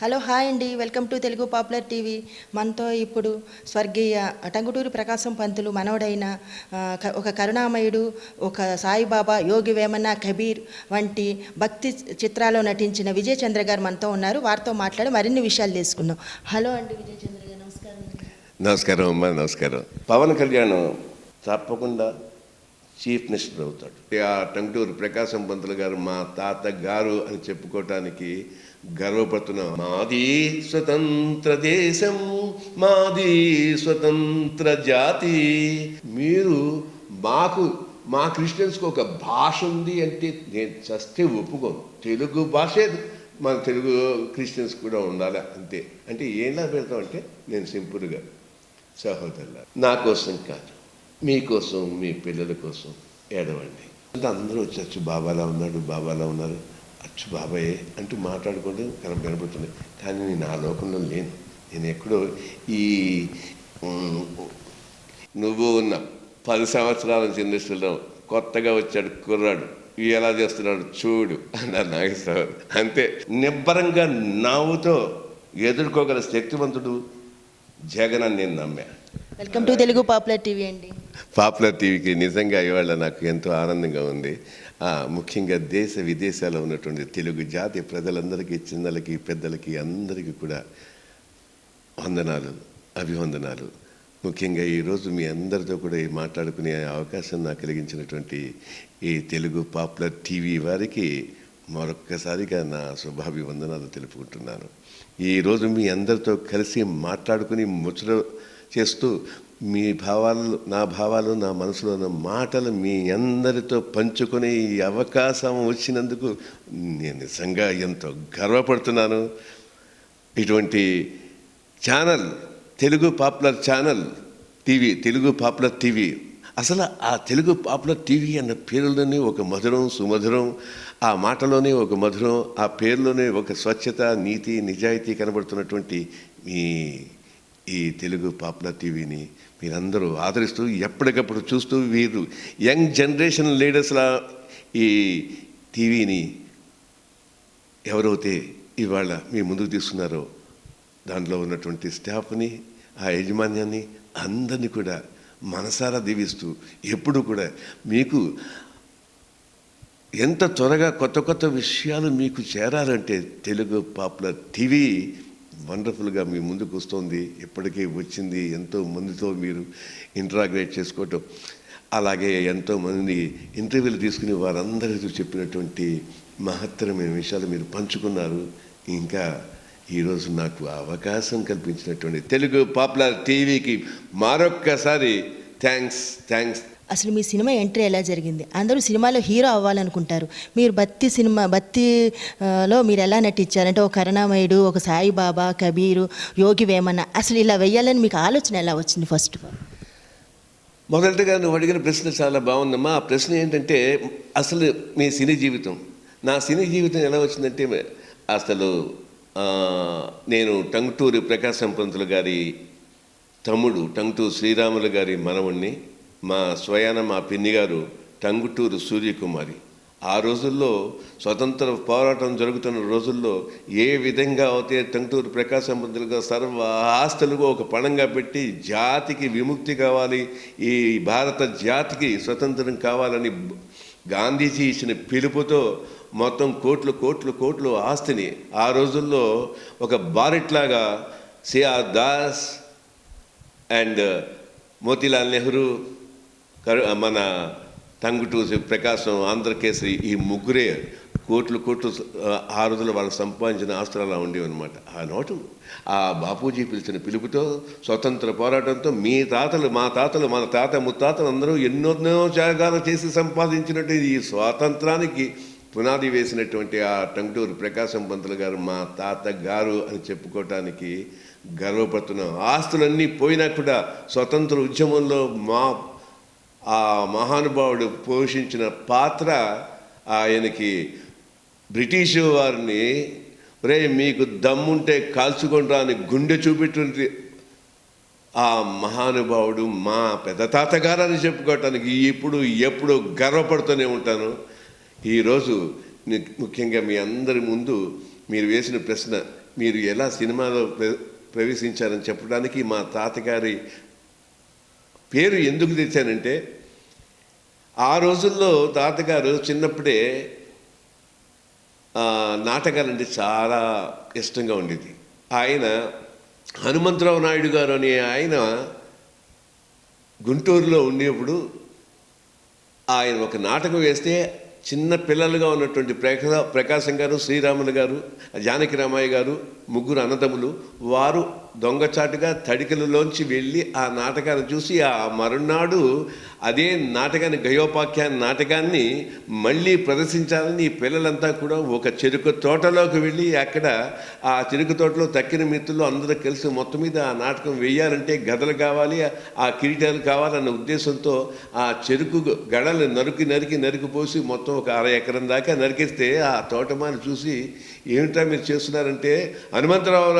Hello hi అండి, welcome to Telugu popular TV. మనతో ఇప్పుడు స్వర్గీయ టంగుటూరి ప్రకాశం పంతులు మనవడైన ఒక కరుణామయుడు, ఒక సాయిబాబా, యోగి వేమన, కబీర్ వంటి భక్తి చిత్రాల్లో నటించిన విజయ్ చంద్ర గారు మనతో ఉన్నారు. వారితో మాట్లాడి మరిన్ని విషయాలు తెలుసుకుందాం. హలో అండి విజయ్ చంద్ర గారు, నమస్కారం. నమస్కారం అమ్మా, నమస్కారం. పవన్ కళ్యాణ్ తప్పకుండా చీఫ్ మినిస్టర్ అవుతాడు. ఆ టంగుటూరి ప్రకాశం పంతులు గారు మా తాత గారు అని చెప్పుకోవటానికి గర్వపడుతున్నాం. మాది స్వతంత్ర దేశం, మాది స్వతంత్ర జాతి. మీరు మా క్రిస్టియన్స్కి ఒక భాష ఉంది అంటే నేను చస్తే ఒప్పుకోను. తెలుగు భాషే మన తెలుగు క్రిస్టియన్స్ కూడా ఉండాలి అంతే. అంటే ఏంలా పెడతామంటే నేను సింపుల్గా సహోదరుల నా కోసం కాదు, మీకోసం, మీ పిల్లల కోసం ఏడవండి. అందరూ వచ్చి బాబాలా ఉన్నాడు, బాబాలా ఉన్నారు, అచ్చు బాబాయే అంటూ మాట్లాడుకుంటూ కనబడుతుంది. కానీ నేను ఆ లోకంలో లేను. నేను ఎక్కడో ఈ నువ్వు ఉన్న 10 సంవత్సరాల నుంచి ఇండస్ట్రీలో కొత్తగా వచ్చాడు కుర్రాడు, ఎలా చేస్తున్నాడు చూడు అన్నారు నాగేశ్వరరావు. అంతే నిబ్బరంగా నవ్వుతో ఎదుర్కోగల శక్తివంతుడు జగన్ అని నేను నమ్మా. Welcome to Telugu popular TV అండి. పాపులర్ టీవీకి నిజంగా ఇవాళ నాకు ఎంతో ఆనందంగా ఉంది. ముఖ్యంగా దేశ విదేశాల్లో ఉన్నటువంటి తెలుగు జాతి ప్రజలందరికీ, చిన్నలకి, పెద్దలకి, అందరికీ కూడా వందనాలు, అభివందనాలు. ముఖ్యంగా ఈరోజు మీ అందరితో కూడా మాట్లాడుకునే అవకాశం నాకు కలిగించినటువంటి ఈ తెలుగు పాపులర్ టీవీ వారికి మరొక్కసారిగా నా శుభాభివందనాలు తెలుపుకుంటున్నాను. ఈరోజు మీ అందరితో కలిసి మాట్లాడుకుని ముచ్చట చేస్తూ మీ భావాలు, నా మనసులో ఉన్న మాటలు మీ అందరితో పంచుకునే ఈ అవకాశం వచ్చినందుకు నేను నిజంగా ఎంతో గర్వపడుతున్నాను. ఇటువంటి channel, Telugu popular channel TV, Telugu popular TV, అసలు ఆ తెలుగు పాపులర్ టీవీ అన్న పేరులోనే ఒక మధురం, సుమధురం, ఆ మాటలోనే ఒక మధురం, ఆ పేరులోనే ఒక స్వచ్ఛత, నీతి, నిజాయితీ కనబడుతున్నటువంటి ఈ తెలుగు పాపులర్ టీవీని మీరందరూ ఆదరిస్తూ ఎప్పటికప్పుడు చూస్తూ వీరు యంగ్ జనరేషన్ లీడర్స్లా ఈ టీవీని ఎవరైతే ఇవాళ మీ ముందుకు తీసుకున్నారో దాంట్లో ఉన్నటువంటి స్టాఫ్ని, ఆ యాజమాన్యాన్ని అందరినీ కూడా మనసారా దీవిస్తూ ఎప్పుడు కూడా మీకు ఎంత త్వరగా కొత్త కొత్త విషయాలు మీకు చేరాలంటే తెలుగు పాపులర్ టీవీ వండర్ఫుల్గా మీ ముందుకు వస్తుంది. ఇప్పటికే వచ్చింది. ఎంతో మందితో మీరు ఇంటరాగ్రేట్ చేసుకోవటం, అలాగే ఎంతోమంది ఇంటర్వ్యూలు తీసుకుని వారందరితో చెప్పినటువంటి మహత్తరమైన విషయాలు మీరు పంచుకున్నారు. ఇంకా ఈరోజు నాకు అవకాశం కల్పించినటువంటి తెలుగు పాపులర్ టీవీకి మరొక్కసారి థ్యాంక్స్. అసలు మీ సినిమా ఎంట్రీ ఎలా జరిగింది? అందరూ సినిమాలో హీరో అవ్వాలనుకుంటారు. మీరు భక్తిలో మీరు ఎలా నటించారంటే ఒక కరుణామయుడు, ఒక సాయిబాబా, కబీరు, యోగి వేమన, అసలు ఇలా వెయ్యాలని మీకు ఆలోచన ఎలా వచ్చింది? ఫస్ట్ మొదటిగా నువ్వు అడిగిన ప్రశ్న చాలా బాగుందమ్మా. ఆ ప్రశ్న ఏంటంటే అసలు మీ సినీ జీవితం, నా సినీ జీవితం ఎలా వచ్చిందంటే అసలు నేను టంగుటూరి ప్రకాశం పంతులు గారి తమ్ముడు, టంగుటూరు శ్రీరాములు గారి మనవణ్ణి. మా స్వయాన మా పిన్ని గారు టంగుటూరు సూర్యకుమారి. ఆ రోజుల్లో స్వతంత్ర పోరాటం జరుగుతున్న రోజుల్లో ఏ విధంగా అయితే టంగుటూరు ప్రకాశం పంతులు గారు సర్వ ఆస్తులుగా ఒక పణంగా పెట్టి జాతికి విముక్తి కావాలి, ఈ భారత జాతికి స్వతంత్రం కావాలని గాంధీజీ ఇచ్చిన పిలుపుతో మొత్తం కోట్లు ఆస్తిని ఆ రోజుల్లో ఒక బారెట్లాగా సిఆర్ దాస్ అండ్ మోతీలాల్ నెహ్రూ, మన టంగుటూరి ప్రకాశం, ఆంధ్రకేసరి, ఈ ముగ్గురే కోట్లు ఆ రోజుల్లో వాళ్ళు సంపాదించిన ఆస్తులు అలా ఉండేవి అనమాట. ఆ నోటు ఆ బాపూజీ పిలిచిన పిలుపుతో స్వతంత్ర పోరాటంతో మీ తాతలు, మా తాతలు, మన తాత ముత్తాతలు అందరూ ఎన్నో త్యాగాలు చేసి సంపాదించినట్టు ఈ స్వాతంత్రానికి పునాది వేసినటువంటి ఆ టంగుటూరి ప్రకాశం పంతులు గారు మా తాత గారు అని చెప్పుకోవటానికి గర్వపడుతున్నాం. ఆస్తులన్నీ పోయినా కూడా స్వతంత్ర ఉద్యమంలో ఆ మహానుభావుడు పోషించిన పాత్ర, ఆయనకి బ్రిటిషు వారిని రే మీకు దమ్ముంటే కాల్చుకుంటా అని గుండె చూపెట్టింది ఆ మహానుభావుడు మా పెద్ద తాతగారు అని చెప్పుకోవటానికి ఎప్పుడు గర్వపడుతూనే ఉంటాను. ఈరోజు ముఖ్యంగా మీ అందరి ముందు మీరు వేసిన ప్రశ్న మీరు ఎలా సినిమాలో ప్రవేశించారని చెప్పడానికి మా తాతగారి పేరు ఎందుకు తెచ్చానంటే, ఆ రోజుల్లో తాతగారు చిన్నప్పుడే నాటకాలంటే చాలా ఇష్టంగా ఉండేది. ఆయన హనుమంతరావు నాయుడు గారు అనే ఆయన గుంటూరులో ఉండేప్పుడు ఆయన ఒక నాటకం వేస్తే చిన్న పిల్లలుగా ఉన్నటువంటి ప్రకాశం గారు, శ్రీరాములు గారు, జానకి రామయ్య గారు, ముగ్గురు అన్నదమ్ములు, వారు దొంగచాటుగా తడికలలోంచి వెళ్ళి ఆ నాటకాన్ని చూసి ఆ మరునాడు అదే నాటకాన్ని, గయోపాఖ్యాన నాటకాన్ని మళ్ళీ ప్రదర్శించాలని పిల్లలంతా కూడా ఒక చెరుకు తోటలోకి వెళ్ళి అక్కడ ఆ చెరుకు తోటలో తక్కిన మిత్రులు అందరూ కలిసి మొత్తం మీద ఆ నాటకం వేయాలంటే గదలు కావాలి, ఆ కిరీటాలు కావాలన్న ఉద్దేశంతో ఆ చెరుకు గడలు నరికిపోసి మొత్తం ఒక 1/2 ఎకరం దాకా నరికిస్తే ఆ తోటమాని చూసి, ఏమిటా మీరు చేస్తున్నారంటే, హనుమంతరావు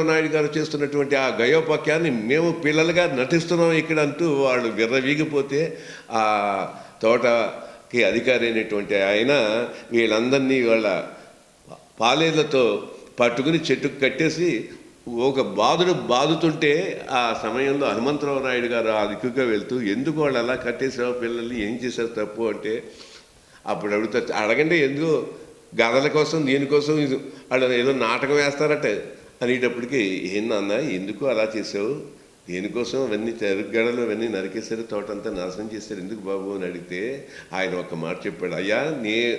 నాయుడు గారు చేస్తున్నటువంటి ఆ గయోపాఖ్యాన్ని మేము పిల్లలుగా నటిస్తున్నాం ఇక్కడ అంటూ వాళ్ళు విర్రవీగిపోతే, ఆ తోటకి అధికారి అయినటువంటి ఆయన వీళ్ళందరినీ వాళ్ళ పాలేర్లతో పట్టుకుని చెట్టుకు కట్టేసి ఒక బాదుతుంటే, ఆ సమయంలో హనుమంతరావు నాయుడు గారు ఆ దిక్కుగా వెళ్తూ, ఎందుకు వాళ్ళు అలా కట్టేసావు పిల్లల్ని, ఏం చేశారు తప్పు అంటే, అప్పుడు అడగండి ఎందుకు గదల కోసం దీనికోసం వాళ్ళు ఏదో నాటకం వేస్తారట అనేటప్పటికీ, ఏందన్న ఎందుకు అలా చేసావు, దేనికోసం అవన్నీ చెరుగడలు అవన్నీ నరికేశారు, తోటంతా నాశనం చేశారు ఎందుకు బాబు అని అడిగితే ఆయన ఒక మాట చెప్పాడు, అయ్యా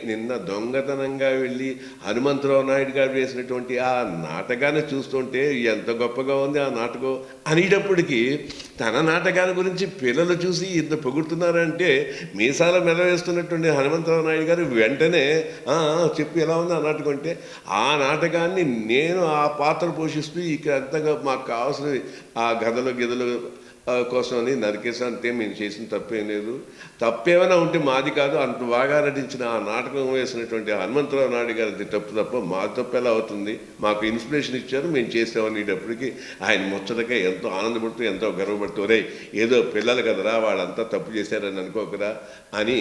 నిన్న దొంగతనంగా వెళ్ళి హనుమంతరావు నాయుడు గారు వేసినటువంటి ఆ నాటకాన్ని చూస్తుంటే ఎంత గొప్పగా ఉంది ఆ నాటకం అనేటప్పటికీ, తన నాటకాల గురించి పిల్లలు చూసి ఇంత పొగుడుతున్నారంటే మీసాల మెదవేస్తున్నటువంటి హనుమంతరావు నాయుడు గారు వెంటనే చెప్పి ఎలా ఉంది ఆ నాటకం అంటే, ఆ నాటకాన్ని నేను ఆ పాత్ర పోషిస్తూ ఇక్కడ అంతగా మాకు కావాల్సిన ఆ గదలు కోసం అని నరికేసా, అంతే మేము చేసిన తప్పేం లేదు, తప్పేమైనా ఉంటే మాది కాదు, అంత బాగా నటించిన ఆ నాటకం వేసినటువంటి హనుమంతరావు నాయుడు గారి తప్ప మా తప్పు ఎలా అవుతుంది, మాకు ఇన్స్పిరేషన్ ఇచ్చారు మేము చేసామనేటప్పటికీ ఆయన ముచ్చటగా ఎంతో ఆనందపడుతూ ఎంతో గర్వపడుతూ, రే ఏదో పిల్లలు కదరా వాళ్ళంతా తప్పు చేశారని అనుకోకరా అని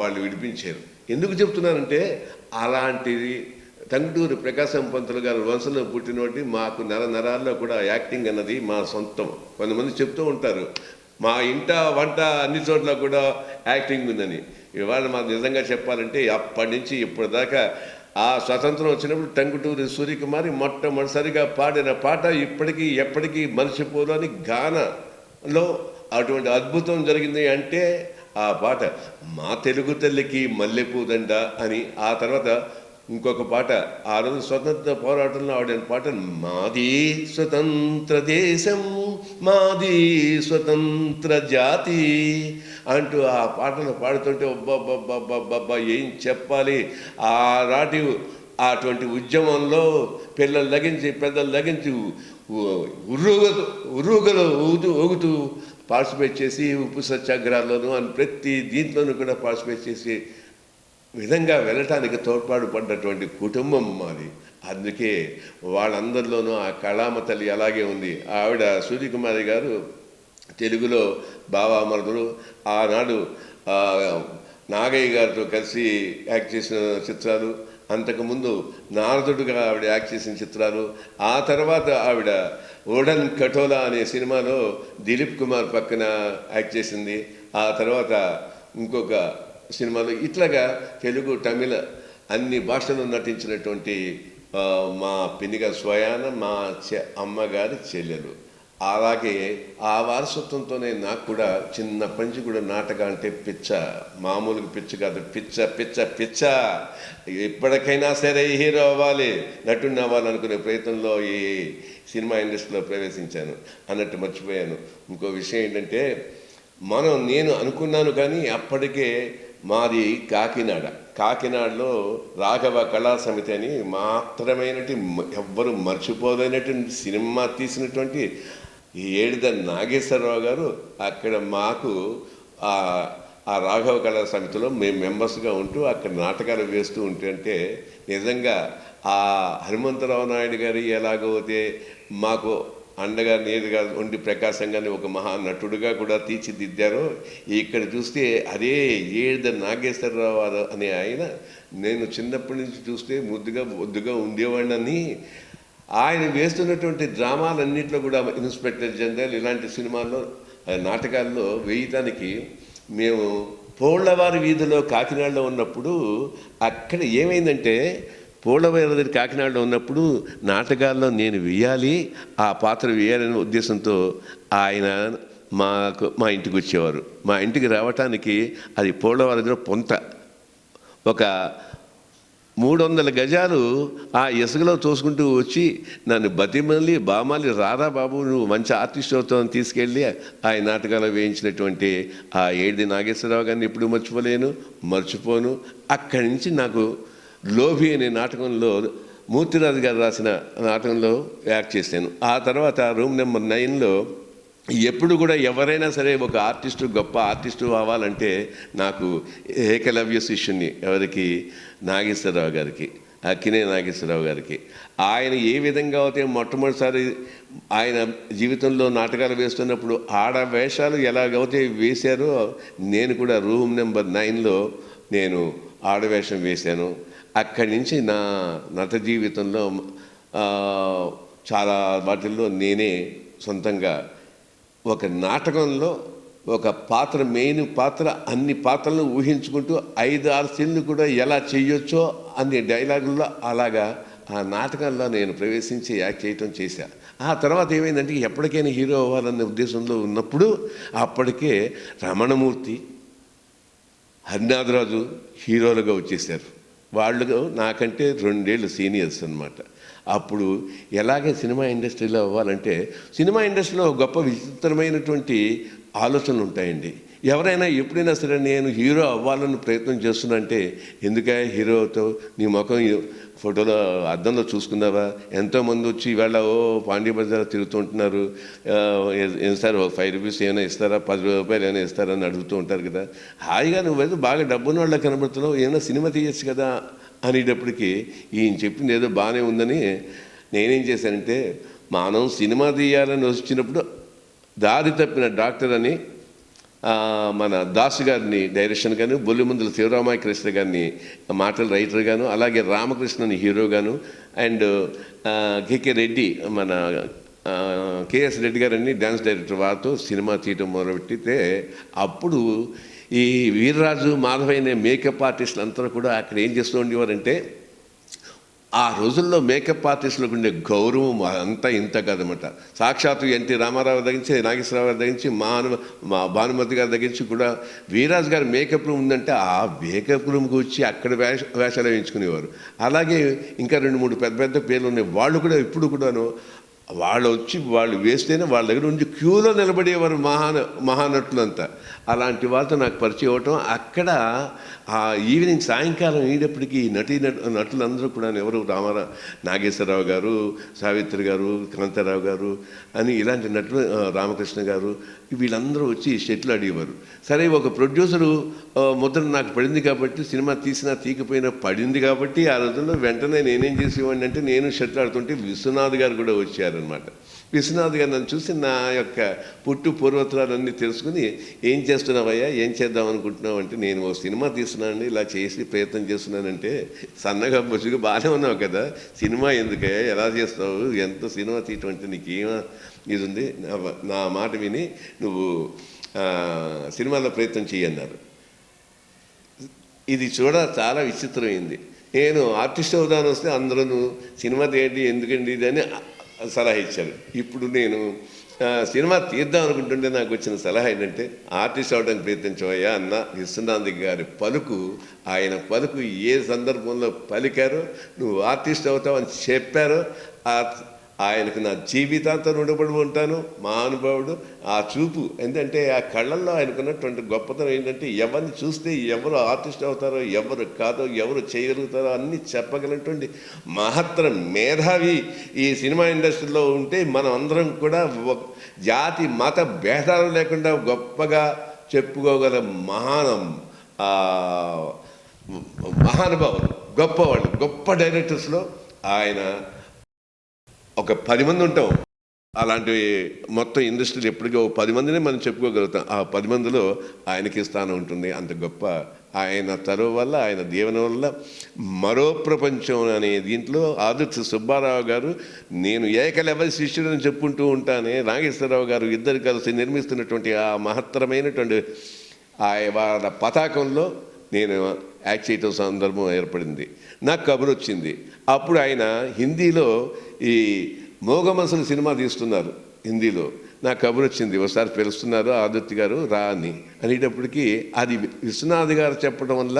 వాళ్ళు విడిపించారు. ఎందుకు చెప్తున్నానంటే, అలాంటిది టంగుటూరి ప్రకాశం పంతులు గారు వంశంలో పుట్టినోటి మాకు నరాల్లో కూడా యాక్టింగ్ అన్నది మా సొంతం. కొంతమంది చెప్తూ ఉంటారు మా ఇంట వంట అన్ని చోట్ల కూడా యాక్టింగ్ ఉందని. ఇవాళ మాకు నిజంగా చెప్పాలంటే అప్పటి నుంచి ఇప్పటిదాకా ఆ స్వతంత్రం వచ్చినప్పుడు టంగుటూరి సూర్యకుమారి మొట్టమొదటిసారిగా పాడిన పాట ఇప్పటికీ ఎప్పటికీ మర్చిపోరు అని గానలో అటువంటి అద్భుతం జరిగింది అంటే ఆ పాట మా తెలుగు తల్లికి మల్లెపూదండ అని. ఆ తర్వాత ఇంకొక పాట, ఆ రోజు స్వతంత్ర పోరాటంలో ఆడిన పాట, మాది స్వతంత్ర దేశం మాది స్వతంత్ర జాతి అంటూ ఆ పాటలు పాడుతుంటే అబ్బబ్బబ్బబ్బబ్బా ఏం చెప్పాలి. ఆనాటి అటువంటి ఉద్యమంలో పిల్లలు లగించి పెద్దలు లగించి ఉర్రూగలు ఊగుతూ పార్టిసిపేట్ చేసి, ఉప్పు సత్యాగ్రహాల్లోనూ అని ప్రతి దీంట్లోనూ కూడా పార్టిసిపేట్ చేసి విధంగా వెళ్ళటానికి తోడ్పాటు పడ్డటువంటి కుటుంబం మాది. అందుకే వాళ్ళందరిలోనూ ఆ కళామ తల్లి అలాగే ఉంది. ఆవిడ సూర్యకుమారి గారు తెలుగులో బావామరుదులు, ఆనాడు నాగయ్య గారితో కలిసి యాక్ట్ చేసిన చిత్రాలు, అంతకుముందు నారదుడుగా ఆవిడ యాక్ట్ చేసిన చిత్రాలు, ఆ తర్వాత ఆవిడ ఓడన్ కటోలా అనే సినిమాలో దిలీప్ కుమార్ పక్కన యాక్ట్ చేసింది. ఆ తర్వాత ఇంకొక సినిమాలు ఇట్లాగా తెలుగు, తమిళ అన్ని భాషల్లో నటించినటువంటి మా పిన్నిగా స్వయాన మా అమ్మగారి చెల్లెలు. అలాగే ఆ వారసత్వంతోనే నాకు కూడా చిన్నప్పటి నుంచి కూడా నాటకం అంటే పిచ్చ, మామూలుగా పిచ్చ కాదు, పిచ్చ పిచ్చ పిచ్చ. ఎప్పటికైనా సరే హీరో అవ్వాలి, నటుడిని అవ్వాలనుకునే ప్రయత్నంలో ఈ సినిమా ఇండస్ట్రీలో ప్రవేశించాను. అన్నట్టు మర్చిపోయాను. ఇంకో విషయం ఏంటంటే, నేను అనుకున్నాను కానీ అప్పటికే మాది కాకినాడలో రాఘవ కళా సమితి అని మాత్రమైనటువంటి ఎవ్వరు మర్చిపోలేనటువంటి సినిమా తీసినటువంటి ఏడిద నాగేశ్వరరావు గారు అక్కడ మాకు ఆ రాఘవ కళా సమితిలో మేము మెంబర్స్గా ఉంటూ అక్కడ నాటకాలు వేస్తూ ఉంటే నిజంగా ఆ హనుమంతరావు నాయుడు గారు ఎలాగైతే మాకు అండగా నీరుగా ఉండి ప్రకాశంగానే ఒక మహానటుడుగా కూడా తీర్చిదిద్దారో, ఇక్కడ చూస్తే అదే ఏడు నాగేశ్వరరావు అనే ఆయన నేను చిన్నప్పటి నుంచి చూస్తే ముద్దుగా బొద్దుగా ఉండేవాడినని, ఆయన వేస్తున్నటువంటి డ్రామాలన్నింటిలో కూడా ఇన్స్పెక్టర్ జనరల్ ఇలాంటి సినిమాల్లో నాటకాల్లో వేయటానికి మేము పోళ్లవారి వీధిలో కాకినాడలో ఉన్నప్పుడు అక్కడ ఏమైందంటే, పోళ్లవారి కాకినాడలో ఉన్నప్పుడు నాటకాల్లో నేను వేయాలి, ఆ పాత్ర వేయాలనే ఉద్దేశంతో ఆయన మా ఇంటికి వచ్చేవారు. మా ఇంటికి రావటానికి అది పోళ్లవారిలో పొంత ఒక 300 గజాలు ఆ ఇసుకలో తోసుకుంటూ వచ్చి నన్ను బతిమల్లి బామాలి రారా బాబు నువ్వు మంచి ఆర్టిస్ట్ అవుతావని తీసుకెళ్ళి ఆ నాటకాలు వేయించినటువంటి ఆ ఏడి నాగేశ్వరరావు గారిని ఎప్పుడు మర్చిపోను. అక్కడి నుంచి నాకు లోభి అనే నాటకంలో మూర్తిరాజు గారు రాసిన నాటకంలో యాక్ట్ చేశాను. ఆ తర్వాత రూమ్ నెంబర్ 9లో ఎప్పుడు కూడా ఎవరైనా సరే ఒక ఆర్టిస్టు గొప్ప ఆర్టిస్టు అవ్వాలంటే నాకు ఏకలవ్య శిష్యుని ఎవరికి, నాగేశ్వరరావు గారికి, అక్కినే నాగేశ్వరరావు గారికి. ఆయన ఏ విధంగా అయితే మొట్టమొదటిసారి ఆయన జీవితంలో నాటకాలు వేస్తున్నప్పుడు ఆడ వేషాలు ఎలాగైతే వేశారో, నేను కూడా రూమ్ నెంబర్ 9లో నేను ఆడవేషం వేశాను. అక్కడి నుంచి నా నట జీవితంలో చాలా వాటిల్లో నేనే సొంతంగా ఒక నాటకంలో ఒక పాత్ర, మెయిన్ పాత్ర, అన్ని పాత్రలను ఊహించుకుంటూ 5-6 సీన్లు కూడా ఎలా చేయొచ్చో అన్ని డైలాగుల్లో అలాగా ఆ నాటకాల్లో నేను ప్రవేశించి యాక్ట్ చేయటం చేశాను. ఆ తర్వాత ఏమైందంటే ఎప్పటికైనా హీరో అవ్వాలనే ఉద్దేశంలో ఉన్నప్పుడు అప్పటికే రమణమూర్తి, హరినాథరాజు హీరోలుగా వచ్చేసారు. వాళ్ళు నాకంటే 2 ఏళ్ళు సీనియర్స్ అన్నమాట. అప్పుడు ఎలాగే సినిమా ఇండస్ట్రీలో అవ్వాలంటే, సినిమా ఇండస్ట్రీలో గొప్ప విచిత్రమైనటువంటి ఆలోచనలు ఉంటాయండి. ఎవరైనా ఎప్పుడైనా సరే నేను హీరో అవ్వాలని ప్రయత్నం చేస్తున్నా అంటే, ఎందుకే హీరోతో నీ ముఖం ఫోటోలో అద్దంలో చూసుకున్నావా, ఎంతోమంది వచ్చి ఇవాళ పాండ్య బజార్ తిరుగుతుంటున్నారు, సార్ 5 రూపీస్ ఏమైనా ఇస్తారా, 10 రూపాయలు ఏమైనా ఇస్తారా అని అడుగుతూ ఉంటారు కదా. హాయిగా నువ్వేదో బాగా డబ్బున్న వాళ్ళకి కనబడుతున్నావు, ఏమైనా సినిమా తీయచ్చు కదా అనేటప్పటికీ ఈయన చెప్పింది ఏదో బాగానే ఉందని నేనేం చేశానంటే, మనం సినిమా తీయాలని వచ్చినప్పుడు దారి తప్పిన డాక్టర్ అని మన దాసు గారిని డైరెక్షన్ గాను, బొల్లిమందుల శివరామయ్య కృష్ణ గారిని మాటల రైటర్ గాను, అలాగే రామకృష్ణని హీరో గాను, అండ్ కేకే రెడ్డి మన కేఎస్ రెడ్డి గారని డ్యాన్స్ డైరెక్టర్ వారితో సినిమా తీయటం మొదలుపెట్టితే, అప్పుడు ఈ వీర్రాజు మాధవయ్య మేకప్ ఆర్టిస్టులు అందరూ కూడా అక్కడ ఏం చేస్తూ ఉండేవారంటే, ఆ రోజుల్లో మేకప్ ఆర్టిస్టులకు ఉండే గౌరవం అంతా ఇంత కాదనమాట. సాక్షాత్తు ఎన్టీ రామారావు దగ్గరించి, నాగేశ్వరరావు గారి దగ్గరించి, మా భానుమతి గారి దగ్గరించి కూడా వీర్రాజు గారి మేకప్ రూమ్ ఉందంటే ఆ మేకప్ రూమ్కి వచ్చి అక్కడ వేషాలు వేయించుకునేవారు. అలాగే ఇంకా 2-3 పెద్ద పెద్ద పేర్లు ఉన్నాయి. వాళ్ళు కూడా ఇప్పుడు కూడాను వాళ్ళు వేస్తేనే వాళ్ళ దగ్గర నుంచి క్యూలో నిలబడేవారు మహానటులంతా. అలాంటి వాళ్ళతో నాకు పరిచయం అవ్వటం, అక్కడ ఆ ఈవినింగ్ సాయంకాలం అయ్యేటప్పటికీ నటులందరూ కూడా ఎవరు నాగేశ్వరరావు గారు, సావిత్రి గారు, కాంతారావు గారు అని ఇలాంటి నటులు, రామకృష్ణ గారు, వీళ్ళందరూ వచ్చి షెట్లు అడిగేవారు. సరే ఒక ప్రొడ్యూసరు ముద్ర నాకు పడింది కాబట్టి, సినిమా తీసినా తీకపోయినా పడింది కాబట్టి ఆ రోజుల్లో వెంటనే నేనేం చేసేవాడిని అంటే, నేను షెట్లు ఆడుతుంటే విశ్వనాథ్ గారు కూడా వచ్చారనమాట. విశ్వనాథ్ గారు నన్ను చూసి నా యొక్క పుట్టు పూర్వోత్తరాలన్నీ తెలుసుకుని, ఏం చేస్తున్నావయ్యా, ఏం చేద్దాం అనుకుంటున్నావు అంటే, నేను ఓ సినిమా తీస్తున్నానండి, ఇలా చేసి ప్రయత్నం చేస్తున్నానంటే, సన్నగా బొచ్చుగా బాగానే ఉన్నావు కదా, సినిమా ఎందుకయ్యా, ఎలా చేస్తావు, ఎంత సినిమా తీయటం అంటే నీకేమో ఇది ఉంది, నా మాట విని నువ్వు సినిమాలో ప్రయత్నం చేయన్నారు. ఇది చాలా విచిత్రమైంది. నేను ఆర్టిస్ట్ అవుదాని వస్తే అందరూ సినిమా తీయండి, ఎందుకండి ఇది అని సలహా ఇచ్చారు. ఇప్పుడు నేను సినిమా తీద్దాం అనుకుంటుంటే నాకు వచ్చిన సలహా ఏంటంటే, ఆర్టిస్ట్ అవడానికి ప్రయత్నించవయ్యా అన్న విశ్వనాథ్ గారి పలుకు, ఆయన పలుకు ఏ సందర్భంలో పలికారో, నువ్వు ఆర్టిస్ట్ అవుతావు అని చెప్పారో, ఆయనకు నా జీవితాంతం రుణపడి ఉంటాను. మహానుభావుడు. ఆ చూపు ఎందుకంటే ఆ కళ్ళల్లో ఆయనకున్నటువంటి గొప్పతనం ఏంటంటే, ఎవరిని చూస్తే ఎవరు ఆర్టిస్ట్ అవుతారో, ఎవరు కాదో, ఎవరు చేయగలుగుతారో అన్నీ చెప్పగలిగినటువంటి మహత్తర మేధావి ఈ సినిమా ఇండస్ట్రీలో ఉంటే, మనం అందరం కూడా జాతి మత భేదాలు లేకుండా గొప్పగా చెప్పుకోగల మహానుభావులు, గొప్పవాళ్ళు, గొప్ప డైరెక్టర్స్లో ఆయన ఒక 10 మంది ఉంటాం. అలాంటి మొత్తం ఇండస్ట్రీలో ఎప్పటికీ ఓ 10 మందినే మనం చెప్పుకోగలుగుతాం. ఆ 10 మందిలో ఆయనకి స్థానం ఉంటుంది. అంత గొప్ప ఆయన చదువు వల్ల, ఆయన దీవెన వల్ల మరో ప్రపంచం అనే దీంట్లో ఆదుర్తి సుబ్బారావు గారు, నేను ఏకలవ్య శిష్యుడని చెప్పుకుంటూ ఉంటానే, నాగేశ్వరరావు గారు ఇద్దరు కలిసి నిర్మిస్తున్నటువంటి ఆ మహత్తరమైనటువంటి వాళ్ళ పతాకంలో నేను యాక్ట్ చేయటం సందర్భం ఏర్పడింది. నాకు కబురు వచ్చింది. అప్పుడు ఆయన హిందీలో ఈ మోగమసలు సినిమా తీస్తున్నారు హిందీలో. నాకు కబురు వచ్చింది, ఒకసారి పిలుస్తున్నారు ఆదుర్తి గారు రా అని. అనేటప్పటికీ అది విశ్వనాథ్ గారు చెప్పడం వల్ల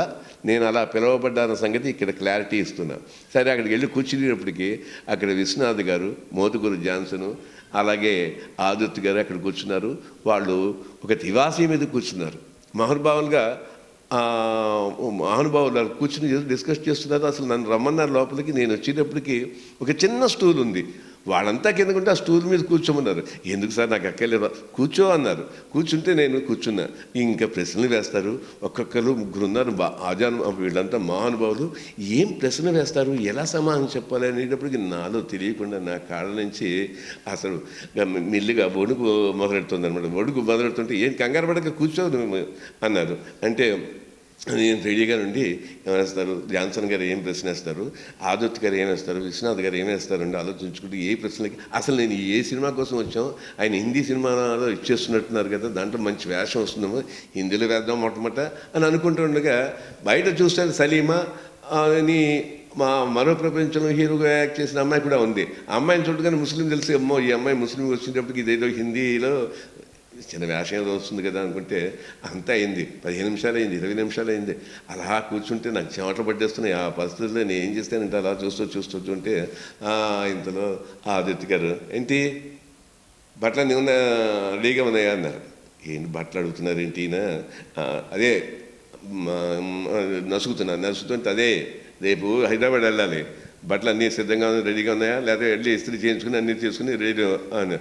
నేను అలా పిలువబడ్డాన సంగతి ఇక్కడ క్లారిటీ ఇస్తున్నాను. సరే, అక్కడికి వెళ్ళి కూర్చునేటప్పటికీ అక్కడ విశ్వనాథ్ గారు, మోతుకూరు జాన్సను, అలాగే ఆదుర్తి గారు అక్కడ కూర్చున్నారు. వాళ్ళు ఒక తివాసీ మీద కూర్చున్నారు. మహానుభావులుగా కూర్చుని డిస్కస్ చేస్తున్నారు. అసలు నన్ను రమ్మన్నారు లోపలికి. నేను వచ్చేటప్పటికి ఒక చిన్న స్టూల్ ఉంది. వాళ్ళంతా కిందకుంటే ఆ స్టూల్ మీద కూర్చోమన్నారు. ఎందుకు సార్, నాకు అక్కర్లేదు, కూర్చో అన్నారు. కూర్చుంటే నేను కూర్చున్నా. ఇంకా ప్రశ్నలు వేస్తారు. ఒక్కొక్కరు ముగ్గురు ఉన్నారు వీళ్ళంతా మహానుభావులు. ఏం ప్రశ్నలు వేస్తారు, ఎలా సమాధానం చెప్పాలి అనేటప్పటికి నాలో తెలియకుండా నా కాళ్ళ నుంచి అసలు మెల్లిగా వణుకు మొదలెడుతుంది అనమాట. వణుకు మొదలెడుతుంటే ఏం కంగారు పడక కూర్చో అన్నారు. అంటే నేను రెడీగా నుండి ఏమేస్తారు, జాన్సన్ గారు ఏం ప్రశ్న వేస్తారు, ఆదుర్తి గారు ఏమేస్తారు, విశ్వనాథ్ గారు ఏమేస్తారు అంటే ఆలోచించుకుంటూ ఏ ప్రశ్నలకి అసలు నేను ఏ సినిమా కోసం వచ్చాం, ఆయన హిందీ సినిమాలో ఇచ్చేస్తున్నట్టున్నారు కదా, దాంట్లో మంచి వేషం వస్తుందేమో, హిందీలో వేద్దాం మొట్టమొదట అని అనుకుంటూ ఉండగా బయట చూస్తే సలీమా అని మరో ప్రపంచంలో హీరోగా యాక్ట్ చేసిన అమ్మాయి కూడా ఉంది. ఆ అమ్మాయిని చూడగానే ముస్లిం తెలిసి, అమ్మో ఈ అమ్మాయి ముస్లిం వచ్చేటప్పటికి ఇదేదో హిందీలో చిన్న వేషం వస్తుంది కదా అనుకుంటే అంతా అయింది. 15 నిమిషాలు అయింది, 20 నిమిషాలు అయింది. అలా కూర్చుంటే నాకు చెమటలు పట్టేస్తున్నాయి. ఆ పరిస్థితుల్లో నేను ఏం చేస్తానంటే అలా చూస్తుంటే ఇంతలో ఆదిత్య గారు, ఏంటి బట్టలు అన్నీ రెడీగా ఉన్నాయా అన్నారు. ఏంటి బట్టలు అడుగుతున్నారు ఏంటి? అదే నసుకుతుంటే అదే రేపు హైదరాబాద్ వెళ్ళాలి, బట్టలు అన్నీ సిద్ధంగా రెడీగా ఉన్నాయా, లేకపోతే వెళ్ళి ఇస్త్రీ చేయించుకుని అన్నీ తీసుకుని రెడీ అని.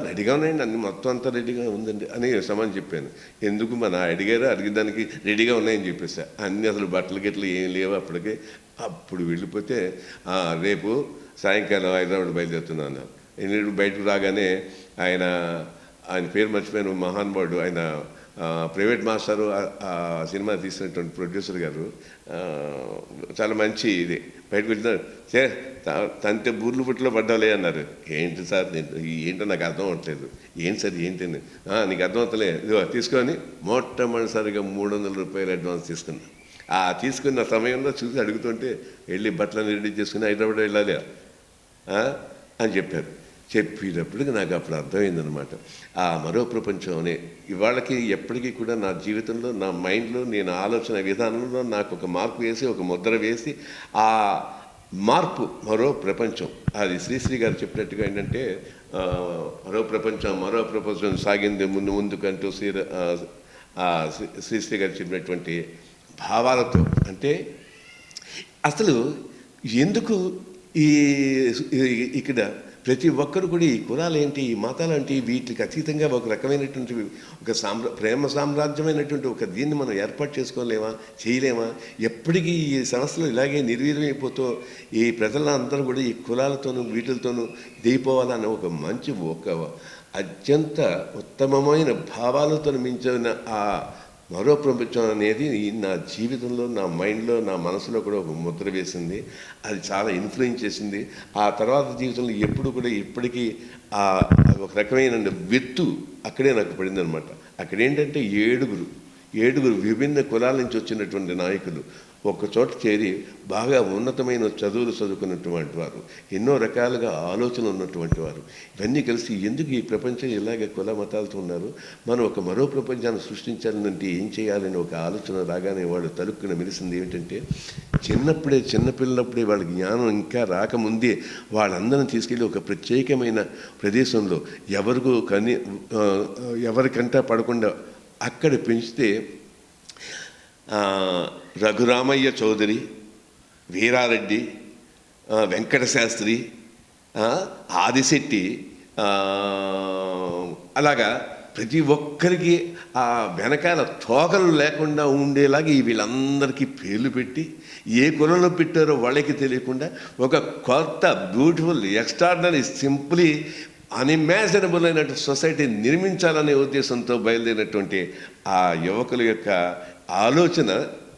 రెడీగా ఉన్నాయండి, అన్ని మొత్తం అంతా రెడీగా ఉందండి అని సమాధానం చెప్పాను. ఎందుకు మన అడిగారు, అడిగేదానికి రెడీగా ఉన్నాయని చెప్పేసా. అన్నీ అసలు బట్టలు గిట్టలు ఏం లేవు అప్పటికే. అప్పుడు వెళ్ళిపోతే రేపు సాయంకాలం హైదరాబాద్ బయలుదేరుతున్నాను అన్నారు. ఎందుకంటే బయటకు రాగానే ఆయన పేరు మర్చిపోయాను, మహానుభావుడు, ఆయన ప్రైవేట్ మాస్టరు, ఆ సినిమా తీసినటువంటి ప్రొడ్యూసర్ గారు, చాలా మంచి ఇది. బయటకు వచ్చినారు, సే తంతే బూర్లు పుట్లో పడ్డాలే అన్నారు. ఏంటి సార్, ఏంటో నాకు అర్థం అవ్వట్లేదు. ఏంటి సార్ ఏంటండి? నీకు అర్థం అవుతలే, ఇదిగో తీసుకొని మొట్టమొదటిసారిగా 300 రూపాయలు అడ్వాన్స్ తీసుకున్నా. తీసుకున్న సమయంలో చూసి అడుగుతుంటే వెళ్ళి బట్టలను రెడీ చేసుకుని హైదరాబాద్ వెళ్ళాలి అని చెప్పారు. చెప్పేటప్పటికి నాకు అప్పుడు అర్థమైందనమాట. ఆ మరో ప్రపంచం అనే ఇవాళకి ఎప్పటికీ కూడా నా జీవితంలో, నా మైండ్లో, నేను ఆలోచన విధానంలో నాకు ఒక మార్పు వేసి, ఒక ముద్ర వేసి, ఆ మార్పు మరో ప్రపంచం. అది శ్రీశ్రీ గారు చెప్పినట్టుగా ఏంటంటే, మరో ప్రపంచం సాగింది ముందుకంటూ శ్రీశ్రీ గారు చెప్పినటువంటి భావాలతో. అంటే అసలు ఎందుకు ఇక్కడ ప్రతి ఒక్కరు కూడా ఈ కులాలు ఏంటి, ఈ మతాలు ఏంటి, వీటికి అతీతంగా ఒక రకమైనటువంటి ఒక ప్రేమ సామ్రాజ్యమైనటువంటి ఒక దీన్ని మనం ఏర్పాటు చేసుకోలేమా, చేయలేమా? ఎప్పటికీ ఈ సంస్థలు ఇలాగే నిర్వీర్యమైపోతూ ఈ ప్రజలందరూ కూడా ఈ కులాలతోనూ వీటితోనూ దిగిపోవాలన్న ఒక మంచి, ఒక అత్యంత ఉత్తమమైన భావాలతో మించిన ఆ మరో ప్రపంచం అనేది నా జీవితంలో, నా మైండ్లో, నా మనసులో కూడా ఒక ముద్ర వేసింది. అది చాలా ఇన్ఫ్లుయెన్స్ చేసింది. ఆ తర్వాత జీవితంలో ఎప్పుడు కూడా ఇప్పటికీ ఒక రకమైన విత్తు అక్కడే నాకు పడింది అనమాట. అక్కడ ఏంటంటే ఏడుగురు విభిన్న కులాల నుంచి వచ్చినటువంటి నాయకులు ఒక చోట చేరి బాగా ఉన్నతమైన చదువులు చదువుకున్నటువంటి వారు, ఎన్నో రకాలుగా ఆలోచనలు ఉన్నటువంటి వారు, ఇవన్నీ కలిసి ఎందుకు ఈ ప్రపంచం ఇలాగే కుల మతాలతో ఉన్నారు, మనం ఒక మరో ప్రపంచాన్ని సృష్టించాలంటే ఏం చేయాలని ఒక ఆలోచన రాగానే వాళ్ళు తలుక్కున మెలిసింది ఏమిటంటే, చిన్నపిల్లప్పుడే వాళ్ళ జ్ఞానం ఇంకా రాకముందే వాళ్ళందరినీ తీసుకెళ్ళి ఒక ప్రత్యేకమైన ప్రదేశంలో ఎవరికంటా పడకుండా అక్కడ పెంచితే రఘురామయ్య చౌదరి, వీరారెడ్డి, వెంకటశాస్త్రి, ఆదిశెట్టి, అలాగా ప్రతి ఒక్కరికి ఆ వెనకాల తోకలు లేకుండా ఉండేలాగా వీళ్ళందరికీ పేర్లు పెట్టి, ఏ కులంలో పెట్టారో వాళ్ళకి తెలియకుండా ఒక కొత్త బ్యూటిఫుల్ ఎక్స్ట్రాడినరీ సింప్లీ అన్ఇమాజినబుల్ అయినటువంటి సొసైటీ నిర్మించాలనే ఉద్దేశంతో బయలుదేరినటువంటి ఆ యువకుల యొక్క ఆలోచన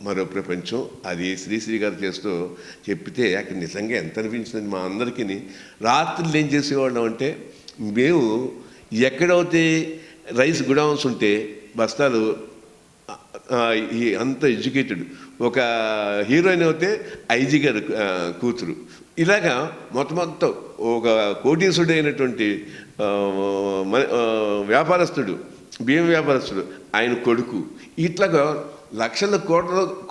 మరో ప్రపంచం. అది శ్రీశ్రీ గారు చేస్తూ చెప్పితే అక్కడ నిజంగా ఎంత అనిపించింది మా అందరికీ. రాత్రులు ఏం చేసేవాళ్ళం అంటే, మేము ఎక్కడైతే రైస్ గుడౌన్స్ ఉంటే బస్తాలు ఈ అంత ఎడ్యుకేటెడ్ ఒక హీరోయిన్ అయితే ఐజీ గారు కూతురు, ఇలాగా మొత్తం ఒక కోటీసుడు అయినటువంటి వ్యాపారస్తుడు, బియ్యం వ్యాపారస్తుడు, ఆయన కొడుకు, ఇట్లాగా లక్షల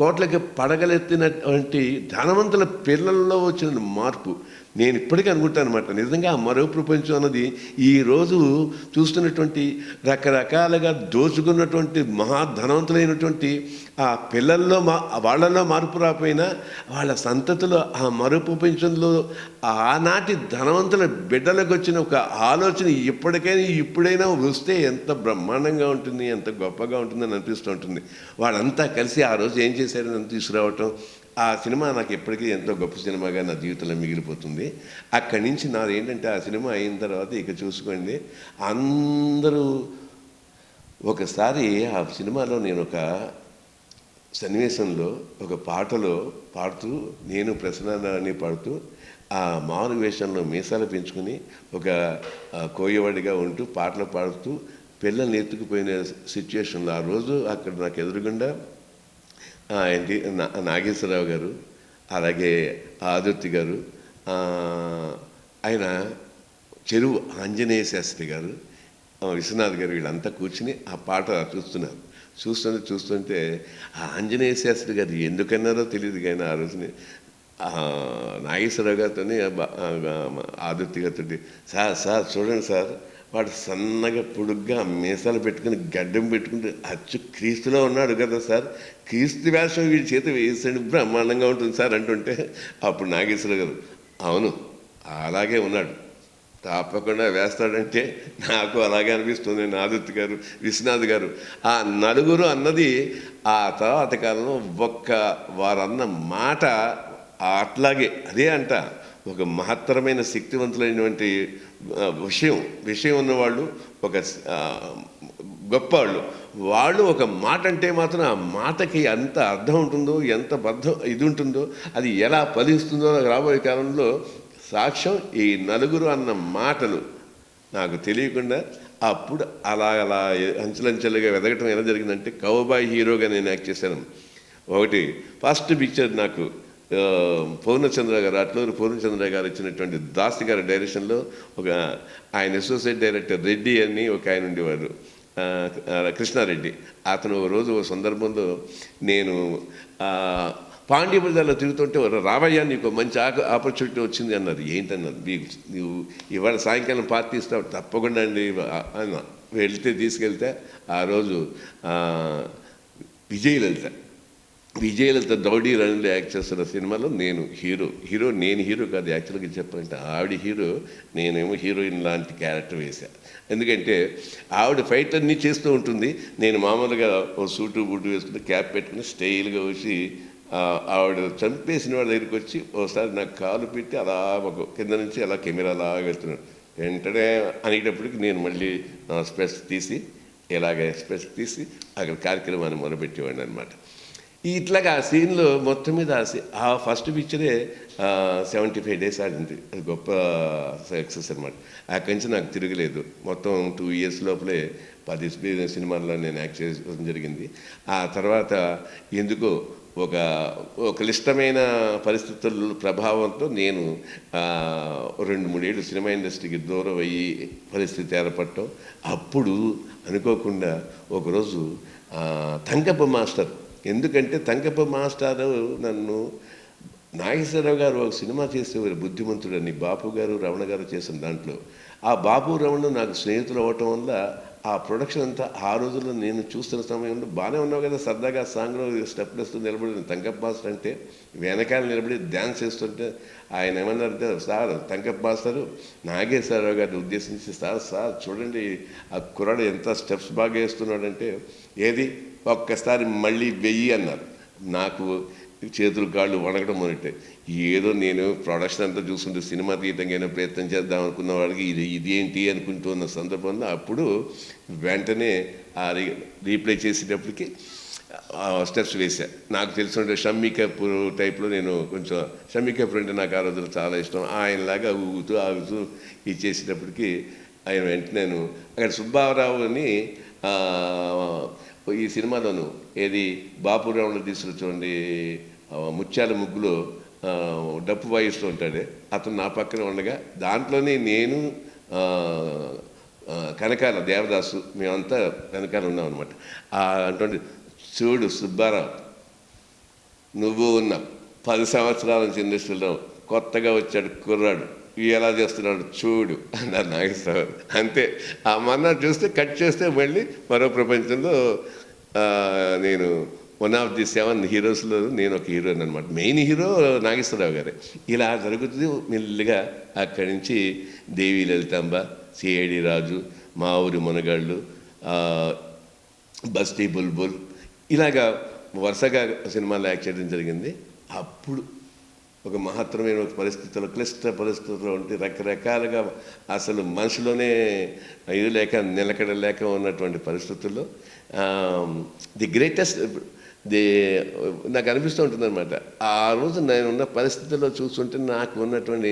కోట్లకి పడగలెత్తినటువంటి ధనవంతుల పిల్లల్లో వచ్చిన మార్పు నేను ఇప్పటికీ అనుకుంటాను అనమాట. నిజంగా ఆ మరో ప్రపంచం అన్నది ఈరోజు చూస్తున్నటువంటి రకరకాలుగా దోచుకున్నటువంటి మహాధనవంతులైనటువంటి ఆ పిల్లల్లో వాళ్ళల్లో మార్పు రాకపోయినా వాళ్ళ సంతతిలో ఆ మరో ప్రపంచంలో ఆనాటి ధనవంతుల బిడ్డలకు వచ్చిన ఒక ఆలోచన ఇప్పుడైనా వస్తే ఎంత బ్రహ్మాండంగా ఉంటుంది, ఎంత గొప్పగా ఉంటుందని అనిపిస్తూ ఉంటుంది. వాళ్ళంతా కలిసి ఆ రోజు ఏం చేశారని తీసుకురావటం, ఆ సినిమా నాకు ఎప్పటికీ ఎంతో గొప్ప సినిమాగా నా జీవితంలో మిగిలిపోతుంది. అక్కడి నుంచి నాది ఏంటంటే, ఆ సినిమా అయిన తర్వాత ఇక చూసుకోండి, అందరూ ఒకసారి ఆ సినిమాలో నేను ఒక సన్నివేశంలో ఒక పాటలో పాడుతూ, నేను ప్రసన్నాన్ని పాడుతూ ఆ మారు వేషంలో మీసాలు పెంచుకుని ఒక కోయవాడిగా ఉంటూ పాటలు పాడుతూ పిల్లల్ని ఎత్తుకుపోయిన సిచ్యువేషన్లో ఆ రోజు అక్కడ నాకు ఎదురుగుండా ఏంటి నాగేశ్వరరావు గారు, అలాగే ఆదుర్తి గారు, ఆయన చెరువు ఆంజనేయ శాస్త్రి గారు, విశ్వనాథ్ గారు, వీళ్ళంతా కూర్చుని ఆ పాట చూస్తుంటే ఆ ఆంజనేయ శాస్త్రి గారు ఎందుకన్నారో తెలియదు కానీ ఆ రోజుని నాగేశ్వరరావు గారితో ఆదుర్తి గారితో, సార్ చూడండి సార్, వాడు సన్నగా పొడుగ్గా మీసాలు పెట్టుకుని గడ్డం పెట్టుకుంటే అచ్చు క్రీస్తులో ఉన్నాడు కదా సార్, క్రీస్తు వేషం వీడి చేత వేసాడు బ్రహ్మాండంగా ఉంటుంది సార్ అంటుంటే, అప్పుడు నాగేశ్వర గారు అవును అలాగే ఉన్నాడు, తప్పకుండా వేస్తాడంటే నాకు అలాగే అనిపిస్తుంది. ఆదిత్య గారు, విశ్వనాథ్ గారు, ఆ నలుగురు అన్నది ఆ తర్వాత కాలంలో వారన్న మాట అట్లాగే అదే అంట, ఒక మహత్తరమైన శక్తివంతులైనటువంటి విషయం ఉన్నవాళ్ళు, ఒక గొప్పవాళ్ళు, వాళ్ళు ఒక మాట అంటే మాత్రం ఆ మాటకి ఎంత అర్థం ఉంటుందో, ఎంత ఇది ఉంటుందో, అది ఎలా ఫలిస్తుందో రాబోయే కాలంలో సాక్ష్యం ఈ నలుగురు అన్న మాటలు. నాకు తెలియకుండా అప్పుడు అలా అంచెలంచెలుగా ఎదగటం ఎలా జరిగిందంటే, కౌబాయ్ హీరోగా నేను యాక్ట్ చేశాను. ఒకటి ఫస్ట్ పిక్చర్ నాకు పూర్ణచంద్ర గారు, అట్లూరు పూర్ణచంద్ర గారు ఇచ్చినటువంటి దాసి గారి డైరెక్షన్లో ఒక ఆయన అసోసియేట్ డైరెక్టర్ రెడ్డి అని ఒక ఆయన ఉండేవారు, కృష్ణారెడ్డి. అతను రోజు ఓ సందర్భంలో నేను పాండ్యబజార్లో తిరుగుతుంటే, రావయ్యా నీకు మంచి ఆపర్చునిటీ వచ్చింది అన్నారు. ఏంటన్నారు, నువ్వు ఇవాళ సాయంకాలం పార్టీ ఇస్తావు, తప్పకుండా అండి అన్న. తీసుకెళ్తే ఆ రోజు విజయలలిత దౌడీ రణిలో యాక్ట్ చేస్తున్న సినిమాలో నేను హీరో కాదు, యాక్చువల్గా చెప్పాలంటే ఆవిడ హీరో, నేనేమో హీరోయిన్ లాంటి క్యారెక్టర్ వేశాను. ఎందుకంటే ఆవిడ ఫైట్ అన్నీ చేస్తూ ఉంటుంది, నేను మామూలుగా ఓ సూటు బూటు వేసుకుని క్యాప్ పెట్టుకుని స్టైల్గా వచ్చి ఆవిడ చంపేసిన వాళ్ళ దగ్గరికి వచ్చి ఒకసారి నాకు కాలు పెట్టి అలా ఒక కింద నుంచి అలా కెమెరా అలా వెళ్తున్నాడు. వెంటనే అనేటప్పటికి నేను మళ్ళీ స్పెట్స్ తీసి అక్కడ కార్యక్రమాన్ని మొదలుపెట్టేవాడిని అనమాట. ఇట్లాగా ఆ సీన్లో మొత్తం మీద ఆ ఫస్ట్ పిక్చరే 75 days ఆడింది. అది గొప్ప సక్సెస్ అనమాట. అక్కడి నుంచి నాకు తిరగలేదు. మొత్తం 2 years లోపలే 10 సినిమాల్లో నేను యాక్ట్ చేయడం జరిగింది. ఆ తర్వాత ఎందుకో ఒక క్లిష్టమైన పరిస్థితుల ప్రభావంతో నేను 2-3 ఏళ్ళు సినిమా ఇండస్ట్రీకి దూరం అయ్యి పరిస్థితి ఏర్పడటం. అప్పుడు అనుకోకుండా ఒకరోజు తంకప్ప మాస్టర్, ఎందుకంటే తంకప్ప మాస్టారు నన్ను నాగేశ్వరరావు గారు ఒక సినిమా చేసేవారు బుద్ధిమంతుడని, బాపు గారు రమణ గారు చేసిన దాంట్లో ఆ బాపు రమణ నాకు స్నేహితులు అవ్వటం వల్ల ఆ ప్రొడక్షన్ అంతా ఆ రోజుల్లో నేను చూస్తున్న సమయంలో బాగానే ఉన్నావు కదా, సరదాగా సాంగ్లో స్టెప్ వేస్తూ నిలబడి తంకప్ప మాస్టర్ అంటే వెనకాల నిలబడి డ్యాన్స్ చేస్తుంటే ఆయన ఏమన్నారంటే, సార్ తంకప్ప మాస్టరు నాగేశ్వరరావు గారిని ఉద్దేశించి, సార్ చూడండి ఆ కుర్రాడు ఎంత స్టెప్స్ బాగా వేస్తున్నాడంటే, ఏది ఒక్కసారి మళ్ళీ వెయ్యి అన్నారు. నాకు చేతులు కాళ్ళు వణకడం మొదలెట్టాయి. ఏదో నేను ప్రొడక్షన్ అంతా చూస్తుంటే సినిమా తీయటంగా ప్రయత్నం చేద్దాం అనుకున్న వాడికి ఇది ఏంటి అనుకుంటున్న సందర్భంలో అప్పుడు వెంటనే ఆ రీప్లై చేసేటప్పటికి స్టెప్స్ వేసా. నాకు తెలిసిన షమ్మీ కపూర్ టైప్లో నేను కొంచెం షమ్మీ కపూర్ అంటే నాకు ఆ రోజులు చాలా ఇష్టం. ఆయనలాగా ఊగుతూ ఆగుతూ ఇచ్చేసేటప్పటికి ఆయన వెంటనే నేను అక్కడ సుబ్బారావుని ఈ సినిమాలోను ఏది బాపురావులో తీసుకొచ్చుకోండి ముత్యాల ముగ్గులో డప్పు వాయిస్తూ ఉంటాడే అతను నా పక్కన ఉండగా దాంట్లోనే నేను కనకాల దేవదాసు మేమంతా వెనకాల ఉన్నాం అనమాట. అంటే చూడు సుబ్బారావు, నువ్వు ఉన్న 10 సంవత్సరాల నుంచి ఇండస్ట్రీలో కొత్తగా వచ్చాడు కుర్రాడు, ఎలా చేస్తున్నాడు చూడు అన్నారు నాగేశ్వరరావు. అంతే, ఆ మన్నా చూస్తే కట్ చేస్తే మళ్ళీ మరో ప్రపంచంలో నేను 1 ఆఫ్ ది 7 హీరోస్లో నేను ఒక హీరోని అనమాట. మెయిన్ హీరో నాగేశ్వరరావు గారే. ఇలా జరుగుతుంది మెల్లిగా. అక్కడి నుంచి దేవి లలితాంబ, సిఐడి రాజు, మా ఊరి మునగాళ్ళు, బస్తీ బుల్బుల్, ఇలాగా వరుసగా సినిమాల్లో యాక్ట్ చేయడం జరిగింది. అప్పుడు ఒక మహత్తరమైన పరిస్థితుల్లో, క్లిష్ట పరిస్థితుల్లో ఉంటే రకరకాలుగా అసలు మనుషులోనే ఇది లేక నిలకడ లేక ఉన్నటువంటి పరిస్థితుల్లో ది గ్రేటెస్ట్ నాకు అనిపిస్తూ ఉంటుంది అనమాట. ఆ రోజు నేను ఉన్న పరిస్థితుల్లో చూస్తుంటే నాకు ఉన్నటువంటి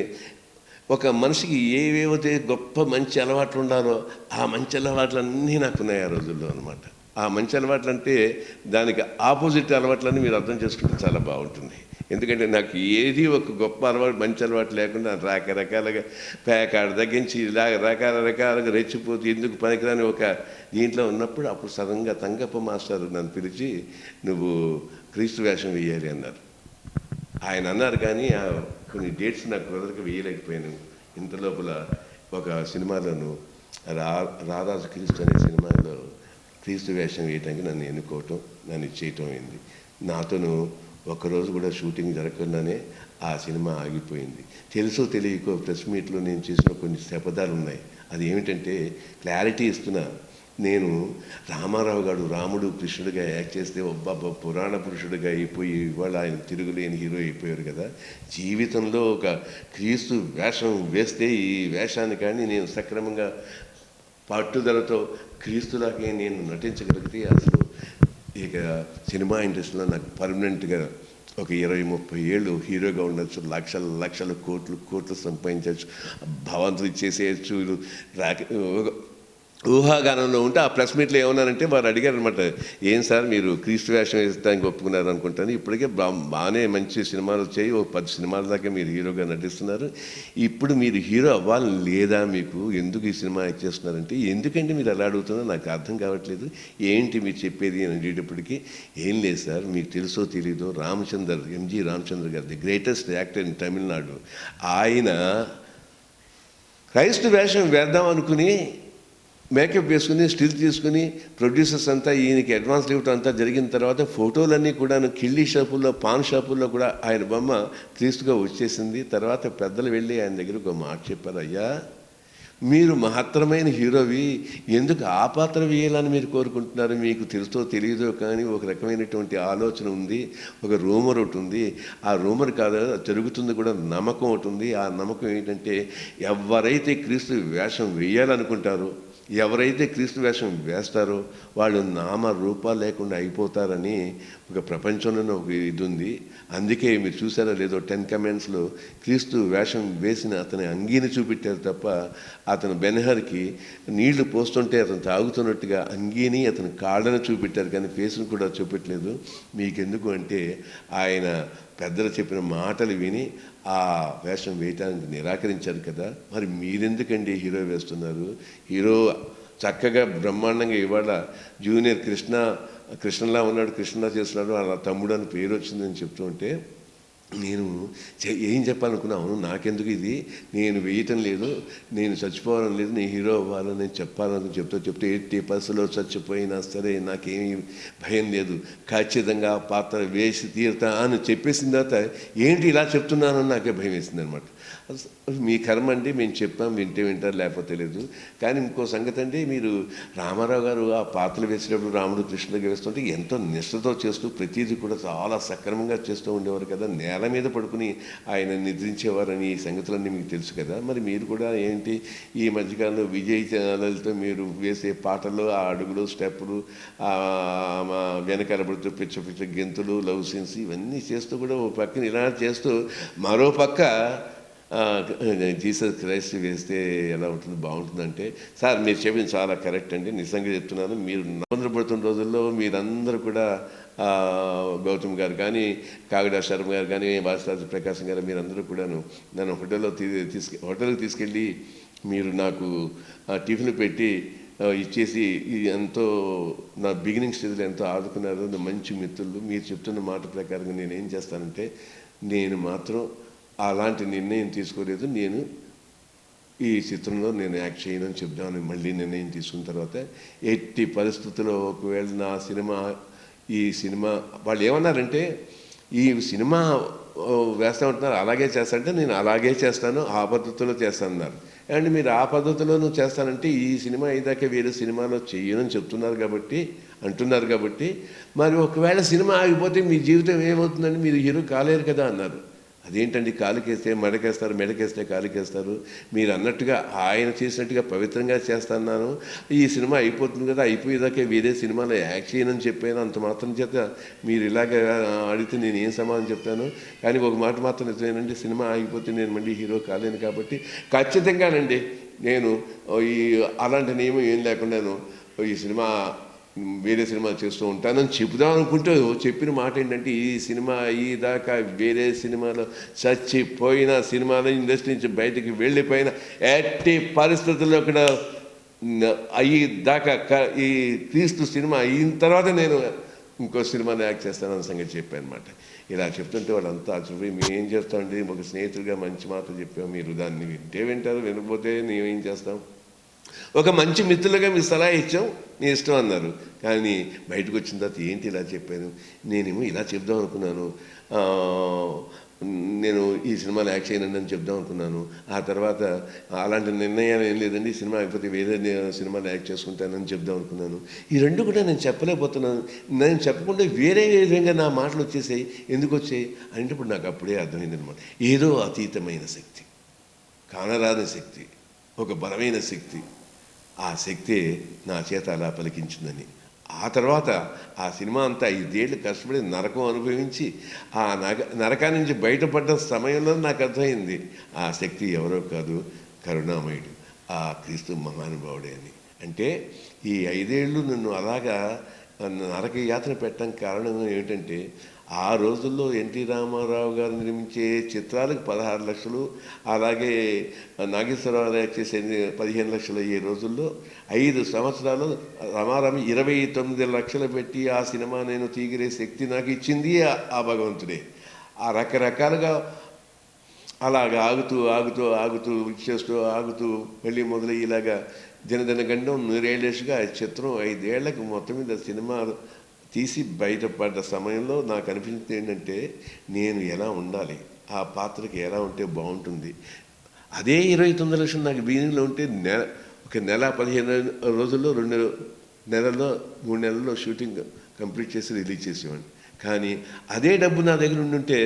ఒక మనిషికి ఏవేవైతే గొప్ప మంచి అలవాట్లు ఉండాలో ఆ మంచి అలవాట్లు అన్నీ నాకు ఉన్నాయి ఆ రోజుల్లో అనమాట. ఆ మంచి అలవాట్లు అంటే దానికి ఆపోజిట్ అలవాట్లన్నీ మీరు అర్థం చేసుకుంటే చాలా బాగుంటుంది. ఎందుకంటే నాకు ఏది ఒక గొప్ప అలవాటు మంచి అలవాటు లేకుండా రకరకాలుగా పేకాడ తగ్గించి ఇలా రకరకాలుగా రెచ్చిపోతూ ఎందుకు పనికిరాని ఒక దీంట్లో ఉన్నప్పుడు అప్పుడు సడన్గా తంగప్ప మాస్టర్ నన్ను పిలిచి నువ్వు క్రీస్తు వేషం వేయాలి అన్నారు. ఆయన అన్నారు కానీ కొన్ని డేట్స్ నాకు కుదరక వేయలేకపోయాను. ఇంత లోపల ఒక సినిమాలోను రారాజు క్రీస్తు అనే సినిమాలో క్రీస్తు వేషం వేయటానికి నన్ను ఎన్నుకోవటం, నన్ను చేయటం అయింది. నాతోను ఒక్కరోజు కూడా షూటింగ్ జరగకుండానే ఆ సినిమా ఆగిపోయింది. తెలుసో తెలియకో ప్రెస్ మీట్లో నేను చేసిన కొన్ని శపథాలు ఉన్నాయి. అది ఏమిటంటే క్లారిటీ ఇస్తున్నా, నేను రామారావు గారు రాముడు కృష్ణుడిగా యాక్ట్ చేస్తే ఒబ్బబ్బ పురాణ పురుషుడిగా అయిపోయి ఇవాళ ఆయన తిరుగులేని హీరో అయిపోయారు కదా. జీవితంలో ఒక క్రీస్తు వేషం వేస్తే ఈ వేషాన్ని కానీ నేను సక్రమంగా పట్టుదలతో క్రీస్తులాగే నేను నటించగలిగితే అసలు ఇక సినిమా ఇండస్ట్రీలో నాకు పర్మనెంట్గా ఒక 20-30 ఏళ్ళు హీరోగా ఉండొచ్చు, లక్షల కోట్లు సంపాదించవచ్చు, భవంతులు చేసేయచ్చు. ఊహాగానంలో ఉంటే ఆ ప్రెస్ మీట్లో ఏమన్నారంటే వారు అడిగారు అనమాట, ఏం సార్ మీరు క్రీస్తు వేషం వేస్తానికి ఒప్పుకున్నారు అనుకుంటాను, ఇప్పటికే బాగానే మంచి సినిమాలు వచ్చాయి, 10 సినిమాల దాకా మీరు హీరోగా నటిస్తున్నారు, ఇప్పుడు మీరు హీరో అవ్వాలి లేదా, మీకు ఎందుకు ఈ సినిమా ఇచ్చేస్తున్నారంటే, ఎందుకంటే మీరు అలా అడుగుతున్నారో నాకు అర్థం కావట్లేదు, ఏంటి మీరు చెప్పేది అని అడిగేటప్పటికీ, ఏం లేదు సార్ మీకు తెలుసో తెలీదో ఎంజి రామచంద్ర గారు the greatest actor in Tamil Nadu, ఆయన క్రైస్తు వేషం వేద్దాం అనుకుని మేకప్ వేసుకుని స్టిల్ తీసుకుని ప్రొడ్యూసర్స్ అంతా ఈయనకి అడ్వాన్స్ ఇవ్వటం అంతా జరిగిన తర్వాత ఫోటోలన్నీ కూడా కిళ్ళీ షాపుల్లో పాన్ షాపుల్లో కూడా ఆయన బొమ్మ క్రీస్తుగా వచ్చేసింది. తర్వాత పెద్దలు వెళ్ళి ఆయన దగ్గర ఒక మాట చెప్పారు, అయ్యా మీరు మహత్తరమైన హీరోవి, ఎందుకు ఆ పాత్ర వేయాలని మీరు కోరుకుంటున్నారు, మీకు తెలుసో తెలియదో కానీ ఒక రకమైనటువంటి ఆలోచన ఉంది, ఒక రూమర్ ఒకటి ఉంది, ఆ రూమర్ కాదు జరుగుతుంది కూడా నమ్మకం ఒకటి ఉంది, ఆ నమ్మకం ఏంటంటే ఎవరైతే క్రీస్తు వేషం వేయాలనుకుంటారో ఎవరైతే క్రీస్తు వేషం వేస్తారో వాళ్ళు నామ రూపాలు లేకుండా అయిపోతారని ఒక ప్రపంచంలోనే ఒక ఇది ఉంది. అందుకే మీరు చూసారో లేదో 10 కమెంట్స్లో క్రీస్తు వేషం వేసిన అతని అంగీని చూపెట్టారు తప్ప అతను బెనహర్కి నీళ్లు పోస్తుంటే అతను తాగుతున్నట్టుగా అంగీని అతని కాళ్ళను చూపెట్టారు కానీ ఫేస్ను కూడా చూపెట్టలేదు. మీకెందుకు అంటే ఆయన పెద్దలు చెప్పిన మాటలు విని ఆ వేషం వేయటానికి నిరాకరించారు కదా, మరి మీరెందుకండి హీరో వేస్తున్నారు, హీరో చక్కగా బ్రహ్మాండంగా ఇవాళ జూనియర్ కృష్ణలా ఉన్నాడు, కృష్ణలా చేస్తున్నాడు, అలా తమ్ముడు అని పేరు వచ్చిందని చెప్తూ ఉంటే నేను ఏం చెప్పాలనుకున్నాను, నాకెందుకు ఇది, నేను వేయటం లేదు, నేను చచ్చిపోవాలని లేదు, నేను హీరో అవ్వాలని నేను చెప్పాలని చెప్తే 80% చచ్చిపోయినా సరే నాకేమీ భయం లేదు, ఖచ్చితంగా ఆ పాత్ర వేసి తీరుతా అని చెప్పేసిన తర్వాత ఏంటి ఇలా చెప్తున్నానని నాకే భయం వేసింది అనమాట. మీ కర్మ అండి, మేము చెప్పాం, వింటారు లేకపోతే లేదు. కానీ ఇంకో సంగతి అండి, మీరు రామారావు గారు ఆ పాత్రలు వేసేటప్పుడు రాముడు కృష్ణుడిగా వేస్తుంటే ఎంతో నిష్ఠతో చేస్తూ ప్రతిదీ కూడా చాలా సక్రమంగా చేస్తూ ఉండేవారు కదా, నేల మీద పడుకుని ఆయన నిద్రించేవారని ఈ సంగతులన్నీ మీకు తెలుసు కదా. మరి మీరు కూడా ఏంటి ఈ మధ్యకాలంలో విజయ్ ఛానల్తో మీరు వేసే పాటలు, ఆ అడుగులు, స్టెప్పులు, వెనకలబడుతూ పిచ్చ గెంతులు, లవ్ సీన్స్ ఇవన్నీ చేస్తూ కూడా ఓ పక్కన ఇలా చేస్తూ మరో పక్క జీసస్ క్రైస్ట్ వేస్తే ఎలా ఉంటుంది, బాగుంటుందంటే సార్ మీరు చెప్పింది చాలా కరెక్ట్ అండి, నిజంగా చెప్తున్నాను. మీరు నవంబర్ రోజుల్లో మీరందరూ కూడా గౌతమ్ గారు కానీ, కాగడా శర్మ గారు కానీ, భాస్కర్ ప్రకాశం గారు మీరందరూ కూడాను నన్ను హోటల్కి తీసుకెళ్ళి మీరు నాకు టిఫిన్ పెట్టి ఇచ్చేసి ఎంతో నా బిగినింగ్ స్టేజ్లో ఎంతో ఆదుకున్నారు. మంచి మిత్రులు. మీరు చెప్తున్న మాట ప్రకారంగా నేను ఏం చేస్తానంటే, నేను మాత్రం అలాంటి నిర్ణయం తీసుకోలేదు. నేను ఈ చిత్రంలో నేను యాక్ట్ చేయనని చెప్దామని మళ్ళీ నిర్ణయం తీసుకున్న తర్వాత ఎట్టి పరిస్థితుల్లో ఒకవేళ నా ఈ సినిమా వాళ్ళు ఏమన్నారంటే, ఈ సినిమా వేస్తూ ఉంటున్నారు అలాగే చేస్తానంటే నేను అలాగే చేస్తాను, ఆ పద్ధతిలో చేస్తానన్నారు. అండ్ మీరు ఆ పద్ధతిలో నువ్వు చేస్తానంటే ఈ సినిమా అయ్యేదాకా వేరే సినిమాలో చెయ్యనని అంటున్నారు కాబట్టి మరి ఒకవేళ సినిమా ఆగిపోతే మీ జీవితం ఏమవుతుందని, మీరు హీరో కాలేరు కదా అన్నారు. అదేంటండి, కాలుకేస్తే మెడకేస్తారు, మెడకేస్తే కాలుకేస్తారు, మీరు అన్నట్టుగా ఆయన చేసినట్టుగా పవిత్రంగా చేస్తున్నాను, ఈ సినిమా అయిపోతుంది కదా, అయిపోయేదాకే వేరే సినిమాలో యాక్ట్ చేయనని చెప్పాను, అంత మాత్రం చేత మీరు ఇలాగ అడిగితే నేను ఏం సమాధానం చెప్తాను. కానీ ఒక మాట మాత్రం నిజమేనండి, సినిమా ఆగిపోతే నేను మళ్ళీ హీరో కాలేను కాబట్టి ఖచ్చితంగానండి నేను అలాంటి నియమం ఏం లేకుండాను ఈ సినిమా వేరే సినిమా చేస్తూ ఉంటానని చెబుదాం అనుకుంటూ చెప్పిన మాట ఏంటంటే, ఈ సినిమా అయ్యేదాకా వేరే సినిమాలో చచ్చిపోయిన, సినిమాలో ఇండస్ట్రీ నుంచి బయటికి వెళ్ళిపోయిన, ఎట్టి పరిస్థితుల్లో కూడా అయ్యేదాకా ఈ క్రీస్తు సినిమా అయిన తర్వాత నేను ఇంకో సినిమాలో యాక్ట్ చేస్తానన్న సంగతి చెప్పాను అనమాట. ఇలా చెప్తుంటే వాళ్ళంతా ఆశ్చర్యపోయి మేము ఏం చేస్తామండి, ఒక స్నేహితుడిగా మంచి మాట చెప్పాము, మీరు దాన్ని వింటారు, వినకపోతే మేమేం చేస్తాం, ఒక మంచి మిత్రులుగా మీ సలహా ఇచ్చాం, మీ ఇష్టం అన్నారు. కానీ బయటకు వచ్చిన తర్వాత ఏంటి ఇలా చెప్పాను, నేనేమో ఇలా చెప్దాం అనుకున్నాను, నేను ఈ సినిమాలో యాక్ట్ చేయనండి అని చెప్దాం అనుకున్నాను. ఆ తర్వాత అలాంటి నిర్ణయాలు ఏం లేదండి, సినిమా అయిపోతే వేరే సినిమాలో యాక్ట్ చేసుకుంటానని చెప్దాం అనుకున్నాను. ఈ రెండు కూడా నేను చెప్పలేకపోతున్నాను. నేను చెప్పకుండా వేరే విధంగా నా మాటలు వచ్చేసాయి. ఎందుకు వచ్చాయి అంటే ఇప్పుడు నాకు అప్పుడే అర్థమైంది అనమాట. ఏదో అతీతమైన శక్తి, కానరాని శక్తి, ఒక బలమైన శక్తి, ఆ శక్తే నా చేత అలా పలికించిందని. ఆ తర్వాత ఆ సినిమా అంతా 5 ఏళ్ళు కష్టపడి నరకం అనుభవించి ఆ నరకాన్ని నుంచి బయటపడ్డ సమయంలో నాకు అర్థమైంది ఆ శక్తి ఎవరో కాదు, కరుణామయుడు, ఆ క్రీస్తు మహానుభావుడే అని. అంటే ఈ 5 ఏళ్ళు నన్ను అలాగా నరక యాతన పెట్టడానికి కారణం ఏమిటంటే, ఆ రోజుల్లో ఎన్టీ రామారావు గారు నిర్మించే చిత్రాలకు 16 లక్షలు, అలాగే నాగేశ్వరరావు చేసే 15 లక్షలు అయ్యే రోజుల్లో 5 సంవత్సరాలు రామారావు 29 లక్షలు పెట్టి ఆ సినిమా నేను తీగిరే శక్తి నాకు ఇచ్చింది ఆ భగవంతుడే. ఆ రకరకాలుగా అలాగా ఆగుతూ చేస్తూ మళ్ళీ మొదలయ్యేలాగా దినగండం 100 ఆ చిత్రం 5 ఏళ్లకు మొత్తం మీద సినిమా తీసి బయటపడ్డ సమయంలో నాకు అనిపించింది ఏంటంటే, నేను ఎలా ఉండాలి, ఆ పాత్రకి ఎలా ఉంటే బాగుంటుంది. అదే 29 లక్షలు నాకు బిగినింగ్లో ఉంటే ఒక నెల 15 రోజుల్లో 2 నెలల్లో 3 నెలల్లో షూటింగ్ కంప్లీట్ చేసి రిలీజ్ చేసేవాడిని. కానీ అదే డబ్బు నా దగ్గర ఉండుంటే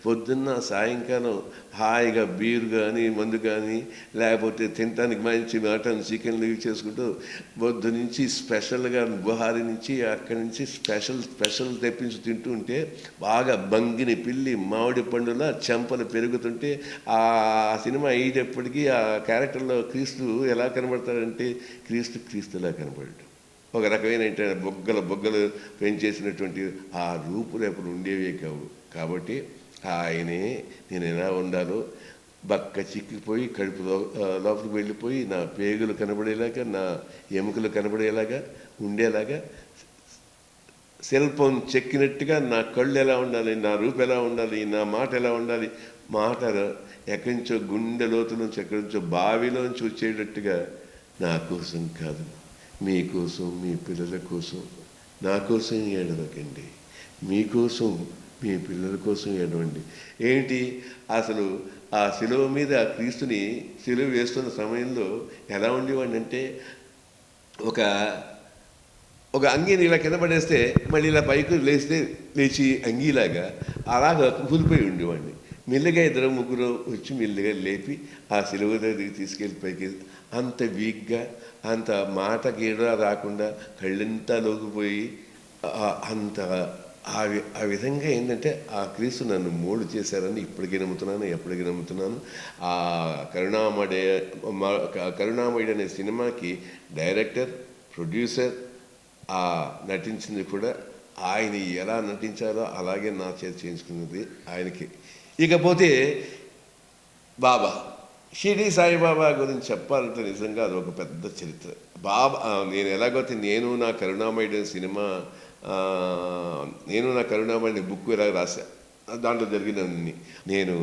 పొద్దున్న సాయంకాలం హాయిగా బీరు కానీ మందు కానీ లేకపోతే తినటానికి మంచి మటన్ చికెన్లు ఇవి చేసుకుంటూ పొద్దు నుంచి స్పెషల్గా గుహారి నుంచి అక్కడి నుంచి స్పెషల్ తెప్పించి తింటూ ఉంటే బాగా బంగిని పిల్లి మామిడి పండులా చెంపలు పెరుగుతుంటే ఆ సినిమా అయ్యేటప్పటికీ ఆ క్యారెక్టర్లో క్రీస్తు ఎలా కనబడతాడంటే క్రీస్తులా కనబడ్డాడు. ఒక రకమైన బొగ్గలు పెంచేసినటువంటి ఆ రూపురేపులు ఉండేవే కావు. కాబట్టి ఆయనే నేను ఎలా ఉండాలో బక్క చిక్కిపోయి కడుపు లోపలికి వెళ్ళిపోయి నా పేగులు కనబడేలాగా, నా ఎముకలు కనబడేలాగా ఉండేలాగా సెల్ ఫోన్ చెక్కినట్టుగా నా కళ్ళు ఎలా ఉండాలి, నా రూపు ఎలా ఉండాలి, నా మాట ఎలా ఉండాలి, మాట ఎక్కడి నుంచో గుండె లోతు నుంచి ఎక్కడి నుంచో బావిలోంచి వచ్చేటట్టుగా నా కోసం కాదు, మీకోసం, మీ పిల్లల కోసం, నా కోసం ఏడవకండి, మీకోసం, మీ పిల్లల కోసం ఏడవండి. ఏంటి అసలు ఆ శిలువ మీద క్రీస్తుని శిలువ వేస్తున్న సమయంలో ఎలా ఉండేవాడిని అంటే ఒక అంగీని ఇలా కింద పడేస్తే మళ్ళీ ఇలా పైకి లేచి అంగీలాగా అలాగా కూలిపోయి ఉండేవాడిని. మెల్లిగా 2-3 వచ్చి మెల్లిగా లేపి ఆ సిలువ దగ్గరికి తీసుకెళ్ళి పైకి, అంత వీక్గా, అంత మాట గీడ రాకుండా కళ్ళంతా లోకిపోయి అంత ఆ విధంగా ఏంటంటే ఆ క్రీస్తు నన్ను మోల్డ్ చేశారని ఇప్పటికీ నమ్ముతున్నాను, ఎప్పటికీ నమ్ముతున్నాను. ఆ కరుణామయుడు అనే సినిమాకి డైరెక్టర్, ప్రొడ్యూసర్, నటించింది కూడా ఆయన ఎలా నటించారో అలాగే నా చేతి చేయించుకున్నది ఆయనకి. ఇకపోతే బాబా, షిరిడి సాయిబాబా గురించి చెప్పాలంటే నిజంగా అది ఒక పెద్ద చరిత్ర. నేను ఎలాగైతే నేను నా కరుణామయుడు సినిమా, నేను నా కరుణామయుడు బుక్ ఎలా రాశా, దాంట్లో జరిగినన్ని నేను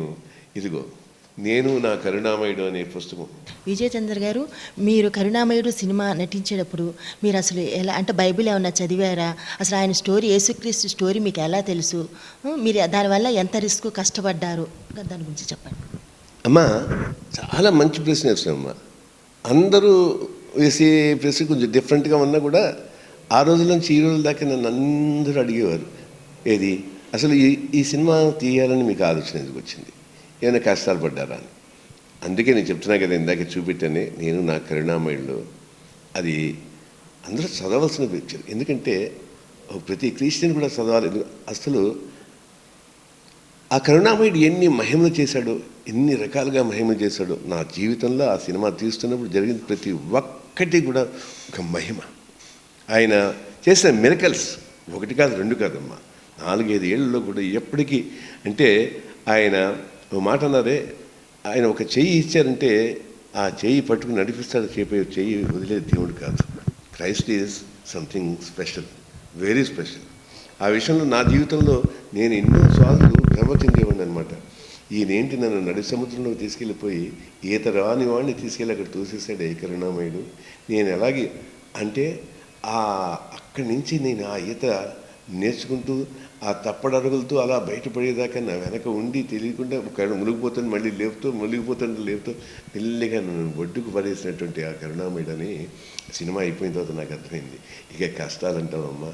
నా కరుణామయుడు అనే పుస్తకం. విజయ్ చంద్ర గారు, మీరు కరుణామయుడు సినిమా నటించేటప్పుడు మీరు అసలు ఎలా అంటే బైబిల్ ఏమన్నా చదివారా? అసలు ఆయన స్టోరీ, యేసుక్రీస్తు స్టోరీ మీకు ఎలా తెలుసు? మీరు దానివల్ల ఎంత రిస్క్ కష్టపడ్డారు, దాని గురించి చెప్పండి. అమ్మా, చాలా మంచి ప్రశ్న వేసామమ్మా. అందరూ వేసే ప్రశ్న కొంచెం డిఫరెంట్గా ఉన్నా కూడా ఆ రోజుల నుంచి ఈ రోజుల దాకా నన్ను అందరూ అడిగేవారు, ఏది అసలు ఈ సినిమా తీయాలని మీకు ఆలోచన ఎందుకు వచ్చింది, ఏమైనా కష్టాలు పడ్డారా అని. అందుకే నేను చెప్తున్నా కదా, ఇందాక చూపెట్టానే నేను నా కరుణామయుడిలో అది అందరూ చదవాల్సిన పిక్చర్. ఎందుకంటే ప్రతి క్రిస్టియన్ కూడా చదవాలి. అసలు ఆ కరుణామయుడు ఎన్ని మహిమలు చేశాడో, ఎన్ని రకాలుగా మహిమలు చేశాడో నా జీవితంలో ఆ సినిమా తీస్తున్నప్పుడు జరిగింది ప్రతి ఒక్కటి కూడా ఒక మహిమ. ఆయన చేసిన మిరకల్స్ 1 కాదు 2 కాదమ్మా, 4-5 ఏళ్ళలో కూడా ఎప్పటికీ. అంటే ఆయన మాట అన్నారే, ఆయన ఒక చెయ్యి ఇచ్చారంటే ఆ చెయ్యి పట్టుకుని నడిపిస్తాడు, చెయ్యి వదిలేదు దేవుడు కాదు. Christ is something special, very special. ఆ విషయంలో నా జీవితంలో నేను ఎన్నో సార్లు భ్రమ చెందేవాడిని అనమాట. ఈయనేంటి నన్ను నడి సముద్రంలోకి తీసుకెళ్ళిపోయి ఈత రాని వాడిని తీసుకెళ్ళి అక్కడ తోసేసాడు ఏ కరుణామయుడు. నేను ఎలాగే అంటే అక్కడి నుంచి నేను ఆ ఈత నేర్చుకుంటూ ఆ తప్పడరుగులతో అలా బయటపడేదాకా నా వెనక ఉండి తెలియకుండా మునిగిపోతాను, మళ్ళీ మునిగిపోతాను లేపుతూ మెల్లిగా నన్ను ఒడ్డుకు పడేసినటువంటి ఆ కరుణామయుడు అని సినిమా అయిపోయిన తర్వాత నాకు అర్థమైంది. ఇక కష్టాలు అంటామమ్మా,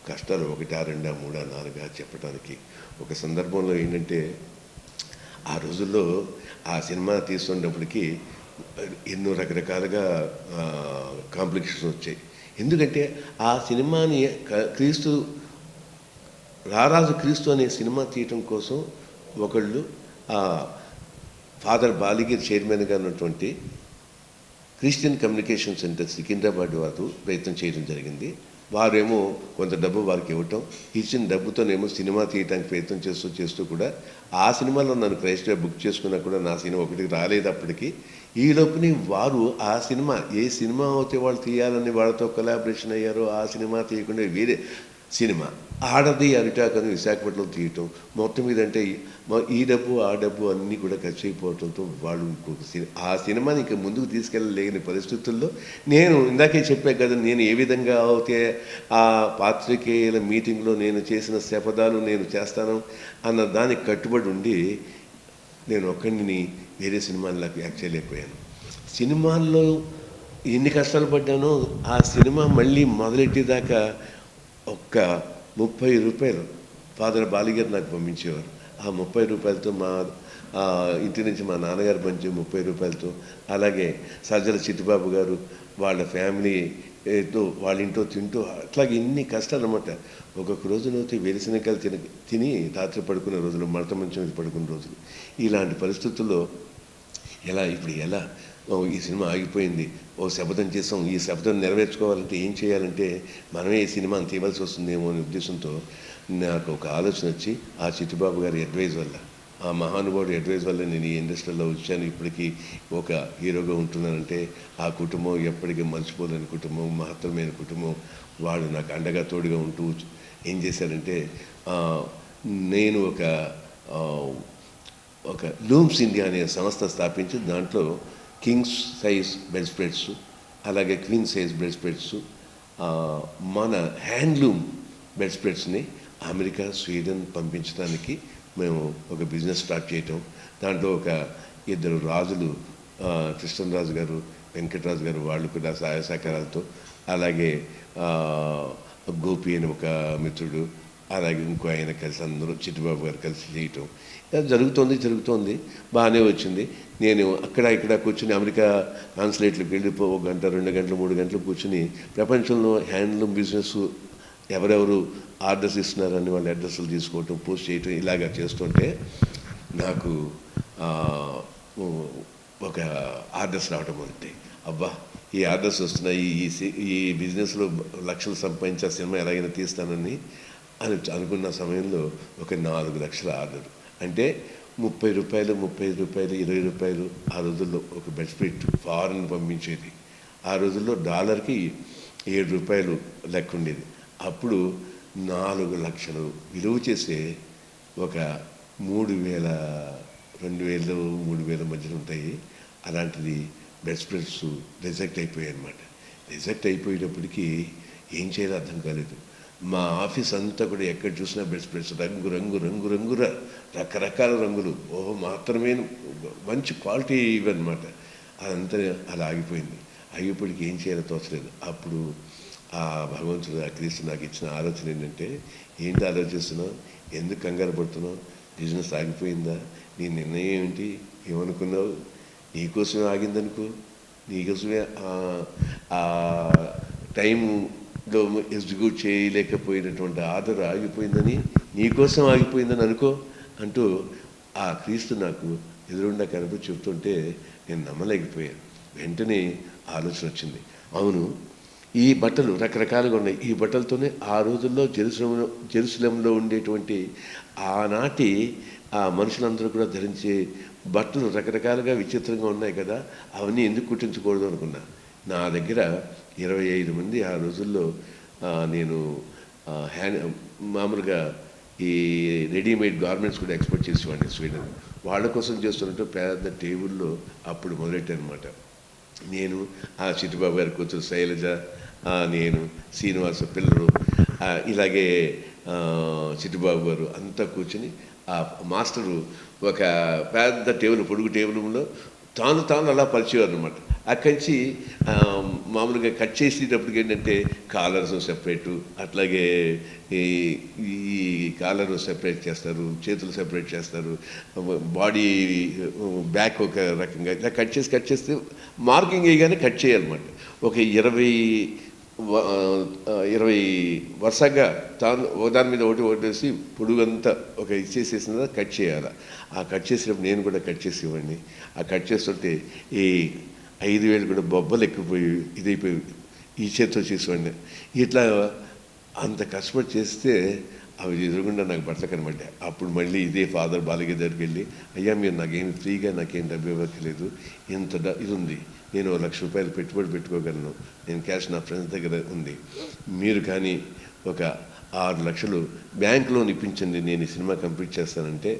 కష్టాలు 1, 2, 3, 4 చెప్పడానికి. ఒక సందర్భంలో ఏంటంటే ఆ రోజుల్లో ఆ సినిమా తీస్తున్నప్పటికీ ఎన్నో రకరకాలుగా కాంప్లికేషన్స్ వచ్చాయి. ఎందుకంటే ఆ సినిమాని రారాజు క్రీస్తు అనే సినిమా తీయటం కోసం ఒకళ్ళు ఫాదర్ బాలిగిరి చైర్మన్గా ఉన్నటువంటి క్రిస్టియన్ కమ్యూనికేషన్ సెంటర్ సికింద్రాబాద్ వారు ప్రయత్నం చేయడం జరిగింది. వారేమో కొంత డబ్బు వారికి ఇవ్వటం, ఇచ్చిన డబ్బుతోనేమో సినిమా తీయడానికి ప్రయత్నం చేస్తూ కూడా ఆ సినిమాలో నన్ను క్రైస్ట్గా బుక్ చేసుకున్నా కూడా నా సినిమా ఒకటికి రాలేదప్పటికీ. ఈ లోపుని వారు ఆ సినిమా ఏ సినిమా అయితే వాళ్ళు తీయాలని వాళ్ళతో కొలాబరేషన్ అయ్యారో ఆ సినిమా తీయకుండా వేరే సినిమా ఆడది అరిటాక్ అని విశాఖపట్నంలో తీయటం, మొత్తం మీద అంటే ఈ డబ్బు ఆ డబ్బు అన్నీ కూడా ఖర్చు అయిపోవడంతో వాళ్ళు ఆ సినిమాని ఇంకా ముందుకు తీసుకెళ్ళలేని పరిస్థితుల్లో నేను ఇందాకే చెప్పా కదా, నేను ఏ విధంగా అయితే ఆ పాత్రికేయుల మీటింగ్లో నేను చేసిన శపథాలు నేను చేస్తాను అన్న దానికి కట్టుబడి ఉండి నేను ఒక్కడిని వేరే సినిమాల్లోకి యాక్ట్ చేయలేకపోయాను. సినిమాల్లో ఎన్ని కష్టాలు పడ్డానో ఆ సినిమా మళ్ళీ మొదలెట్టేదాకా ఒక్క 30 రూపాయలు ఫాదర్ బాలిగారు నాకు పంపించేవారు. ఆ 30 రూపాయలతో మా ఇంటి నుంచి మా నాన్నగారు పంచే 30 రూపాయలతో, అలాగే సజ్జల చిట్టిబాబు గారు వాళ్ళ ఫ్యామిలీతో వాళ్ళ ఇంట్లో తింటూ అట్లాగే ఎన్ని కష్టాలు అన్నమాట. ఒక్కొక్క రోజునైతే వేరుశనగకాయలు తిని రాత్రి పడుకునే రోజులు, మడత మంచం పడుకునే రోజులు. ఇలాంటి పరిస్థితుల్లో ఇప్పుడు ఎలా ఈ సినిమా ఆగిపోయింది, శపథం చేసాం, ఈ శపథం నెరవేర్చుకోవాలంటే ఏం చేయాలంటే మనమే ఈ సినిమాని తీయవలసి వస్తుందేమో అనే ఉద్దేశంతో నాకు ఒక ఆలోచన వచ్చి ఆ చిట్టిబాబు గారి అడ్వైజ్ వల్ల, ఆ మహానుభావుడి అడ్వైజ్ వల్ల నేను ఈ ఇండస్ట్రీలో వచ్చాను. ఇప్పటికీ ఒక హీరోగా ఉంటున్నానంటే ఆ కుటుంబం ఎప్పటికీ మర్చిపోలేని కుటుంబం, మహత్తరమైన కుటుంబం. వాళ్ళు నాకు అండగా తోడుగా ఉంటూ ఏం చేశారంటే ఆ, నేను ఆ, ఒక లూమ్స్ ఇండియా అనే సంస్థ స్థాపించి దాంట్లో కింగ్స్ సైజ్ బెడ్ స్ప్రెడ్స్, అలాగే క్వీన్ సైజ్ బెడ్ స్ప్రెడ్స్, మన హ్యాండ్లూమ్ బెడ్ స్ప్రెడ్స్ని అమెరికా, స్వీడన్ పంపించడానికి మేము ఒక బిజినెస్ స్టార్ట్ చేయటం. దాంట్లో ఒక ఇద్దరు రాజులు, కృష్ణరాజు గారు, వెంకటరాజు గారు, వాళ్ళు కూడా సహాయ సహకారాలతో, అలాగే గోపి అని ఒక మిత్రుడు, అలాగే ఇంకో ఆయన కలిసి అందరూ చిట్టుబాబు గారు కలిసి చేయటం జరుగుతోంది. బాగానే వచ్చింది. నేను అక్కడ ఇక్కడ కూర్చుని అమెరికా కాన్సులేట్లకు వెళ్ళి ఒక గంట, 2 గంటలు, 3 గంటలు కూర్చుని ప్రపంచంలో హ్యాండ్లూమ్ బిజినెస్ ఎవరెవరు ఆర్డర్స్ ఇస్తున్నారని వాళ్ళ అడ్రస్లు తీసుకోవటం, పోస్ట్ చేయటం ఇలాగా చేస్తుంటే నాకు ఒక ఆర్డర్స్ రావడం మొదటి. అబ్బా, ఈ ఆర్డర్స్ వస్తున్నాయి, ఈ బిజినెస్లో లక్షలు సంపాదించే సినిమా ఎలాగైనా తీస్తానని అనుకున్న సమయంలో ఒక 4 లక్షల ఆర్డర్. అంటే 30 రూపాయలు, 35 రూపాయలు, 20 రూపాయలు ఆ రోజుల్లో ఒక బెడ్ స్ప్రెడ్ ఫారెన్ పంపించేది. ఆ రోజుల్లో డాలర్కి 7 రూపాయలు లెక్క ఉండేది. అప్పుడు 4 లక్షలు విలువ చేసే ఒక 3,000, 2,000, 3,000 మధ్యన ఉంటాయి. అలాంటిది బెడ్ స్ప్రెడ్స్ రిజెక్ట్ అయిపోయాయి అన్నమాట. రిజెక్ట్ అయిపోయేటప్పటికీ ఏం చేయాలో అర్థం కాలేదు. మా ఆఫీస్ అంతా కూడా ఎక్కడ చూసినా బెడ్ స్ప్రెడ్స్, రంగు రకరకాల రంగులు, మాత్రమే మంచి క్వాలిటీ ఇవన్నమాట. అదంతా అలా ఆగిపోయింది. ఆగిపోయికి ఏం చేయాలో తోచలేదు. అప్పుడు ఆ భగవంతుడు, ఆ క్రీస్తు నాకు ఇచ్చిన ఆలోచన ఏంటంటే, ఏంటి ఆలోచిస్తున్నావు, ఎందుకు కంగారు పడుతున్నావు, బిజినెస్ ఆగిపోయిందా, నీ నిర్ణయం ఏంటి, ఏమనుకున్నావు, నీకోసమే ఆగిందనుకో, నీకోసమే ఆ టైంలో ఎగ్జిక్యూట్ చేయలేకపోయినటువంటి ఆర్డర్ ఆగిపోయిందని, నీకోసం ఆగిపోయిందని అనుకో అంటూ ఆ క్రీస్తు నాకు ఎదురుండా కనిపించి చెప్తుంటే నేను నమ్మలేకపోయాను. వెంటనే ఆలోచన వచ్చింది. అవును, ఈ బట్టలు రకరకాలుగా ఉన్నాయి. ఈ బట్టలతోనే ఆ రోజుల్లో జెరూసలేంలో ఉండేటువంటి ఆనాటి ఆ మనుషులందరూ కూడా ధరించే బట్టలు రకరకాలుగా విచిత్రంగా ఉన్నాయి కదా, అవన్నీ ఎందుకు కుట్టించకూడదు అనుకున్నా. నా దగ్గర 25 మంది ఆ రోజుల్లో నేను మామూలుగా ఈ రెడీమేడ్ గార్మెంట్స్ కూడా ఎక్స్పోర్ట్ చేసేవాడిని స్వీడన్. వాళ్ళ కోసం చేస్తున్నట్టు పెద్ద టేబుల్లో అప్పుడు మొదలెట్టానమాట. నేను, ఆ చిట్టుబాబు గారి కూతురు శైలజ, నేను, శ్రీనివాస పిల్లలు, ఇలాగే చిట్టుబాబు గారు అంతా కూర్చుని ఆ మాస్టరు ఒక పెద్ద టేబుల్, పొడుగు టేబుల్లో తాను అలా పరిచేవారు అనమాట. అక్కడి నుంచి మామూలుగా కట్ చేసేటప్పటికి ఏంటంటే కాలర్స్ సెపరేటు, అట్లాగే ఈ కాలర్ సెపరేట్ చేస్తారు, చేతులు సెపరేట్ చేస్తారు, బాడీ బ్యాక్ ఒక రకంగా ఇలా కట్ చేస్తే మార్కింగ్ వేయగానే కట్ చేయాలన్నమాట. ఒక 20 వరుసగా ఒకదాని మీద ఒకటి వేసి పొడుగంతా ఒక ఇచ్చేసేసిన కట్ చేయాలి. ఆ కట్ చేసేటప్పుడు నేను కూడా కట్ చేసేవాడిని. ఆ కట్ చేస్తుంటే ఈ 5,000 కూడా బొబ్బలు ఎక్కిపోయి ఇదైపోయి ఈ చేతితో చేసేవాడిని. ఇట్లా అంత కష్టపడి చేస్తే అవి ఎదురుగుండా నాకు బట్టలు కనబడ్డాయి. అప్పుడు మళ్ళీ ఇదే ఫాదర్ బాలయ్య దగ్గరికి వెళ్ళి, అయ్యా మీరు నాకేమి ఫ్రీగా నాకేం డబ్బు ఇవ్వక్కర్లేదు, ఇంత ఇది ఉంది, నేను 1,00,000 రూపాయలు పెట్టుబడి పెట్టుకోగలను, నేను క్యాష్ నా ఫ్రెండ్స్ దగ్గర ఉంది, మీరు కానీ ఒక 6 లక్షలు బ్యాంక్ లోన్ ఇప్పించండి, నేను ఈ సినిమా కంప్లీట్ చేస్తానంటే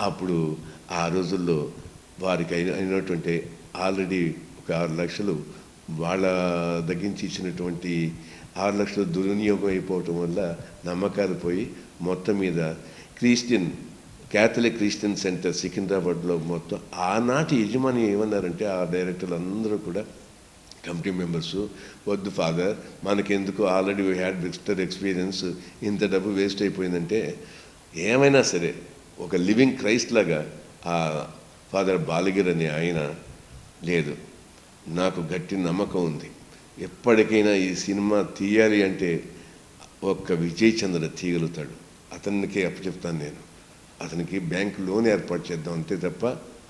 అప్పుడు ఆ రోజుల్లో వారికి అయినటువంటి ఆల్రెడీ ఒక 6 లక్షలు వాళ్ళ దగ్గరించి ఇచ్చినటువంటి 6 లక్షలు దుర్వినియోగం అయిపోవటం వల్ల నమ్మకాలు పోయి మొత్తం మీద క్యాథలిక్ క్రిస్టియన్ సెంటర్ సికింద్రాబాద్లో మొత్తం ఆనాటి యజమాని ఏమన్నారంటే, ఆ డైరెక్టర్లు అందరూ కూడా కమిటీ మెంబర్స్, వద్దు ఫాదర్, మనకెందుకు, already we had blister experience, ఇంత డబ్బు వేస్ట్ అయిపోయిందంటే ఏమైనా సరే ఒక లివింగ్ క్రైస్ట్ లాగా ఆ ఫాదర్ బాలగిరి అనే ఆయన, లేదు నాకు గట్టి నమ్మకం ఉంది, ఎప్పటికైనా ఈ సినిమా తీయాలి అంటే ఒక్క విజయ్ చంద్ర తీయగలుగుతాడు, అతనికి అప్పచెప్తాను నేను, అతనికి బ్యాంక్ లోన్ ఏర్పాటు చేద్దాం అంతే తప్ప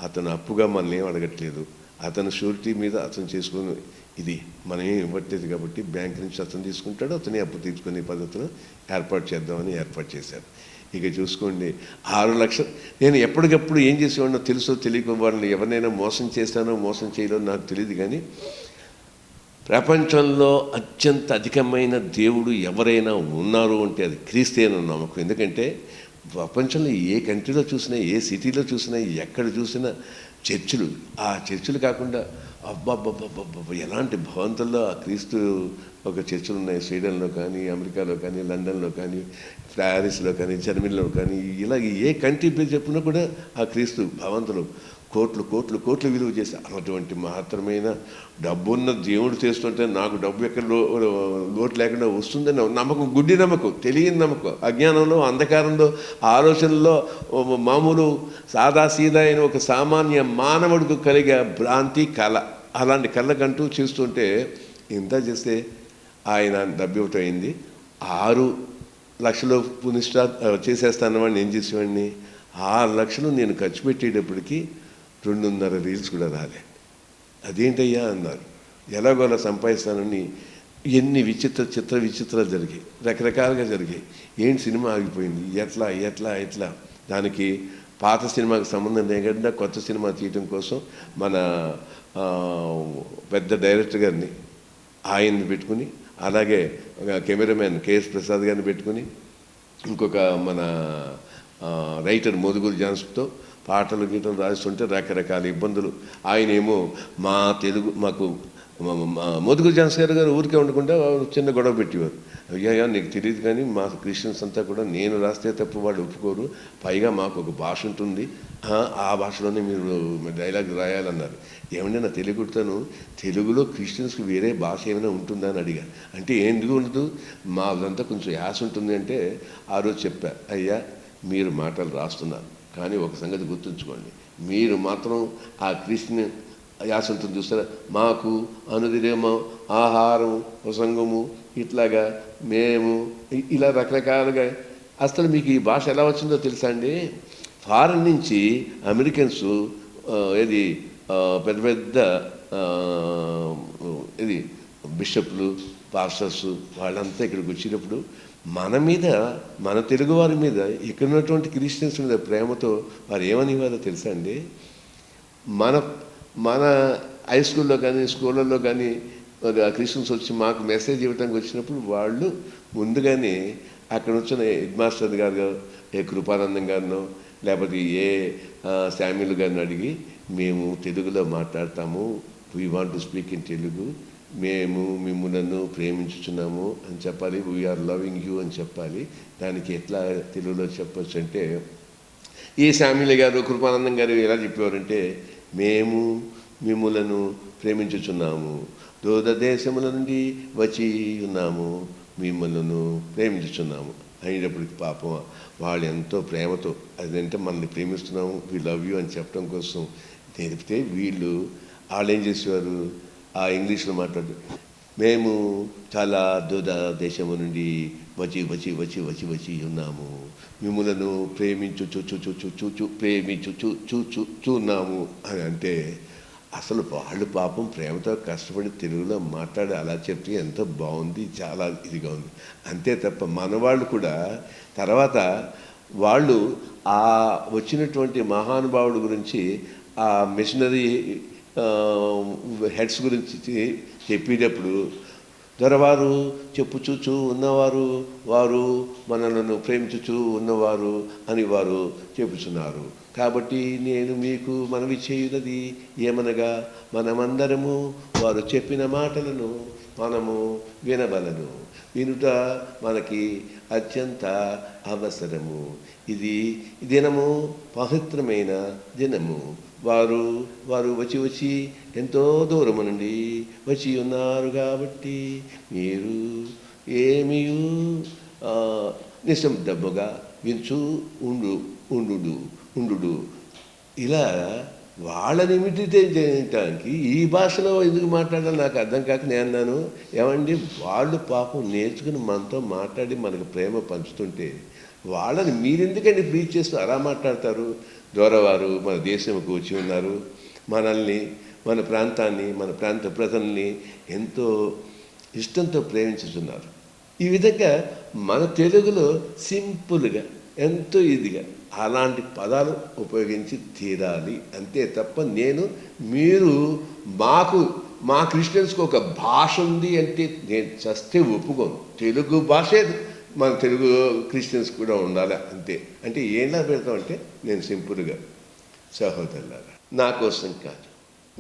అతను అప్పుగా మనల్ని ఏం అడగట్లేదు, అతను షూరిటీ మీద అతను చేసుకుని ఇది మనం ఏం ఇవ్వట్లేదు కాబట్టి బ్యాంక్ నుంచి అతను తీసుకుంటాడు, అతని అప్పు తీసుకునే పద్ధతిలో ఏర్పాటు చేద్దామని ఏర్పాటు చేశారు. ఇక చూసుకోండి 6 లక్షలు. నేను ఎప్పటికప్పుడు ఏం చేసేవాడినో తెలుసో తెలియక వాళ్ళని ఎవరినైనా మోసం చేస్తానో మోసం చేయలేదో నాకు తెలియదు, కానీ ప్రపంచంలో అత్యంత అధికమైన దేవుడు ఎవరైనా ఉన్నారు అంటే అది క్రీస్తేనని నమ్మకం. ఎందుకంటే ప్రపంచంలో ఏ కంట్రీలో చూసినా, ఏ సిటీలో చూసినా, ఎక్కడ చూసినా చర్చిలు, ఆ చర్చిలు కాకుండా అబ్బబ్బబ్బబ్బబ్బ ఎలాంటి భవంతుల్లో ఆ క్రీస్తు ఒక చర్చిలు ఉన్నాయి. స్వీడన్లో కానీ, అమెరికాలో కానీ, లండన్లో కానీ, ప్యారిస్లో కానీ, జర్మనీలో కానీ, ఇలా ఏ కంట్రీ పేరు చెప్పినా కూడా ఆ క్రీస్తు భవంతులు కోట్లు కోట్లు కోట్లు విలువ చేసి అటువంటి మాత్రమైన డబ్బున్న దేవుడు చేస్తుంటే నాకు డబ్బు ఎక్కడ లోటు లేకుండా వస్తుందని నమ్మకం, గుడ్డి నమ్మకం, తెలియని నమ్మకం, అజ్ఞానంలో, అంధకారంలో, ఆలోచనలో మామూలు సాదాసీదా అయిన ఒక సామాన్య మానవుడికి కలిగే భ్రాంతి కళ, అలాంటి కళ్ళకంటూ చేస్తుంటే ఇంత చేస్తే ఆయన డబ్బు ఇవ్వటం అయింది. 6 లక్షలు పునిష్ట చేసేస్తానని ఏం చేసేవాడిని, 6 లక్షలు నేను ఖర్చు పెట్టేటప్పటికి 2.5 రీల్స్ కూడా రాలే. అదేంటయ్యా అన్నారు. ఎలాగోలా సంపాదిస్తానని ఎన్ని విచిత్రాలు జరిగాయి, రకరకాలుగా జరిగాయి. ఏంటి సినిమా ఆగిపోయింది, ఎట్లా దానికి పాత సినిమాకి సంబంధం లేకుండా కొత్త సినిమా తీయటం కోసం మన పెద్ద డైరెక్టర్ గారిని ఆయన్ని పెట్టుకుని, అలాగే కెమెరామ్యాన్ కేఎస్ ప్రసాద్ గారిని పెట్టుకుని, ఇంకొక మన రైటర్ మోదుగురు జాన్స్తో పాటలు గీతలు రాస్తుంటే రకరకాల ఇబ్బందులు. ఆయనేమో మా తెలుగు మాకు మోదుగురు జాన్స్ గారు ఊరికే ఉండకుండా చిన్న గొడవ పెట్టేవారు. అయ్యా నీకు తెలియదు కానీ మా క్రిస్టియన్స్ అంతా కూడా నేను రాస్తే తప్ప వాళ్ళు ఒప్పుకోరు, పైగా మాకు ఒక భాష ఉంటుంది, ఆ భాషలోనే మీరు డైలాగ్ రాయాలన్నారు. ఏమంటే నా తెలుగుతాను, తెలుగులో క్రిస్టియన్స్కి వేరే భాష ఏమైనా ఉంటుందా అని అడిగా. అంటే ఎందుకు ఉండదు, మాదంతా కొంచెం యాస ఉంటుంది అంటే ఆ రోజు చెప్పా, అయ్యా మీరు మాటలు రాస్తున్నారు కానీ ఒక సంగతి గుర్తుంచుకోండి, మీరు మాత్రం ఆ క్రిస్టియన్ యాస ఉంటుంది చూస్తారా, మాకు అనుదినము ఆహారం ప్రసంగము ఇట్లాగా మేము ఇలా రకరకాలుగా. అసలు మీకు ఈ భాష ఎలా వచ్చిందో తెలుసా అండి, ఫారెన్ నుంచి అమెరికన్స్ ఇది పెద్ద పెద్ద ఇది బిషప్లు, పాస్టర్స్ వాళ్ళంతా ఇక్కడికి వచ్చినప్పుడు మన మీద, మన తెలుగు వారి మీద, ఇక్కడ ఉన్నటువంటి క్రిస్టియన్స్ మీద ప్రేమతో వారు ఏమనివారో తెలుసా అండి, మన హై స్కూల్లో కానీ స్కూళ్ళల్లో కానీ క్రిస్టియన్స్ వచ్చి మాకు మెసేజ్ ఇవ్వడానికి వచ్చినప్పుడు వాళ్ళు ముందుగానే అక్కడ వచ్చిన హెడ్ మాస్టర్ గారు, ఏ కృపానందం గారినో లేకపోతే ఏ శామ్యుల్ గారిని అడిగి, మేము తెలుగులో మాట్లాడతాము, we want to speak in Telugu, మేము మిమ్మల్ని ప్రేమించుచున్నాము అని చెప్పాలి, వీఆర్ లవింగ్ యూ అని చెప్పాలి. దానికి ఎట్లా తెలుగులో చెప్పచ్చు అంటే, ఈ శామ్యుల్ గారు కృపానందం గారు ఎలా చెప్పేవారంటే, మేము మిమ్ములను ప్రేమించుచున్నాము, దూర దేశముల నుండి వచ్చి ఉన్నాము, మిమ్మల్ని ప్రేమించుచున్నాము అయినప్పటికీ పాపం వాళ్ళు ఎంతో ప్రేమతో అదంటే మనల్ని ప్రేమిస్తున్నాము, వీ లవ్ యూ అని చెప్పడం కోసం నేర్పితే వీళ్ళు ఏం చేసేవారు, ఆ ఇంగ్లీష్లో మాట్లాడు, మేము చాలా దూర దేశము నుండి వచ్చి ఉన్నాము, మిమ్మలను ప్రేమించుచున్నాము అని అంటే, అసలు వాళ్ళు పాపం ప్రేమతో కష్టపడి తెలుగులో మాట్లాడి అలా చెప్తే ఎంతో బాగుంది, చాలా ఇదిగా ఉంది. అంతే తప్ప మనవాళ్ళు కూడా తర్వాత వాళ్ళు ఆ వచ్చినటువంటి మహానుభావుడు గురించి, ఆ మిషనరీ హెడ్స్ గురించి చెప్పేటప్పుడు, దొరవారు చెప్పుచూచు ఉన్నవారు, వారు మనలను ప్రేమించుచు ఉన్నవారు అని వారు చెప్పుచున్నారు. కాబట్టి నేను మీకు మనవి చేయున్నది ఏమనగా, మనమందరము వారు చెప్పిన మాటలను మనము వినవలను, వినుట మనకి అత్యంత అవసరము. ఇది దినము పవిత్రమైన దినము. వారు వచ్చి ఎంతో దూరము నుండి వచ్చి ఉన్నారు కాబట్టి మీరు ఏమీ నిశ్శబ్దముగా వించు ఉండు. ఇలా వాళ్ళని ఇమిటేట్ చేయడానికి ఈ భాషలో ఎందుకు మాట్లాడాలి నాకు అర్థం కాక నేను అన్నాను, ఏమండి వాళ్ళు పాపం నేర్చుకుని మనతో మాట్లాడి మనకు ప్రేమ పంచుతుంటే వాళ్ళని మీరెందుకండి ప్రీచ్ చేస్తూ అలా మాట్లాడతారు? దూరవారు మన దేశంకు వచ్చి ఉన్నారు, మనల్ని, మన ప్రాంతాన్ని, మన ప్రాంత ప్రజల్ని ఎంతో ఇష్టంతో ప్రేమించుతున్నారు. ఈ విధంగా మన తెలుగులో సింపుల్గా ఎంతో ఇదిగా అలాంటి పదాలు ఉపయోగించి తీరాలి అంతే తప్ప, మీరు మాకు మా క్రిస్టియన్స్కి ఒక భాష ఉంది అంటే నేను చస్తే ఒప్పుకోను. తెలుగు భాషే మన తెలుగు క్రిస్టియన్స్ కూడా ఉండాలి అంతే. అంటే ఏంలా పెడతామంటే నేను సింపుల్గా సహోదరులారా నా కోసం కాదు,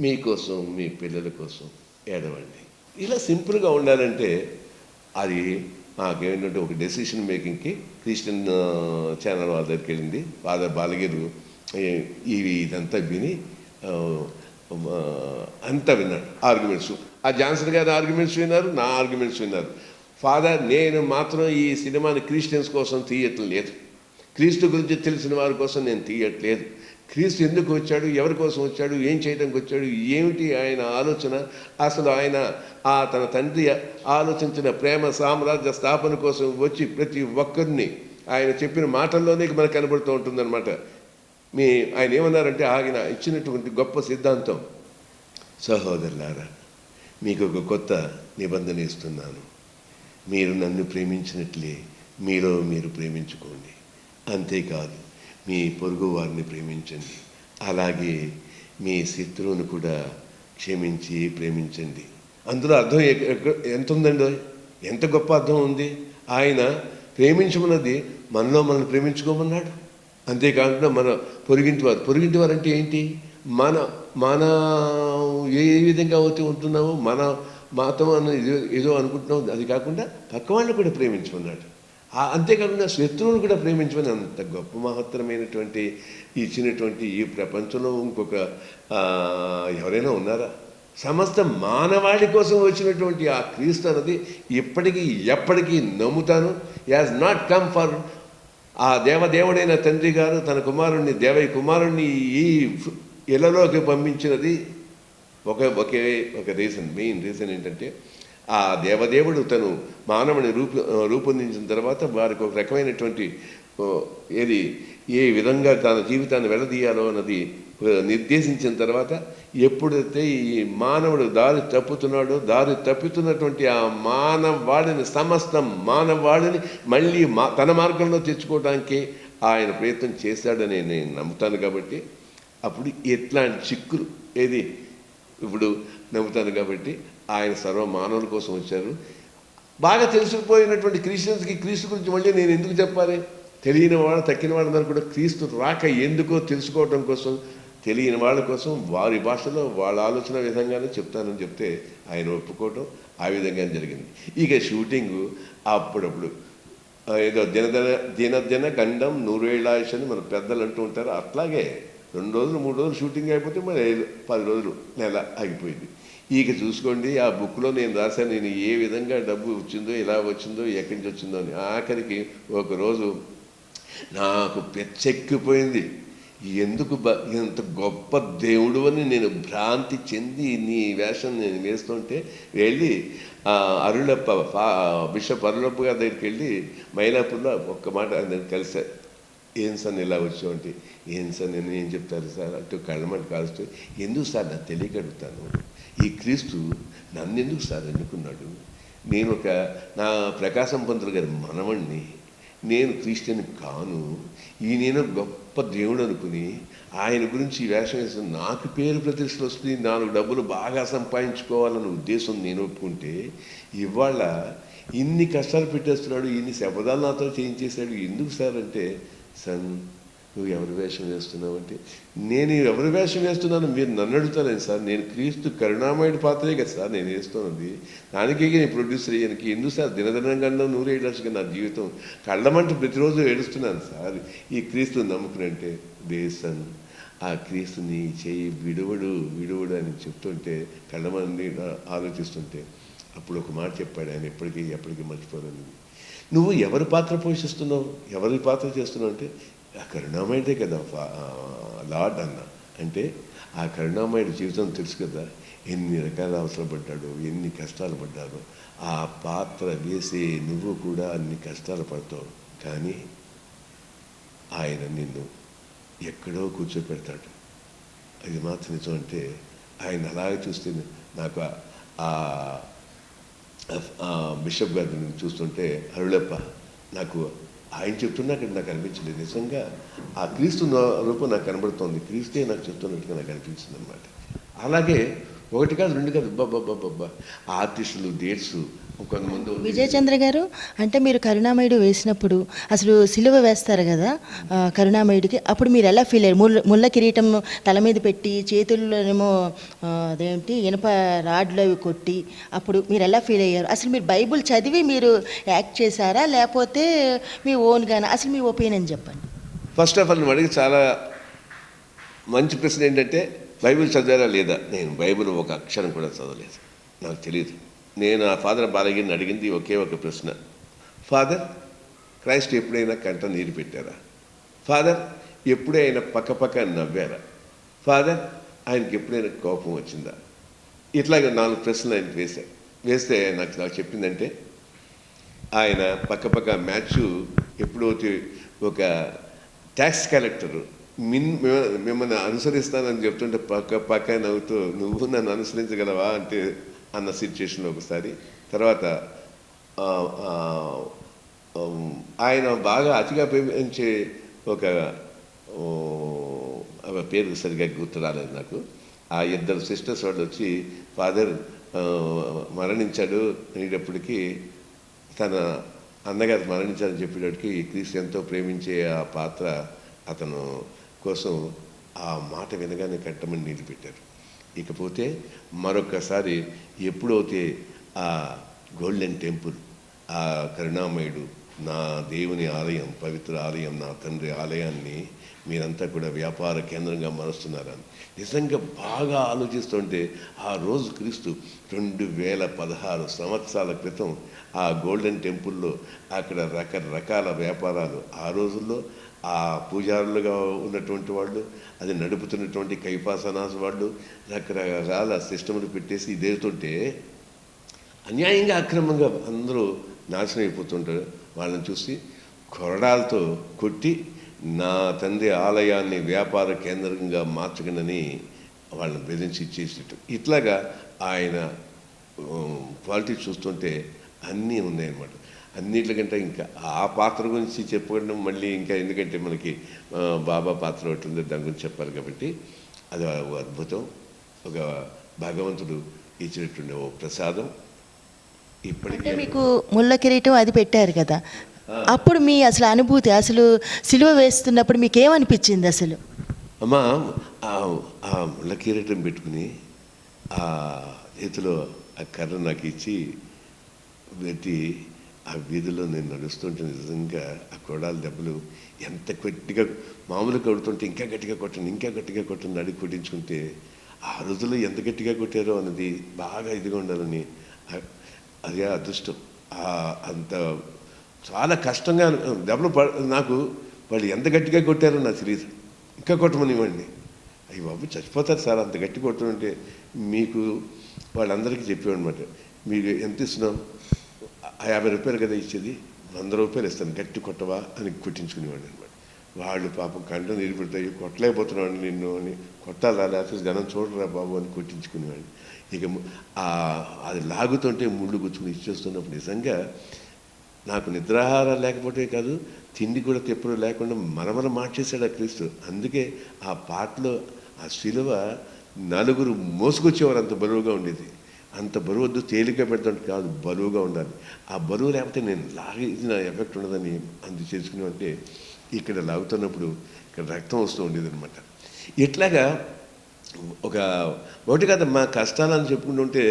మీకోసం మీ పిల్లల కోసం ఏడవండి. ఇలా సింపుల్గా ఉండాలంటే అది మాకేంటంటే ఒక డెసిషన్ మేకింగ్కి క్రిస్టియన్ ఛానల్ వాళ్ళ దగ్గరికి వెళ్ళింది. ఫాదర్ బాలగిరు ఇదంతా విని అంతా విన్నాడు. ఆర్గ్యుమెంట్స్, ఆ జాన్సన్ గారి ఆర్గ్యుమెంట్స్ విన్నారు, నా ఆర్గ్యుమెంట్స్ విన్నారు. ఫాదర్ నేను మాత్రం ఈ సినిమాని క్రిస్టియన్స్ కోసం తీయట్లేదు, క్రీస్తు గురించి తెలిసిన వారి కోసం నేను తీయట్లేదు. క్రీస్తు ఎందుకు వచ్చాడు, ఎవరి కోసం వచ్చాడు, ఏం చేయడానికి వచ్చాడు, ఏమిటి ఆయన ఆలోచన, అసలు ఆయన తన తండ్రి ఆలోచించిన ప్రేమ సామ్రాజ్య స్థాపన కోసం వచ్చి ప్రతి ఒక్కరిని ఆయన చెప్పిన మాటల్లోనే మనకు కనబడుతూ ఉంటుందన్నమాట. ఆయన ఏమన్నారంటే ఆయన ఇచ్చినటువంటి గొప్ప సిద్ధాంతం, సహోదరులారా మీకు ఒక కొత్త నిబంధన ఇస్తున్నాను, మీరు నన్ను ప్రేమించినట్లే మీలో మీరు ప్రేమించుకోండి, అంతేకాదు మీ పొరుగు వారిని ప్రేమించండి, అలాగే మీ శత్రువును కూడా క్షమించి ప్రేమించండి. అందులో అర్థం ఎంత ఉందండి, ఎంత గొప్ప అర్థం ఉంది. ఆయన ప్రేమించమన్నది మనలో మనల్ని ప్రేమించుకోమన్నాడు. అంతేకాకుండా మన పొరుగింటి వారు అంటే ఏంటి, మన ఏ విధంగా అవుతూ ఉంటున్నామో మాతో ఏదో అనుకుంటున్నాం, అది కాకుండా పక్క వాళ్ళని కూడా ప్రేమించమన్నాడు. అంతేకాకుండా శత్రువును కూడా ప్రేమించమని అంత గొప్ప మహత్తరమైనటువంటి ఇచ్చినటువంటి ఈ ప్రపంచంలో ఇంకొక ఎవరైనా ఉన్నారా? సమస్త మానవాళి కోసం వచ్చినటువంటి ఆ క్రీస్తు అన్నది ఇప్పటికీ ఎప్పటికీ నమ్ముతాను. యాజ్ నాట్ కమ్ ఫర్ ఆ దేవదేవుడైన తండ్రి గారు తన కుమారుణ్ణి దేవయ్య కుమారుణ్ణి ఈ ఇళ్లలోకి పంపించినది ఒక రీజన్, మెయిన్ రీజన్ ఏంటంటే ఆ దేవదేవుడు తను మానవుని రూపొందించిన తర్వాత వారికి ఒక రకమైనటువంటి ఏ విధంగా తన జీవితాన్ని వెళ్లదీయాలో అన్నది నిర్దేశించిన తర్వాత ఎప్పుడైతే ఈ మానవుడు దారి తప్పుతున్నటువంటి ఆ సమస్త మానవాడిని మళ్ళీ తన మార్గంలో తెచ్చుకోవడానికి ఆయన ప్రయత్నం చేశాడని నేను నమ్ముతాను. కాబట్టి అప్పుడు ఎట్లాంటి చిక్కులు ఇప్పుడు నమ్ముతాను. కాబట్టి ఆయన సర్వ మానవుల కోసం వచ్చారు. బాగా తెలిసిపోయినటువంటి క్రిస్టియన్స్కి క్రీస్తు గురించి మళ్ళీ నేను ఎందుకు చెప్పాలి? తెలియని వాళ్ళు తక్కిన వాళ్ళందరూ కూడా క్రీస్తు రాక ఎందుకో తెలుసుకోవడం కోసం, తెలియని వాళ్ళ కోసం వారి భాషలో వాళ్ళ ఆలోచన విధంగానే చెప్తానని చెప్తే ఆయన ఒప్పుకోవటం ఆ విధంగానే జరిగింది. ఇక షూటింగు అప్పుడప్పుడు ఏదో దినదిన గండం నూరేళ్ళాయుష్ అని మన పెద్దలు అంటూ ఉంటారు. అట్లాగే 2 రోజులు 3 రోజులు షూటింగ్ అయిపోతే మరి 10 రోజులు నెల ఆగిపోయింది. ఇక చూసుకోండి, ఆ బుక్లో నేను రాశాను నేను ఏ విధంగా డబ్బు వచ్చిందో, ఎలా వచ్చిందో, ఎక్కడి నుంచి వచ్చిందో అని. ఆఖరికి ఒకరోజు నాకు పెచ్చెక్కిపోయింది. ఎందుకు ఇంత గొప్ప దేవుడు అని నేను భ్రాంతి చెంది నీ వేషం నేను వేస్తుంటే వెళ్ళి అరుళప్ప బిషప్ అరుళప్ప గారి దగ్గరికి వెళ్ళి మైలాపూర్లో ఒక్క మాట కలిశారు. ఏం సార్ ఇలా వచ్చావు అంటే, ఏం సార్ నేను ఏం చెప్తారు సార్ అంటూ కళ్ళమంట కాలుస్తూ, ఎందుకు సార్ నాకు తెలియక అడుగుతాను, ఈ క్రీస్తు నన్ను ఎందుకు సార్ ఎన్నుకున్నాడు? నేను నా ప్రకాశం పంతులు గారి మనవణ్ణి, నేను క్రిస్టియన్ కాను, నేను గొప్ప దేవుడు అనుకుని ఆయన గురించి వేషం వేసిన నాకు పేరు ప్రతిష్టలు వస్తుంది, 4 డబ్బులు బాగా సంపాదించుకోవాలన్న ఉద్దేశం నేను ఒప్పుకుంటే ఇవాళ ఇన్ని కష్టాలు పెట్టేస్తున్నాడు, ఇన్ని శపథాలు నాతో చేయించేశాడు, ఎందుకు సార్ అంటే, సన్ నువ్వు ఎవరి వేషం వేస్తున్నావు అంటే, నేను ఎవరి వేషం వేస్తున్నాను మీరు నన్ను అడుగుతాను సార్, నేను క్రీస్తు కరుణామయుడి పాత్రే కదా సార్ నేను వేస్తున్నది, దానికే నేను ప్రొడ్యూసర్ అయ్యానికి ఎందుకు సార్ దినదినంగా 100 నా జీవితం కళ్ళమంటూ ప్రతిరోజు ఏడుస్తున్నాను సార్ ఈ క్రీస్తుని నమ్ముకునంటే. దేశన్ ఆ క్రీస్తుని చేయి విడువడు అని చెప్తుంటే కళ్ళమంది ఆలోచిస్తుంటే అప్పుడు ఒక మాట చెప్పాడు ఆయన, ఎప్పటికీ మర్చిపోలేదు. నువ్వు ఎవరి పాత్ర పోషిస్తున్నావు, ఎవరి పాత్ర చేస్తున్నావు అంటే, ఆ కరుణామయుడే కదా లార్డ్ అన్న అంటే, ఆ కరుణామయుడి జీవితం తెలుసు కదా, ఎన్ని రకాల అవసరపడ్డాడో, ఎన్ని కష్టాలు పడ్డాడో. ఆ పాత్ర వేసే నువ్వు కూడా అన్ని కష్టాలు పడతావు, కానీ ఆయన నిన్ను ఎక్కడో కూర్చోపెడతాడు. అది మాత్రం నిజం. అంటే ఆయన అలాగే చూస్తే నాకు బిషప్ గారిని చూస్తుంటే అరుళప్ప నాకు ఆయన చెప్తున్నట్టు నాకు అనిపించలేదు. నిజంగా ఆ క్రీస్తు రూపం నాకు కనబడుతోంది, క్రీస్తే నాకు చెప్తున్నట్టుగా నాకు అనిపించింది అనమాట. అలాగే ఒకటి కాదు, రెండు కాదు, బాబా ఆర్టిస్టులు, డేట్స్ కొంతమంది. విజయచంద్ర గారు, అంటే మీరు కరుణామయుడు వేసినప్పుడు అసలు సిలువ వేస్తారు కదా కరుణామయుడికి, అప్పుడు మీరు ఎలా ఫీల్ అయ్యారు? ముళ్ళ కిరీటం తల మీద పెట్టి చేతుల్లోనేమో అదేంటి ఇనప రాడ్లు అవి కొట్టి, అప్పుడు మీరు ఎలా ఫీల్ అయ్యారు? అసలు మీరు బైబుల్ చదివి మీరు యాక్ట్ చేశారా, లేకపోతే మీ ఓన్గానా? అసలు మీ ఒపీనియన్ చెప్పండి. ఫస్ట్ ఆఫ్ ఆల్ నువ్వు అడిగి చాలా మంచి ప్రశ్న. ఏంటంటే బైబిల్ చదివారా లేదా? నేను బైబిల్ ఒక అక్షరం కూడా చదవలేదు, నాకు తెలియదు. నేను ఆ ఫాదర్ బాలగిరిని అడిగింది ఒకే ఒక ప్రశ్న, ఫాదర్ క్రైస్ట్ ఎప్పుడైనా కంట నీరు పెట్టారా? ఫాదర్ ఎప్పుడైనా పక్క నవ్వారా? ఫాదర్ ఆయనకి ఎప్పుడైనా కోపం వచ్చిందా? ఇట్లాగ 4 ప్రశ్నలు ఆయనకి వేస్తే నాకు చెప్పిందంటే, ఆయన పక్క మ్యాచ్ ఎప్పుడైతే ఒక ట్యాక్స్ కలెక్టరు మిమ్మల్ని అనుసరిస్తానని చెప్తుంటే పక్క నవ్వుతూ నువ్వు నన్ను అనుసరించగలవా అంటే అన్న సిచ్యుయేషన్లో ఒకసారి. తర్వాత ఆయన బాగా అతిగా ప్రేమించే ఒక పేరు సరిగ్గా గుర్తు రాలేదు నాకు. ఆ 2 సిస్టర్స్ వాళ్ళు వచ్చి ఫాదర్ మరణించాడు అనేటప్పటికీ, తన అన్నగారు మరణించాలని చెప్పేటప్పటికి క్రీస్తు ఎంతో ప్రేమించే ఆ పాత్ర అతను కోసం ఆ మాట వినగానే కట్టమని నీళ్ళు పెట్టారు. ఇకపోతే మరొకసారి ఎప్పుడైతే ఆ గోల్డెన్ టెంపుల్, ఆ కరుణామయుడు, నా దేవుని ఆలయం, పవిత్ర ఆలయం, నా తండ్రి ఆలయాన్ని మీరంతా కూడా వ్యాపార కేంద్రంగా మారుస్తున్నారని నిజంగా బాగా ఆలోచిస్తుంటే, ఆ రోజు క్రీస్తు 2016 సంవత్సరాల క్రితం ఆ గోల్డెన్ టెంపుల్లో అక్కడ రకరకాల వ్యాపారాలు, ఆ రోజుల్లో ఆ పూజారులుగా ఉన్నటువంటి వాళ్ళు, అది నడుపుతున్నటువంటి కైపాసనాస్ వాళ్ళు రకరకాల సిస్టములు పెట్టేసి ఇదేతుంటే అన్యాయంగా అక్రమంగా అందరూ నాశనం అయిపోతుంటారు. వాళ్ళని చూసి కొరడాలతో కొట్టి నా తండ్రి ఆలయాన్ని వ్యాపార కేంద్రంగా మార్చగనని వాళ్ళని బెదిరించి ఇచ్చేసేటట్టు. ఇట్లాగా ఆయన క్వాలిటీ చూస్తుంటే అన్నీ ఉన్నాయన్నమాట. అన్నిటికంటే ఇంకా ఆ పాత్ర గురించి చెప్పుకోవడం మళ్ళీ ఇంకా, ఎందుకంటే మనకి బాబా పాత్ర ఒకటి ఉంది, దాని గురించి చెప్పాలి కాబట్టి అది అద్భుతం. ఒక భగవంతుడు ఇచ్చినటువంటి ఓ ప్రసాదం. ఇప్పటికే మీకు ముళ్ళ కిరీటం అది పెట్టారు కదా, అప్పుడు మీ అసలు అనుభూతి, అసలు సిలువ వేస్తున్నప్పుడు మీకు ఏమనిపించింది అసలు? అమ్మా, ఆ ముళ్ళ కిరీటం పెట్టుకుని ఆ చేతిలో ఆ కర్ర నాకు ఇచ్చి పెట్టి ఆ వీధిలో నేను నడుస్తుంటే నిజంగా ఆ కొడాల దెబ్బలు ఎంత గట్టిగా, మామూలుగా కొడుతుంటే ఇంకా గట్టిగా కొట్టండి అడిగి కొట్టించుకుంటే, ఆ రోజుల్లో ఎంత గట్టిగా కొట్టారో అన్నది బాగా ఇదిగా ఉండాలని, అదే అదృష్టం. అంత చాలా కష్టంగా దెబ్బలు నాకు వాళ్ళు ఎంత గట్టిగా కొట్టారో నాకు తెలియదు. ఇంకా కొట్టమని ఇవ్వండి, అయ్యి బాబు చచ్చిపోతారు సార్ అంత గట్టి కొట్టమంటే. మీకు వాళ్ళందరికీ చెప్పేవన్నమాట, మీరు ఎంత ఇస్తున్నాం, 50 రూపాయలు కదా ఇచ్చేది, 100 రూపాయలు ఇస్తాను గట్టి కొట్టవా అని కొట్టించుకునేవాడు అనమాట. వాళ్ళు పాపం కంట నీరు పెడతాయి, కొట్టలేకపోతున్నాడు నిన్ను అని, కొట్టాలా లేకపోతే జనం చూడరా బాబు అని కొట్టించుకునేవాడు. ఇక అది లాగుతుంటే ముళ్ళు గుచ్చుకుని ఇచ్చేస్తున్నప్పుడు నిజంగా నాకు నిద్రాహారాలు లేకపోతే కాదు, తిండి కూడా తెప్పుడు లేకుండా మనమల మార్చేశాడు ఆ క్రీస్తు. అందుకే ఆ పాటలో ఆ శిలువ 4 మోసుకొచ్చేవారు, అంత బరువుగా ఉండేది. అంత బరువు వద్దు, తేలిక పెడతాంటే కాదు, బరువుగా ఉండాలి. ఆ బరువు లేకపోతే నేను లాగిన ఎఫెక్ట్ ఉండదని అందు చేసుకునేవంటే, ఇక్కడ లాగుతున్నప్పుడు ఇక్కడ రక్తం వస్తూ ఉండేది అనమాట. ఇట్లాగా ఒకటి కాదమ్మా, కష్టాలని చెప్పుకుంటుంటే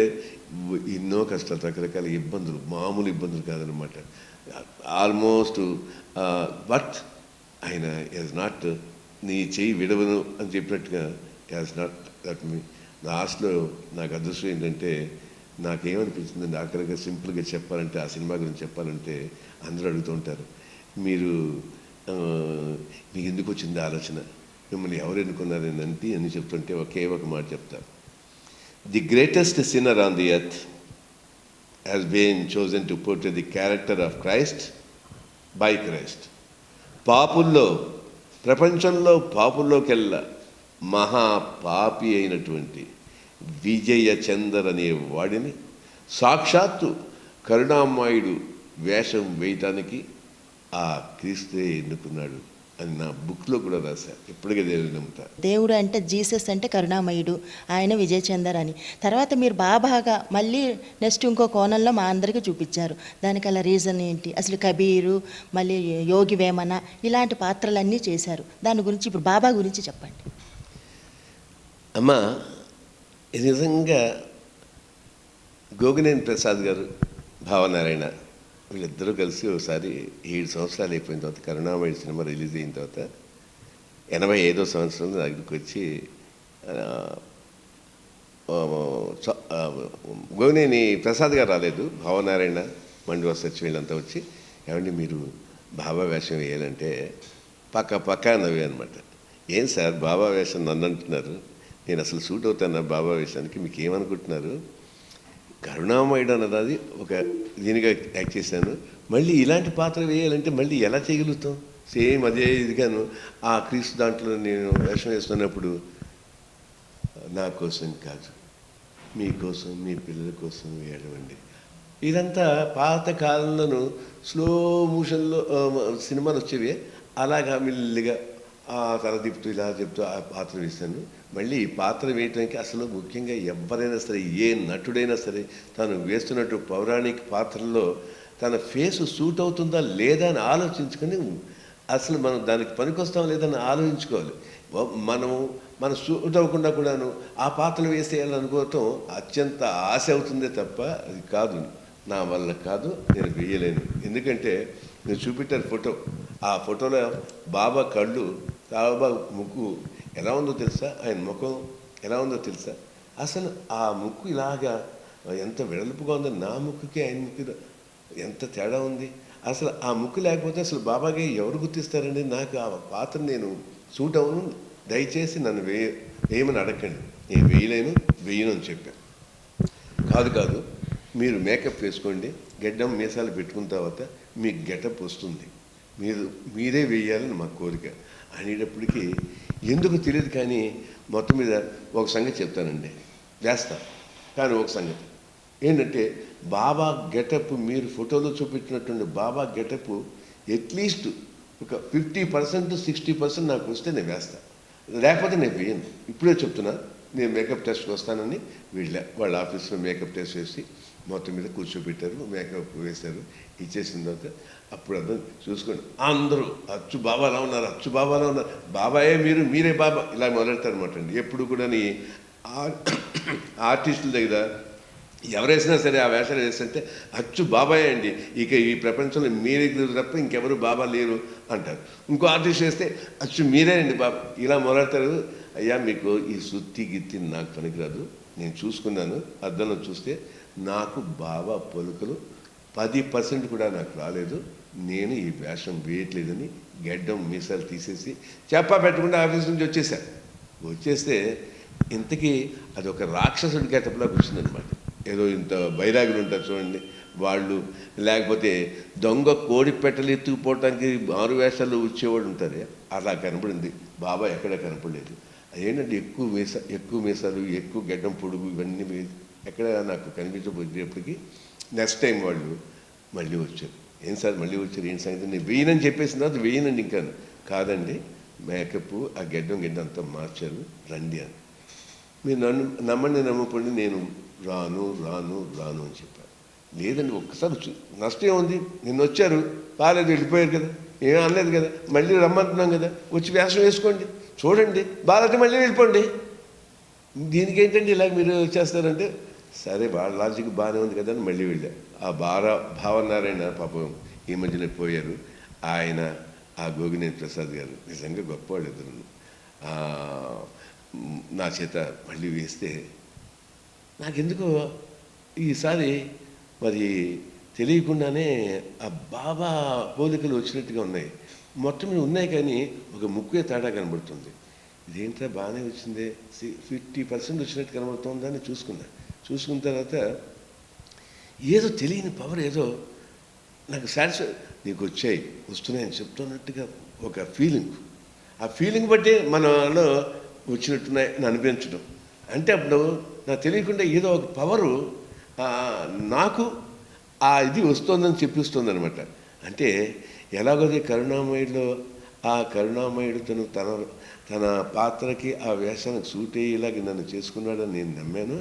ఎన్నో కష్టాలు, రకరకాల ఇబ్బందులు, మామూలు ఇబ్బందులు కాదనమాట. ఆల్మోస్ట్ బట్ ఆయన యాజ్ నాట్ నీ చెయ్యి విడవను అని చెప్పినట్టుగా యాజ్ నాట్ దట్ మీ. లాస్ట్లో నాకు అదృష్టం ఏంటంటే, నాకేమనిపించిందండి ఆఖరిగా సింపుల్గా చెప్పాలంటే, ఆ సినిమా గురించి చెప్పాలంటే, అందరూ అడుగుతూ ఉంటారు, మీకు ఎందుకు వచ్చింది ఆలోచన, మిమ్మల్ని ఎవరు ఎన్నుకున్నారని అని చెప్తుంటే ఒకే ఒక మాట చెప్తారు, the greatest sinner on the earth has been chosen to portray the character of Christ by Christ. పాపుల్లో, ప్రపంచంలో పాపుల్లోకెల్లా మహాపాపి అయినటువంటి విజయచందర్ అనే వాడిని సాక్షాత్తు కరుణామయుడు వేషం వేయటానికి ఆ క్రీస్తే ఎన్నుకున్నాడు అని నా బుక్లో కూడా రాశా. ఇప్పటికే దేవుని నమ్ముతా. దేవుడు అంటే జీసస్ అంటే కరుణామయుడు, ఆయన విజయ్ చందర్ అని. తర్వాత మీరు బాబాగా మళ్ళీ నెక్స్ట్ ఇంకో కోణంలో మా అందరికీ చూపించారు. దానికి అలా రీజన్ ఏంటి, అసలు కబీరు, మళ్ళీ యోగి వేమన, ఇలాంటి పాత్రలన్నీ చేశారు. దాని గురించి ఇప్పుడు బాబా గురించి చెప్పండి. అమ్మ, ఇది నిజంగా గోగినేని ప్రసాద్ గారు, భావనారాయణ వీళ్ళిద్దరూ కలిసి ఒకసారి 7 సంవత్సరాలు అయిపోయిన తర్వాత కరుణామయుడు సినిమా రిలీజ్ అయిన తర్వాత 85వ సంవత్సరం నా దగ్గరికి వచ్చి గోగినేని ప్రసాద్ గారు రాలేదు, భావనారాయణ, మండువా సచి వీళ్ళంతా వచ్చి, ఏమండి మీరు బాబా వేషం వేయాలంటే పక్క నవ్వే అనమాట. ఏం సార్ బాబా వేషం నన్ను అంటున్నారు, నేను అసలు సూట్ అవుతాను బాబా వేషానికి, మీకు ఏమనుకుంటున్నారు, కరుణామయుడు అన్నది ఒక దీనిగా యాక్ట్ చేశాను, మళ్ళీ ఇలాంటి పాత్ర వేయాలంటే మళ్ళీ ఎలా చేయగలుగుతాం, సేమ్ అదే ఇదిగాను ఆ క్రీస్తు దాంట్లో నేను వేషం వేస్తున్నప్పుడు నా కోసం కాదు, మీకోసం మీ పిల్లల కోసం వేయడమండి. ఇదంతా పాత కాలంలోనూ స్లో మోషన్లో సినిమాలు వచ్చేవి, అలాగా మెల్లిగా ఆ తల తిప్పుతూ ఇలా చెప్తూ ఆ పాత్ర వేశాను. మళ్ళీ ఈ పాత్ర వేయడానికి అసలు ముఖ్యంగా ఎవరైనా సరే, ఏ నటుడైనా సరే తను వేస్తున్నట్టు పౌరాణిక పాత్రల్లో తన ఫేస్ సూట్ అవుతుందా లేదా అని ఆలోచించుకొని అసలు మనం దానికి పనికొస్తాం లేదని ఆలోచించుకోవాలి. మనం సూట్ అవ్వకుండా కూడాను ఆ పాత్రలు వేసేయాలనుకోవటం అత్యంత ఆశ అవుతుందే తప్ప అది కాదు, నా వల్ల కాదు, నేను వేయలేను. ఎందుకంటే నేను చూపెట్టాను ఫోటో, ఆ ఫోటోలో బాబా కళ్ళు, బాబా ముక్కు ఎలా ఉందో తెలుసా, ఆయన ముఖం ఎలా ఉందో తెలుసా, అసలు ఆ ముక్కు ఇలాగా ఎంత వెడల్పుగా ఉందో, నా ముక్కుకి ఆయన ముక్కు ఎంత తేడా ఉంది. అసలు ఆ ముక్కు లేకపోతే అసలు బాబాగా ఎవరు గుర్తిస్తారండి. నాకు ఆ పాత్ర నేను సూట్ అవును, దయచేసి నన్ను వేయమని అడగండి, నేను వేయను అని చెప్పాను. కాదు మీరు మేకప్ వేసుకోండి, గెడ్డం మీసాలు పెట్టుకున్న తర్వాత మీకు గెటప్ వస్తుంది, మీరే వేయాలని మా కోరిక అనేటప్పటికీ ఎందుకు తెలియదు కానీ మొత్తం మీద ఒక సంగతి చెప్తానండి, వేస్తాను. కానీ ఒక సంగతి ఏంటంటే, బాబా గెటప్ మీరు ఫోటోలో చూపించినటువంటి బాబా గెటప్ అట్లీస్ట్ ఒక 50% 60% నాకు వస్తే నేను వేస్తాను, లేకపోతే నేను వేయను. ఇప్పుడే చెప్తున్నా, నేను మేకప్ టెస్ట్కి వస్తానని వాళ్ళ ఆఫీస్లో మేకప్ టెస్ట్ వేసి మొత్తం మీద కూర్చోబెట్టారు, మేకప్ వేశారు, ఇచ్చేసిన తర్వాత అప్పుడు అర్థం చూసుకోండి, అందరూ అచ్చు బాబాలా ఉన్నారు, బాబాయే మీరే బాబా ఇలా మొదలెడతారు అనమాట అండి. ఎప్పుడు కూడా ఆర్టిస్టుల దగ్గర ఎవరేసినా సరే ఆ వేషాలు వేస్తుంటే అచ్చు బాబాయే అండి, ఇక ఈ ప్రపంచంలో మీరే తప్ప ఇంకెవరు బాబా లేరు అంటారు. ఇంకో ఆర్టిస్ట్ వేస్తే అచ్చు మీరే అండి బాబా, ఇలా మొదలెడతారు. అయ్యా మీకు ఈ సుత్తి గిత్తి నాకు పనికిరాదు, నేను చూసుకున్నాను, అద్దంలో చూస్తే నాకు బాబా పలుకులు 10% కూడా నాకు రాలేదు, నేను ఈ వేషం వేయట్లేదని గెడ్డం మీసాలు తీసేసి చెప్పా పెట్టకుండా ఆఫీస్ నుంచి వచ్చేస్తే ఇంతకీ అది ఒక రాక్షసుడి గెటప్లా కూర్చుందనమాట. ఏదో ఇంత బైరాగులు ఉంటారు చూడండి వాళ్ళు, లేకపోతే దొంగ కోడి పెట్టలు ఎత్తుకుపోవటానికి 6 వేషాలు వచ్చేవాడు ఉంటారు, అలా కనపడింది. బాబా ఎక్కడ కనపడలేదు. ఏంటంటే ఎక్కువ మీసాలు, ఎక్కువ గెడ్డం పొడుగు, ఇవన్నీ ఎక్కడ నాకు కనిపించబోయేటప్పటికి నెక్స్ట్ టైం వాళ్ళు మళ్ళీ వచ్చారు. ఏం సార్ మళ్ళీ వచ్చారు, ఏంటి సంగతి, నేను వేయనని చెప్పేసిన తర్వాత వేయనండి, ఇంకా కాదండి మేకప్ ఆ గెడ్డం అంతా మార్చారు, రండి అని. మీరు నమ్మకపోండి, నేను రాను అని చెప్పాను. లేదండి ఒక్కసారి నష్టం ఉంది, నిన్న వచ్చారు బాగాలేదు, వెళ్ళిపోయారు కదా, ఏం అనలేదు కదా, మళ్ళీ రమ్మంటున్నాం కదా, వచ్చి వేషం వేసుకోండి, చూడండి బాగాలేకపోతే మళ్ళీ వెళ్ళిపోండి, దీనికి ఏంటండి ఇలా మీరు చేస్తారంటే, సరే వాళ్ళ లాజిక్ బాగానే ఉంది కదా అని మళ్ళీ వెళ్ళా. ఆ భావనారాయణ పాపం ఈ మధ్యలో పోయారు, ఆయన ఆ గోగినేని ప్రసాద్ గారు నిజంగా గొప్పవాళ్ళు ఇద్దరు, నా చేత మళ్ళీ వేస్తే నాకెందుకో ఈసారి మరి తెలియకుండానే ఆ బాబా పోలికలు వచ్చినట్టుగా ఉన్నాయి. మొత్తం మీద ఉన్నాయి కానీ ఒక ముక్కే తేడా కనబడుతుంది. ఇదేంట్రా బాగానే వచ్చింది, 50% వచ్చినట్టు కనబడుతుందని చూసుకున్న తర్వాత ఏదో తెలియని పవర్, ఏదో నాకు నీకు వస్తున్నాయని చెప్తున్నట్టుగా ఒక ఫీలింగ్, ఆ ఫీలింగ్ బట్టి మనలో వచ్చినట్టున్నాయి అని అనిపించడం. అంటే అప్పుడు నాకు తెలియకుండా ఏదో ఒక పవరు నాకు ఇది వస్తుందని చెప్పిస్తుంది అనమాట. అంటే ఎలాగోది కరుణామయుడిలో ఆ కరుణామయుడు తన పాత్రకి ఆ వేషానికి సూట్ అయ్యేలాగా నన్ను చేసుకున్నాడని నేను నమ్మాను.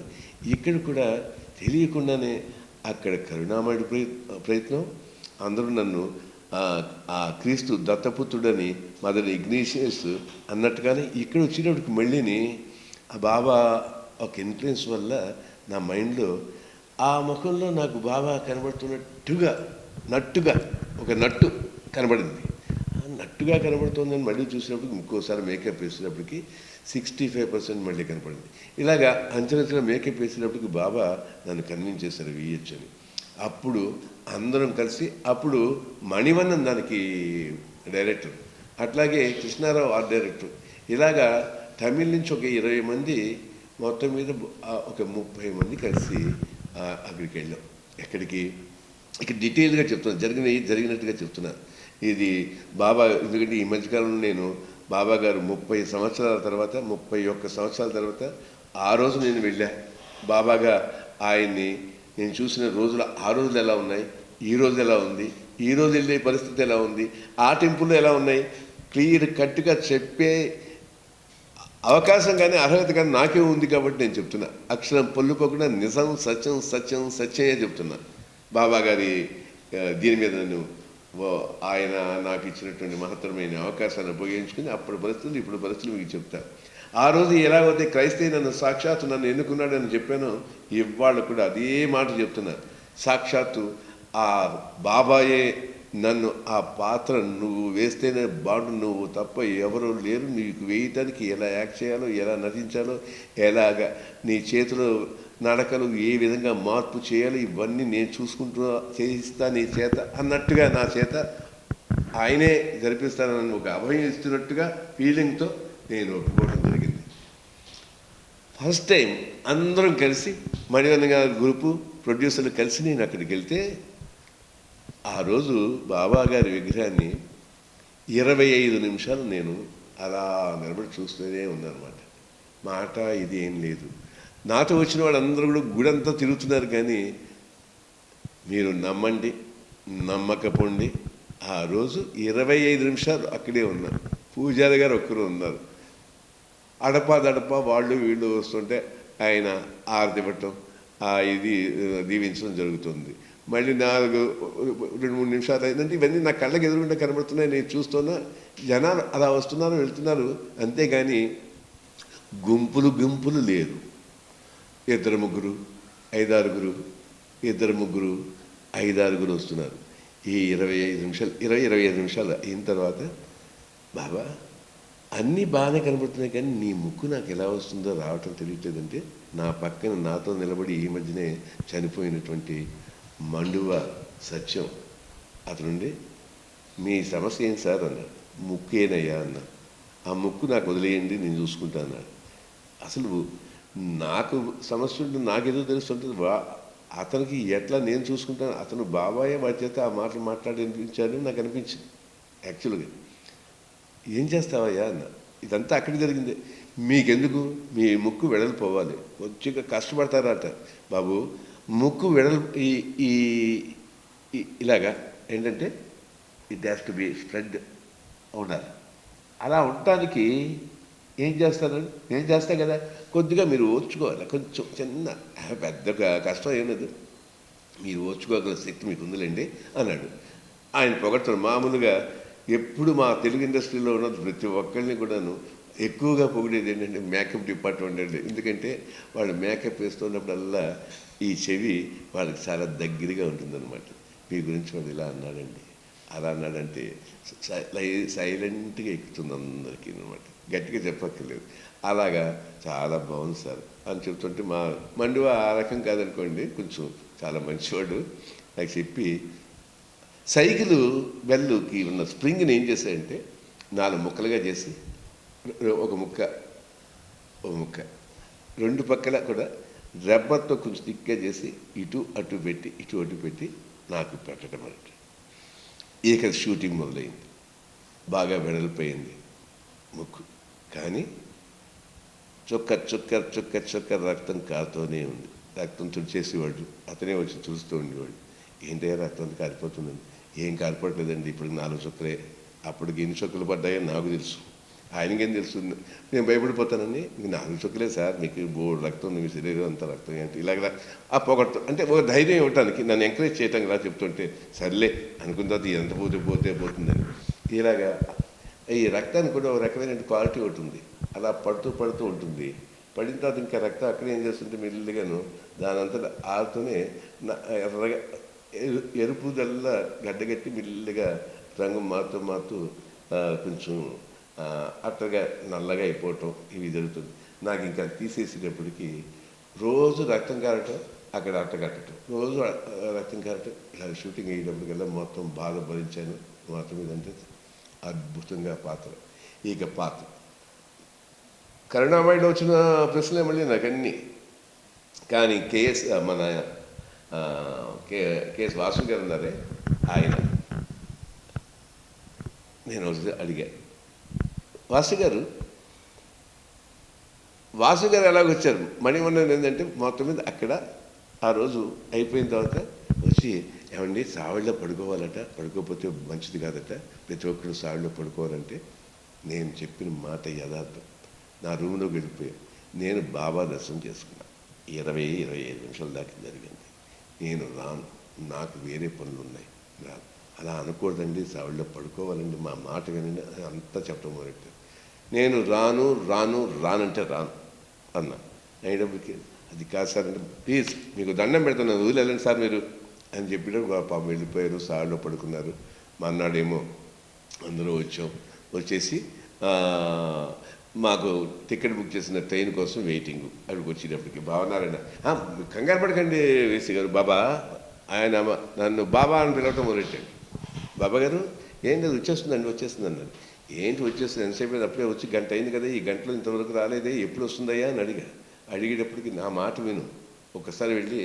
ఇక్కడ కూడా తెలియకుండానే అక్కడ కరుణామయుడు ప్రయత్నం, అందరూ నన్ను ఆ క్రీస్తు దత్తపుత్రుడని మదర్ ఇగ్నీషియస్ అన్నట్టుగానే ఇక్కడ వచ్చినప్పటికి మళ్ళీని ఆ బాబా ఒక ఇన్ఫ్లుయెన్స్ వల్ల నా మైండ్లో ఆ ముఖంలో నాకు బాబా కనబడుతున్నట్టుగా ఒక నట్టు కనబడింది. నట్టుగా కనబడుతుందని మళ్ళీ చూసినప్పటికి ఇంకోసారి మేకప్ వేసినప్పటికి 65% మళ్ళీ కనపడింది. ఇలాగా అంచెలంచెలుగా మేకప్ వేసినప్పటికి బాబా నన్ను కన్విన్స్ చేశారు వేయొచ్చు అని. అప్పుడు అందరం కలిసి, అప్పుడు మణివన్నన్ దానికి డైరెక్టర్, అట్లాగే కృష్ణారావు ఆర్ట్ డైరెక్టర్, ఇలాగా తమిళ్ నుంచి ఒక 20 మంది, మొత్తం మీద ఒక 30 మంది కలిసి అక్కడికి వెళ్ళాం. ఎక్కడికి, ఇక్కడ డీటెయిల్గా చెప్తున్నాను, జరిగినట్టుగా చెప్తున్నాను. ఇది బాబా, ఎందుకంటే ఈ మధ్యకాలంలో నేను బాబా గారు 31 సంవత్సరాల తర్వాత ఆ రోజు నేను వెళ్ళా. బాబాగా ఆయన్ని నేను చూసిన రోజులు, ఆ రోజులు ఎలా ఉన్నాయి, ఈ రోజు ఎలా ఉంది, ఈ రోజు వెళ్ళే పరిస్థితి ఎలా ఉంది, ఆ టెంపుల్లో ఎలా ఉన్నాయి, క్లియర్ కట్గా చెప్పే అవకాశం కానీ అర్హత కానీ నాకే ఉంది. కాబట్టి నేను చెప్తున్నా, అక్షరం పొల్లుపోకుండా నిజం సత్యమే చెప్తున్నా. బాబా గారి దీని మీద నేను ఆయన నాకు ఇచ్చినటువంటి మహత్తరమైన అవకాశాన్ని ఉపయోగించుకుని అప్పుడు పరిస్థితులు ఇప్పుడు పరిస్థితులు మీకు చెప్తాను. ఆ రోజు ఎలాగైతే క్రైస్తవ నన్ను సాక్షాత్తు నన్ను ఎన్నుకున్నాడని చెప్పానో, ఇవాళ కూడా అదే మాట చెప్తున్నా. సాక్షాత్తు ఆ బాబాయే నన్ను ఆ పాత్ర నువ్వు వేస్తేనే బాడు, నువ్వు తప్ప ఎవరు లేరు నీకు వేయటానికి, ఎలా యాక్ట్ చేయాలో, ఎలా నటించాలో, ఎలాగా నీ చేతిలో నడకలు ఏ విధంగా మార్పు చేయాలి, ఇవన్నీ నేను చేయిస్తా నీ చేత అన్నట్టుగా, నా చేత ఆయనే జరిపిస్తానని ఒక అభయం ఇస్తున్నట్టుగా ఫీలింగ్తో నేను ఒప్పుకోవడం జరిగింది. ఫస్ట్ టైం అందరం కలిసి మణివన్నన్ గారి గ్రూపు ప్రొడ్యూసర్లు కలిసి నేను అక్కడికి వెళ్తే, ఆ రోజు బాబా గారి విగ్రహాన్ని 25 నిమిషాలు నేను అలా నిలబడి చూస్తూనే ఉన్నానమాట. మాట ఇది ఏం లేదు. నాతో వచ్చిన వాళ్ళందరూ కూడా గుడి అంతా తిరుగుతున్నారు, కానీ మీరు నమ్మండి నమ్మకపోండి, ఆ రోజు 25 నిమిషాలు అక్కడే ఉన్నారు. పూజారి గారు ఒక్కరు ఉన్నారు. అడపా వాళ్ళు వీళ్ళు వస్తుంటే ఆయన ఆరతి ఇవ్వటం, ఇది దీవించడం జరుగుతుంది. మళ్ళీ 2-3 నిమిషాలు అయిందంటే ఇవన్నీ నా కళ్ళకి ఎదురుగుండా కనబడుతున్నాయి. నేను చూస్తున్నా జనాలు అలా వస్తున్నారు వెళ్తున్నారు, అంతేగాని గుంపులు లేరు. 2-3, 5-6, 2-3, 5-6 వస్తున్నారు. ఈ 25 నిమిషాలు అయిన తర్వాత, బాబా అన్నీ బాగానే కనబడుతున్నాయి, కానీ నీ ముక్కు నాకు ఎలా వస్తుందో రావటం తెలియట్లేదంటే, నా పక్కన నాతో నిలబడి ఈ మధ్యనే చనిపోయినటువంటి మండువ సత్యం అతనుండి, మీ సమస్య ఏంటి సార్ అన్నాడు. ముక్కేనయ్యా అన్నా. ఆ ముక్కు నాకు వదిలేయండి, నేను చూసుకుంటా అన్నాడు. అసలు నాకు సమస్య ఉంటుంది, నాకేదో తెలుస్తుంటుంది, అతనికి ఎట్లా నేను చూసుకుంటాను, అతను బాబాయే వాడి చేత ఆ మాటలు మాట్లాడించాడని నాకు అనిపించింది. యాక్చువల్గా ఏం చేస్తావయ్యా అన్న. ఇదంతా అక్కడ జరిగిందే. మీకెందుకు, మీ ముక్కు వెడలిపోవాలి, కొద్దిగా కష్టపడతారట బాబు. ముక్కు ఇలాగా ఏంటంటే it has to be spread ఉండాలి. అలా ఉండటానికి ఏం చేస్తానండి, నేను చేస్తా కదా, కొద్దిగా మీరు ఓర్చుకోవాలి, కొంచెం చిన్న, పెద్ద కష్టం ఏం లేదు, మీరు ఓర్చుకోగల శక్తి మీకు ఉందిలేండి అన్నాడు. ఆయన పొగడతారు. మామూలుగా ఎప్పుడు మా తెలుగు ఇండస్ట్రీలో ఉన్న ప్రతి ఒక్కరిని కూడాను ఎక్కువగా పొగిడేది ఏంటంటే మేకప్ డిపార్ట్మెంట్ అండి. ఎందుకంటే వాళ్ళు మేకప్ వేస్తున్నప్పుడల్లా ఈ చెవి వాళ్ళకి చాలా దగ్గరగా ఉంటుందన్నమాట. మీ గురించి వాడు ఇలా అన్నాడండి, అలా అన్నాడంటే సైలెంట్గా ఎక్కుతుంది అందరికీ అనమాట, గట్టిగా చెప్పక్కర్లేదు. అలాగా చాలా బాగుంది సార్ అని చెప్తుంటే, మా మండువ ఆ రకం కాదనుకోండి, కొంచెం చాలా మంచివాడు. నాకు చెప్పి సైకిలు బెల్లుకి ఉన్న స్ప్రింగ్ని ఏం చేశాయంటే 4 ముక్కలుగా చేసి, ఒక ముక్క 2 పక్కల కూడా రబ్బర్తో కొంచెం థిక్గా చేసి ఇటు అటు పెట్టి నాకు పెట్టడం అన్నట్టు. ఇక షూటింగ్ మొదలైంది. బాగా వెడల్పోయింది ముక్కు, కానీ చుక్క రక్తం కారుతూనే ఉంది. రక్తం తుడిచేసేవాడు, అతనే వచ్చి చూస్తూ ఉండేవాడు. ఏంటంటే రక్తం కారిపోతుందండి. ఏం కారిపోవట్లేదండి, ఇప్పుడు 4 చుక్కలే అప్పటికి ఎన్ని చొక్కులు పడ్డాయో నాకు తెలుసు, ఆయనకేం తెలుసు. నేను భయపడిపోతానని, ఇంక 4 చొక్కులే సార్, మీకు బోర్డు రక్తం ఉంది, మీ శరీరం అంతా రక్తం ఏంటి ఇలాగ ఆ పొగడతాం. అంటే ఒక ధైర్యం ఇవ్వటానికి, నన్ను ఎంకరేజ్ చేయటానికి ఇలా చెప్తుంటే సర్లే అనుకున్న తర్వాత ఎంత పోతే పోతుందని. ఇలాగా ఈ రక్తానికి కూడా ఒక రకమైన క్వాలిటీ ఒకటి ఉంది, అలా పడుతూ ఉంటుంది. పడిన తర్వాత ఇంకా రక్తం అక్కడే ఏం చేస్తుంటే మెల్లిగాను దాని అంతా ఆరుతూనే ఎర్రగా ఎరుపుదల్లా గడ్డగట్టి మెల్లిగా రంగు మారుతూ కొంచెం అట్టగా నల్లగా అయిపోవటం ఇవి జరుగుతుంది. నాకు ఇంకా తీసేసేటప్పటికి రోజు రక్తం కారటం, అక్కడ అట్టగట్టడం, రోజు రక్తం కారటం. ఇలా షూటింగ్ అయ్యేటప్పటికల్లా మొత్తం బాధ భరించాను. మాత్రం ఇదంటే అద్భుతంగా పాత్ర. ఇక పాత్ర కరుణామయిలో వచ్చిన ప్రశ్నలే మళ్ళీ నాకు అన్నీ. కానీ మన కేఎస్ వాసు గారు ఉన్నారే, ఆయన నేను అడిగా, వాసు గారు ఎలాగొచ్చారు? మణిమన్నన్ ఏంటంటే మొత్తం మీద అక్కడ ఆ రోజు అయిపోయిన తర్వాత వచ్చి, ఏమండి సావిళ్ళలో పడుకోవాలట, పడుకోకపోతే మంచిది కాదట, ప్రతి ఒక్కరు సావిళ్ళలో పడుకోవాలంటే నేను చెప్పిన మాట యథార్థం. నా రూమ్లోకి వెళ్ళిపోయి నేను బాబా దర్శనం చేసుకున్నాను. 20-25 నిమిషాల దాకా జరిగింది. నేను రాను, నాకు వేరే పనులు ఉన్నాయి, రాను. అలా అనకూడదండి, సావిళ్ళలో పడుకోవాలండి, మా మాట వినండి అంతా చెప్పడం మొదలెట్టాను. నేను రానంటే రాను అన్నా. అయినప్పటికీ అది కాదు సార్ అంటే, ప్లీజ్ మీకు దండం పెడతాను, వదిలి వెళ్ళండి సార్ మీరు అని చెప్పినప్పుడు పాపం వెళ్ళిపోయారు, సావిళ్ళలో పడుకున్నారు. మన్నాడేమో అందరూ వచ్చేసి మాకు టికెట్ బుక్ చేసిన ట్రైన్ కోసం వెయిటింగ్. అక్కడికి వచ్చేటప్పటికి బావనారాయణ, కంగారు పడకండి వేసి గారు, బాబా ఆయన నన్ను బాబా అని పిలవటం మొదలెట్టాడు. బాబా గారు ఏం లేదు, వచ్చేస్తుంది అన్నాడు. ఏంటి వచ్చేస్తుంది, ఎంతసేపు అప్పుడే వచ్చి గంట అయింది కదా, ఈ గంటలో ఇంతవరకు రాలేదే, ఎప్పుడు వస్తుందయ్యా అని అడిగేటప్పటికి నా మాట విను, ఒక్కసారి వెళ్ళి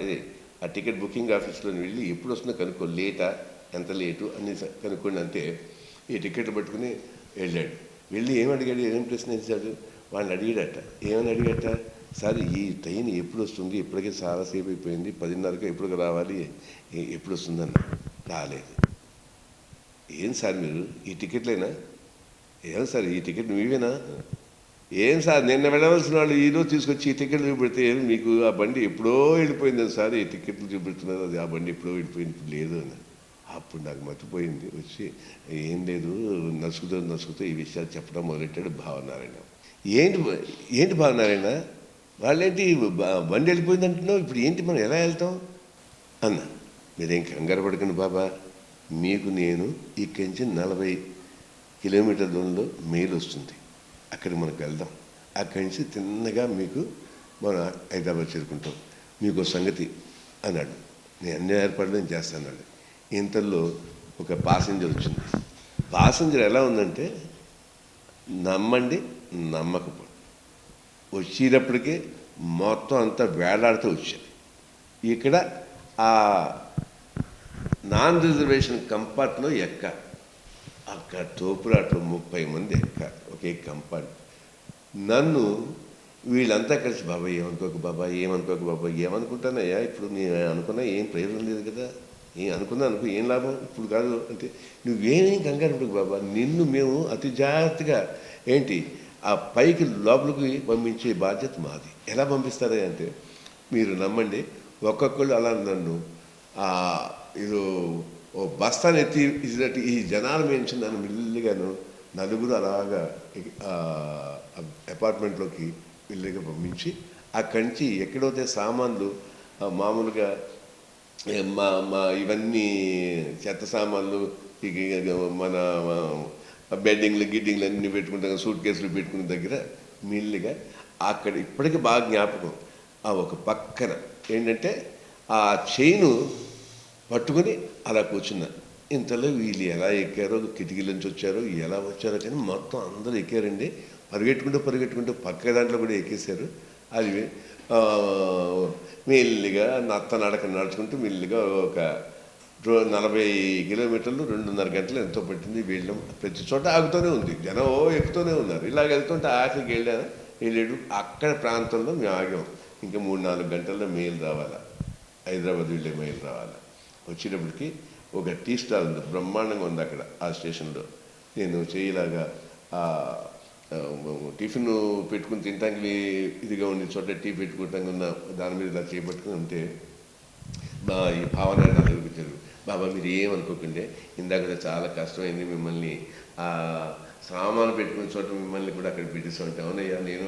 ఇది ఆ టికెట్ బుకింగ్ ఆఫీస్లో వెళ్ళి ఎప్పుడు వస్తుందో కనుక్కో, లేటా ఎంత లేటు అని కనుక్కోండి అంటే ఈ టికెట్ పట్టుకుని వెళ్ళాడు. వెళ్ళి ఏం ప్రశ్న వేసాడు, వాడిని అడిగాడట, సార్ ఈ ట్రైన్ ఎప్పుడు వస్తుంది, ఇప్పటికే చాలాసేపు అయిపోయింది, 10:30కి ఎప్పుడు రావాలి, ఎప్పుడు వస్తుందన్న. రాలేదు. ఏం సార్ మీరు ఈ టికెట్లేనా? ఏం సార్ ఈ టికెట్ మీవేనా? ఏం సార్ నిన్న వెళ్ళవలసిన వాళ్ళు ఈరోజు తీసుకొచ్చి ఈ టికెట్లు చూపెడితే మీకు ఆ బండి ఎప్పుడో వెళ్ళిపోయింది సార్, ఈ టికెట్లు చూపెడుతున్నారు, అది ఆ బండి ఎప్పుడో వెళ్ళిపోయింది లేదు అని. అప్పుడు నాకు మర్చిపోయింది. వచ్చి ఏం లేదు నసుకుతూ ఈ విషయాలు చెప్పడం మొదలెట్టాడు భావనారాయణ. ఏంటి భావనారాయణ, వాళ్ళేంటి బండి వెళ్ళిపోయింది అంటున్నావు, ఇప్పుడు ఏంటి మనం ఎలా వెళ్తాం అన్న. మీరేం కంగారు పడకండి బాబా, మీకు నేను ఇక్కడి నుంచి 40 కిలోమీటర్ల దూరంలో మెయిల్ వస్తుంది, అక్కడికి మనకు వెళ్దాం. అక్కడి నుంచి తిన్నగా మీకు మనం హైదరాబాద్ చేరుకుంటాం, మీకు సంగతి అన్నాడు. నేను అన్ని ఏర్పాట్లు నేను చేస్తాను. ఇంతలో ఒక పాసెంజర్ వచ్చింది. పాసెంజర్ ఎలా ఉందంటే, నమ్మండి నమ్మకపోండి, వచ్చేటప్పటికే మొత్తం అంతా వేలాడుతూ వచ్చేది. ఇక్కడ ఆ నాన్ రిజర్వేషన్ కంపార్ట్లో అక్కడ తోపులాట్లో 30 మంది ఒకే కంపార్ట్. నన్ను వీళ్ళంతా కలిసి, బాబాయ్ ఏమనుకోకు బాబాయ్, ఏమనుకుంటానయ్యా, ఇప్పుడు నేను అనుకున్నా ఏం ప్రయోజనం లేదు కదా, అనుకో ఏం లాభం, ఇప్పుడు కాదు అంటే, నువ్వేమేం కంగారు పడకు బాబా, నిన్ను మేము అతి జాగ్రత్తగా ఏంటి ఆ పైకి లోపలికి పంపించే బాధ్యత మాది. ఎలా పంపిస్తారా అంటే, మీరు నమ్మండి, ఒక్కొక్కళ్ళు అలా నన్ను ఇది ఓ బస్తాను ఎత్తి ఈ జనాలు మేంచి నన్ను మెల్లిగాను నలుగురు అలాగా అపార్ట్మెంట్లోకి మెల్లిగా పంపించి, అక్కడి నుంచి ఎక్కడైతే సామాన్లు మామూలుగా మా ఇవన్నీ చెత్త సామాన్లు, మన గిడ్డింగ్లు అన్నీ పెట్టుకుంటాం, సూట్ కేసులు పెట్టుకున్న దగ్గర మెల్లిగా అక్కడ ఇప్పటికీ బాగా జ్ఞాపకం, ఒక పక్కన ఏంటంటే ఆ చైను పట్టుకొని అలా కూర్చున్నా. ఇంతలో వీళ్ళు ఎలా ఎక్కారో, కిటికీల నుంచి వచ్చారో, ఎలా వచ్చారో కానీ మొత్తం అందరూ ఎక్కారండి. పరిగెట్టుకుంటూ పక్క దాంట్లో కూడా ఎక్కేశారు. అది మెల్లిగా నడుచుకుంటూ మెల్లిగా ఒక 40 కిలోమీటర్లు 2.5 గంటలు ఎంతో పట్టింది. వెళ్ళాం, ప్రతి చోట ఆగుతూనే ఉంది, జనం ఎక్కుతూనే ఉన్నారు. ఇలాగ వెళ్తుంటే ఆఖరికి వెళ్ళాడు. అక్కడ ప్రాంతంలో మేము ఆగాం. ఇంకా 3-4 గంటల్లో మెయిల్ రావాలా, హైదరాబాద్ వెళ్ళే మెయిల్ రావాలా. వచ్చేటప్పటికి ఒక టీ స్టాల్ ఉంది, బ్రహ్మాండంగా ఉంది అక్కడ ఆ స్టేషన్లో. నేను చేయలాగా టిఫిన్ పెట్టుకుని తినటానికి ఇదిగా ఉండి చోట టీ పెట్టుకుంటానికి ఉన్న దాని మీద ఇలా చేపట్టుకుని ఉంటే ఈ భావన నా దగ్గరికి వచ్చారు. బాబా మీరు ఏమనుకోకండి, ఇందాక చాలా కష్టమైంది మిమ్మల్ని సామాను పెట్టుకునే చోట మిమ్మల్ని కూడా అక్కడ పెట్టిస్తుంటే. అవునయ్యా, నేను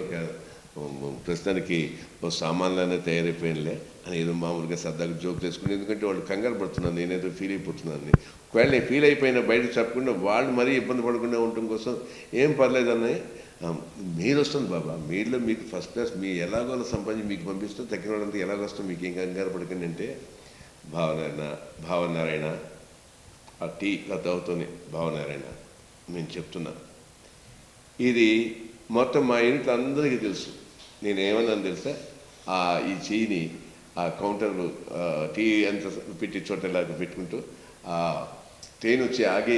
ప్రస్తుతానికి ఓ సామాన్లనే తయారైపోయినలే అని ఏదో మామూలుగా సరదాగా జోక్ చేసుకుని, ఎందుకంటే వాళ్ళు కంగారు పడుతున్నాను, నేనేదో ఫీల్ అయిపోతున్నాను. ఒకవేళ నేను ఫీల్ అయిపోయినా బయట చెప్పకుండా వాళ్ళు మరీ ఇబ్బంది పడకుండా ఉండటం కోసం ఏం పర్లేదన్నాయి. మీరు వస్తుంది బాబా, మీలో మీకు ఫస్ట్ క్లాస్, మీ ఎలాగోలా సంపాదించి మీకు పంపిస్తూ తగ్గిన వాళ్ళంతా ఎలాగొస్తాం, మీకు ఏం కంగారు పడకండి అంటే భావనారాయణ ఆ టీ అవుతూనే భావనారాయణ నేను చెప్తున్నా, ఇది మొత్తం మా ఇంట్లో అందరికీ తెలుసు. నేనేమన్నాను తెలుసా, ఈ చెయ్యిని ఆ కౌంటర్ టీ అంత పెట్టి చోటలాగా పెట్టుకుంటూ ఆ తేనె వచ్చి ఆగే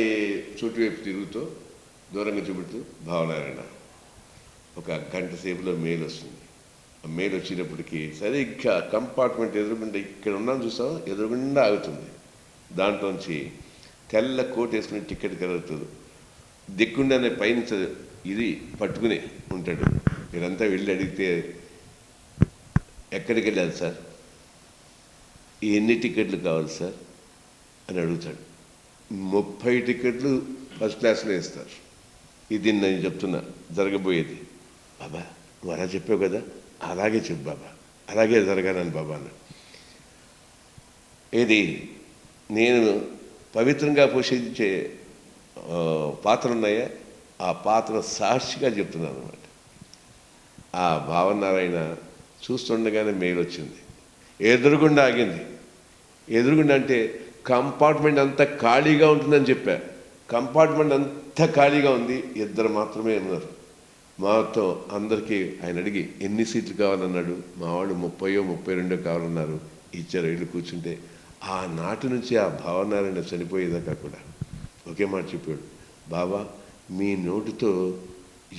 చోటు వైపు తిరుగుతూ దూరంగా చూపెడుతూ భావనారాయణ ఒక గంట సేపులో మెయిల్ వస్తుంది. ఆ మెయిల్ వచ్చినప్పటికీ సరిగ్గా కంపార్ట్మెంట్ ఎదురుగుండా ఇక్కడ ఉన్నాను చూసాం, ఎదురుగుండా ఆగుతుంది. దాంట్లోంచి తెల్ల కోట్ వేసుకుని టికెట్ కలుగుతుంది. దిక్కుండానే పైన ఇది పట్టుకుని ఉంటాడు. మీరంతా వెళ్ళి అడిగితే ఎక్కడికి వెళ్ళాలి సార్, ఎన్ని టికెట్లు కావాలి సార్ అని అడుగుతాడు. 30 టికెట్లు ఫస్ట్ క్లాస్లో ఇస్తారు. ఇది నేను చెప్తున్నా జరగబోయేది. బాబా నువ్వు అలా చెప్పావు కదా, అలాగే చెప్పు బాబా, అలాగే జరగాలని బాబా అన్నాడు. ఇది నేను పవిత్రంగా పోషించే పాత్ర ఉన్నాయా, ఆ పాత్ర సాక్షిగా చెప్తున్నాను అనమాట. ఆ భావనారాయణ చూస్తుండగానే మెయిల్ వచ్చింది, ఎదురుగుండా ఆగింది. ఎదురుగుండా అంటే కంపార్ట్మెంట్ అంతా ఖాళీగా ఉంటుందని చెప్పా. కంపార్ట్మెంట్ అంతా ఖాళీగా ఉంది, 2 మాత్రమే ఉన్నారు. మొత్తం అందరికీ ఆయన అడిగి ఎన్ని సీట్లు కావాలన్నాడు. మా వాళ్ళు 30 32 కావాలన్నారు. ఇచ్చారు. ఇల్లు కూర్చుంటే ఆనాటి నుంచి ఆ భావనారాయణ చనిపోయేదాకా కూడా ఒకే మాట చెప్పాడు, బాబా మీ నోటితో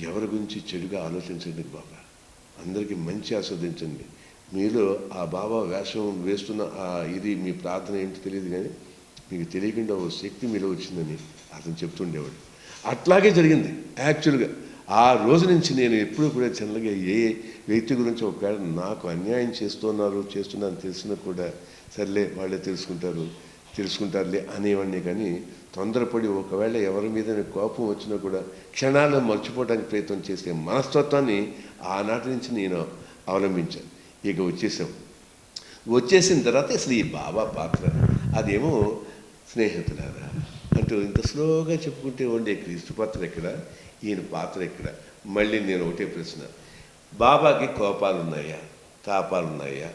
ఎవరి గురించి చెడుగా ఆలోచించండి బాబా, అందరికీ మంచి ఆస్వాదించండి. మీలో ఆ బాబా వేషం వేస్తున్న ఇది మీ ప్రార్థన ఏంటి తెలియదు, కానీ మీకు తెలియకుండా ఓ శక్తి మీలో వచ్చిందని అతను చెప్తుండేవాడు. అట్లాగే జరిగింది యాక్చువల్గా. ఆ రోజు నుంచి నేను ఎప్పుడూ కూడా చిన్నగా ఏ వ్యక్తి గురించి ఒకవేళ నాకు అన్యాయం చేస్తున్నాను తెలిసినా కూడా సర్లే వాళ్ళే తెలుసుకుంటారులే అనేవాడిని. కానీ తొందరపడి ఒకవేళ ఎవరి మీద కోపం వచ్చినా కూడా క్షణాల్లో మర్చిపోవడానికి ప్రయత్నం చేసే మనస్తత్వాన్ని ఆనాటి నుంచి నేను అవలంబించాను. ఇక వచ్చేసిన తర్వాత అసలు ఈ బాబా పాత్ర అదేమో స్నేహితులారా అంటూ ఇంత స్లోగా చెప్పుకుంటే ఉండే క్రీస్తు పాత్ర ఎక్కడ, ఈయన పాత్ర ఎక్కడ. మళ్ళీ నేను ఒకటే ప్రశ్న, బాబాకి కోపాలు ఉన్నాయా, తాపాలు ఉన్నాయా,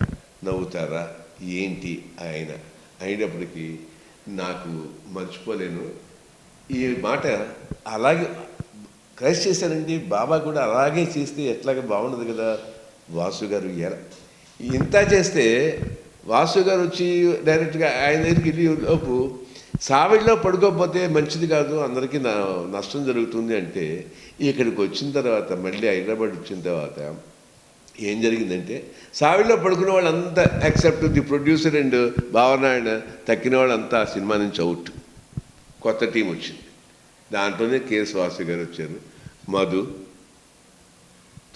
నవ్వుతారా ఏంటి ఆయన అయినప్పటికీ నాకు మర్చిపోలేను ఈ మాట. అలాగే క్రైస్ట్ చేశానండి, బాబా కూడా అలాగే చేస్తే ఎట్లాగా బాగుండదు కదా. వాసు గారు ఇంత చేస్తే వాసు గారు వచ్చి డైరెక్ట్గా ఆయన దగ్గరికి వెళ్ళి లోపు సావిడిలో పడుకోకపోతే మంచిది కాదు, అందరికీ నష్టం జరుగుతుంది అంటే, ఇక్కడికి వచ్చిన తర్వాత మళ్ళీ హైదరాబాద్ వచ్చిన తర్వాత ఏం జరిగిందంటే సావిడిలో పడుకున్న వాళ్ళంతా except the producer and Bhavanarayana తక్కిన వాళ్ళంతా ఆ సినిమా నుంచి అవుట్. కొత్త టీం వచ్చింది. దాంట్లోనే కేఎస్ వాసు గారు వచ్చారు,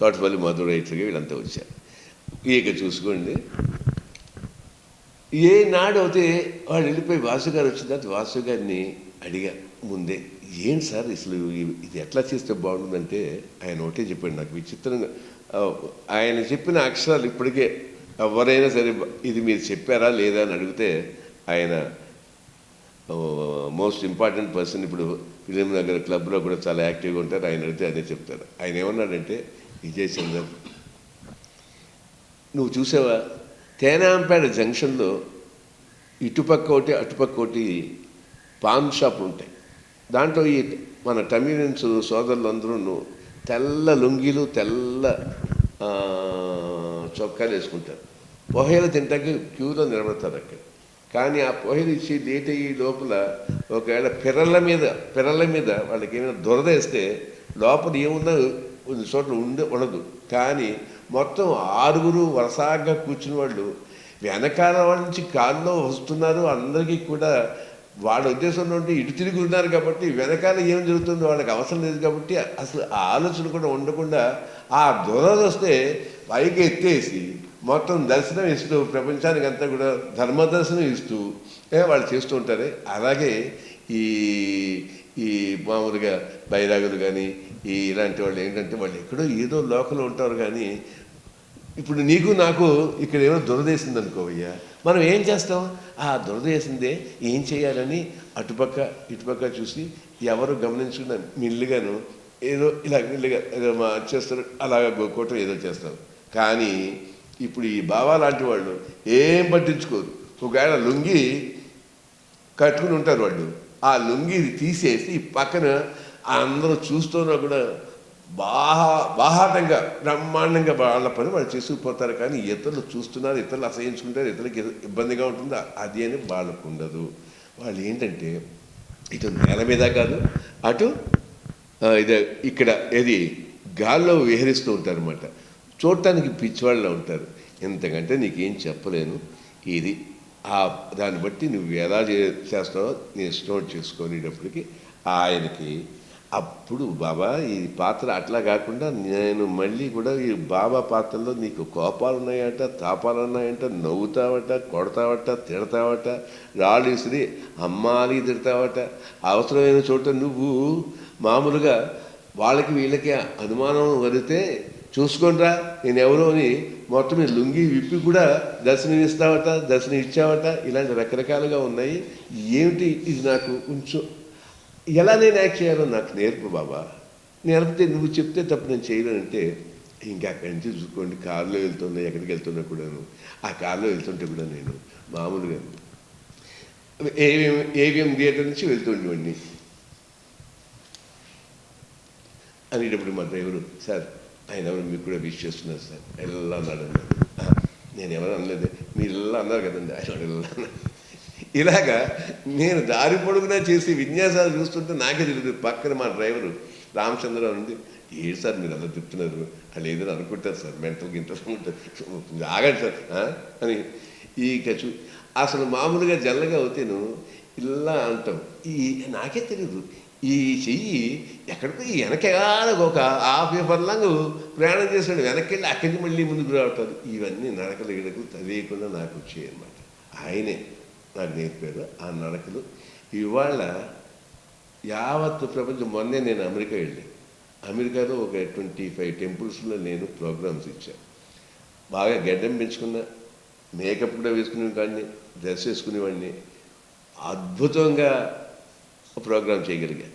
తోటపల్లి మధు రైతులుగా వీళ్ళంతా వచ్చారు. ఇక చూసుకోండి, ఏ నాడు అయితే వాళ్ళు వెళ్ళిపోయి వాసు గారు వచ్చిన తర్వాత వాసు గారిని అడిగా ముందే, ఏంటి సార్ అసలు ఇది ఎట్లా చేస్తే బాగుంటుందంటే ఆయన ఒకటే చెప్పాడు. నాకు విచిత్రంగా ఆయన చెప్పిన అక్షరాలు ఇప్పటికే ఎవరైనా సరే ఇది మీరు చెప్పారా లేదా అని అడిగితే ఆయన మోస్ట్ ఇంపార్టెంట్ పర్సన్, ఇప్పుడు ఫిలిం నగర్ క్లబ్లో కూడా చాలా యాక్టివ్గా ఉంటారు. ఆయన అడిగితే అదే చెప్తారు. ఆయన ఏమన్నాడంటే, విజయ్ చందర్ నువ్వు చూసావా, తేనాంపేట జంక్షన్లో ఇటుపక్క ఒకటి అటుపక్క ఒకటి పాన్ షాపులు ఉంటాయి. దాంట్లో ఈ మన టమిలియన్స్ సోదరులందరూ తెల్ల లుంగీలు తెల్ల చొక్కాలు వేసుకుంటారు. పొహేలు తింటాకి క్యూలో నిలబడతారు అక్కడ. కానీ ఆ పొహేలు ఇచ్చి లేట్ అయ్యి లోపల ఒకవేళ పిర్రల మీద వాళ్ళకి ఏమైనా దురద వేస్తే లోపల ఏమున్నా కొన్ని చోట్ల ఉండదు. కానీ మొత్తం 6 వరుసగా కూర్చుని వాళ్ళు వెనకాల వాళ్ళ నుంచి కాల్లో వస్తున్నారు. అందరికీ కూడా వాళ్ళ ఉద్దేశంలో ఉంటే ఇటు తిరిగి ఉన్నారు కాబట్టి వెనకాల ఏం జరుగుతుందో వాళ్ళకి అవసరం లేదు కాబట్టి అసలు ఆ ఆలోచన కూడా ఉండకుండా ఆ దురద వస్తే పైకి ఎత్తేసి మొత్తం దర్శనం ఇస్తూ ప్రపంచానికి అంతా కూడా ధర్మదర్శనం ఇస్తూ వాళ్ళు చేస్తూ ఉంటారే. అలాగే ఈ ఈ మామూలుగా బైరాగులు కానీ ఇలాంటి వాళ్ళు ఏంటంటే వాళ్ళు ఎక్కడో ఏదో లోకల్ ఉంటారు. కానీ ఇప్పుడు నీకు నాకు ఇక్కడ ఏమో దురదేసింది అనుకోవయ్యా, మనం ఏం చేస్తాం? ఆ దురదేసిందే ఏం చేయాలని అటుపక్క ఇటుపక్క చూసి ఎవరు గమనించకుండా మిల్లుగాను ఏదో ఇలా మిల్లుగా ఏదో చేస్తారు, అలాగా గోకోవటం ఏదో చేస్తారు. కానీ ఇప్పుడు ఈ బావా లాంటి వాళ్ళు ఏం పట్టించుకోరు. ఒకవేళ లుంగి కట్టుకుని ఉంటారు వాళ్ళు, ఆ లుంగి తీసేసి పక్కన అందరూ చూస్తున్నా కూడా బాహాటంగా బ్రహ్మాండంగా వాళ్ళ పని వాళ్ళు చేసుకుపోతారు. కానీ ఇతరులు చూస్తున్నారు, ఇతరులు అసహించుకుంటారు, ఇతరులకి ఇబ్బందిగా ఉంటుందా అది అని వాళ్ళకు ఉండదు. వాళ్ళు ఏంటంటే ఇటు నేల మీద కాదు, అటు ఇది ఇక్కడ ఏది గాల్లో విహరిస్తూ ఉంటారు అన్నమాట. చూడటానికి పిచ్చివాళ్ళ ఉంటారు. ఎంతకంటే నీకేం చెప్పలేను. ఇది దాన్ని బట్టి నువ్వు ఎలా చేస్తావో నేను స్టోర్ చేసుకునేటప్పటికి ఆయనకి అప్పుడు బాబా ఈ పాత్ర అట్లా కాకుండా నేను మళ్ళీ కూడా ఈ బాబా పాత్రలో నీకు కోపాలు ఉన్నాయట, తాపాలు ఉన్నాయంట, నవ్వుతావట, కొడతావట, తిడతావట, రాళ్ళు ఇసిరి అమ్మాలి తిడతావట. అవసరమైన చోట నువ్వు మామూలుగా వాళ్ళకి వీళ్ళకి అనుమానం వరితే చూసుకోండిరా నేను ఎవరో అని మొత్తం లుంగి విప్పి కూడా దర్శనం ఇస్తావట, దర్శనం ఇచ్చావట. ఇలాంటి రకరకాలుగా ఉన్నాయి. ఏమిటి ఇది నాకు కొంచెం ఎలా నేను యాక్ట్ చేయాలో నాకు నేర్పు బాబా. నేర్పితే నువ్వు చెప్తే తప్పు నేను చేయలేనంటే ఇంకా అక్కడి నుంచి చూసుకోండి. కారులో వెళ్తున్నా, ఎక్కడికి వెళ్తున్నా కూడాను ఆ కారులో వెళ్తుంటే కూడా నేను మామూలుగా ఏవిఎం థియేటర్ నుంచి వెళ్తుండేవాడిని. అనేటప్పుడు మా డ్రైవరు, సార్ ఆయన ఎవరు మీకు కూడా విష్ చేస్తున్నారు సార్, ఎలా అన్నాడు అన్నాడు. నేను ఎవరు అనలేదు, మీరు ఇలా అన్నారు కదండి ఆయన ఎలా అన్నాడు. ఇలాగా నేను దారి పొడుగునా చేసి విన్యాసాలు చూస్తుంటే నాకే తెలియదు. పక్కన మా డ్రైవరు రామచంద్రరావు నుండి, ఏంటి సార్ మీరు అలా చెప్తున్నారు, వాళ్ళు ఏదైనా అనుకుంటారు సార్, మెంటల్ గింటల్ ఉంటుంది, ఆగండి సార్ అని. ఇక అసలు మామూలుగా జల్లగా అవుతేను ఇలా అంటాం. నాకే తెలియదు ఈ చెయ్యి ఎక్కడికో వెనకాల ఒక హాఫ్ ప్రయాణం చేశాడు, వెనక్కి వెళ్ళి అక్కడి నుంచి మళ్ళీ ముందుకు రావటాలు. ఇవన్నీ నడకలు గిడకలు తెలియకుండా నాకు వచ్చాయి అన్నమాట. ఆయనే నాకు నేర్పారు ఆ నడకలు. ఇవాళ యావత్ ప్రపంచం. మొన్నే నేను అమెరికా వెళ్ళాను. అమెరికాలో ఒక 25 టెంపుల్స్లో నేను ప్రోగ్రామ్స్ ఇచ్చాను. బాగా గడ్డం పెంచుకున్న, మేకప్ కూడా వేసుకునే వాడిని, డ్రెస్ వేసుకునేవాడిని. అద్భుతంగా ప్రోగ్రాం చేయగలిగాను.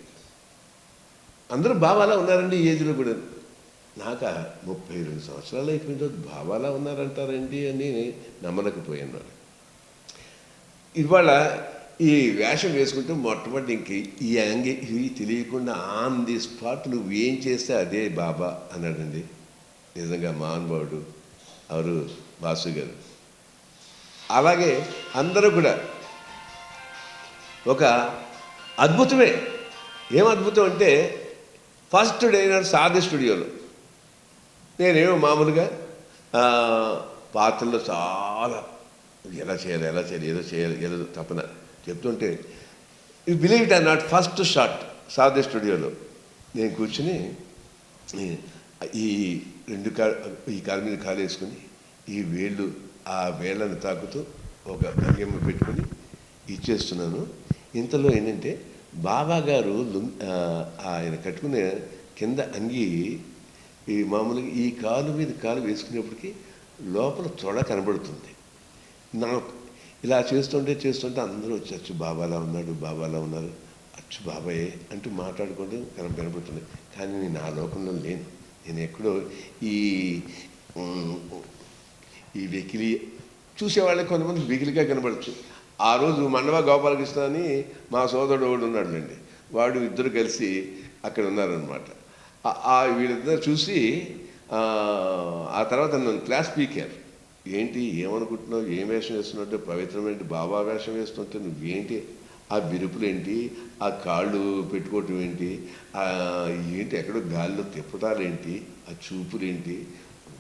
అందరూ బాబాలా ఉన్నారండి ఈ ఏజ్లో కూడా. నాకు 32 సంవత్సరాలు అయిపోయిన తర్వాత బాబాలా ఉన్నారంటారండి అని నమ్మలేకపోయాను. ఇవాళ ఈ వేషం వేసుకుంటూ మొట్టమొదటి ఇంక ఇవి తెలియకుండా ఆన్ ది స్పాట్ నువ్వు ఏం చేస్తే అదే బాబా అన్నాడండి. నిజంగా మహానుభావుడు ఎవరు బాసు గారు. అలాగే అందరూ కూడా ఒక అద్భుతమే. ఏం అద్భుతం అంటే ఫస్ట్ డే నాడు సాది స్టూడియోలో నేనేమో మామూలుగా పాత్రలో చాలా ఎలా చేయాలి ఏదో తప్పన చెప్తుంటే you believe it or not first shot Saadi స్టూడియోలో నేను కూర్చుని ఈ కాలు మీద కాలు వేసుకుని ఈ వేళ్ళు ఆ వేళ్ళను తాకుతూ ఒక భంగిమ పెట్టుకొని ఇచ్చేస్తున్నాను. ఇంతలో ఏంటంటే బాబా గారు ఆయన కట్టుకునే కింద అంగి ఈ మామూలుగా ఈ కాలు మీద కాలు వేసుకునేప్పటికీ లోపల తొడ కనబడుతుంది. నాకు ఇలా చేస్తుంటే అందరూ వచ్చి అచ్చు బాబాలా ఉన్నాడు, బాబాలా ఉన్నారు, అచ్చు బాబాయే అంటూ మాట్లాడుకుంటూ కనబడుతుంది. కానీ నేను ఆ లోకంలో లేను. నేను ఎక్కడో ఈ వెకిలి చూసేవాళ్ళకి కొంతమంది వెకిలిగా కనబడచ్చు. ఆ రోజు మండవ గోపాలకృష్ణ అని మా సోదరుడు ఒకడు ఉన్నాడులేండి, వాడు ఇద్దరు కలిసి అక్కడ ఉన్నారనమాట. వీళ్ళిద్దరు చూసి ఆ తర్వాత నన్ను క్లాస్ పీకారు. ఏంటి ఏమనుకుంటున్నావు, ఏం వేషం వేస్తున్నట్టు, పవిత్రమైన బాబా వేషం వేస్తుంటే నువ్వేంటి, ఆ బిరుపులు ఏంటి, ఆ కాళ్ళు పెట్టుకోవటం ఏంటి, ఏంటి ఎక్కడో గాల్లో తిప్పటాలేంటి, ఆ చూపులేంటి,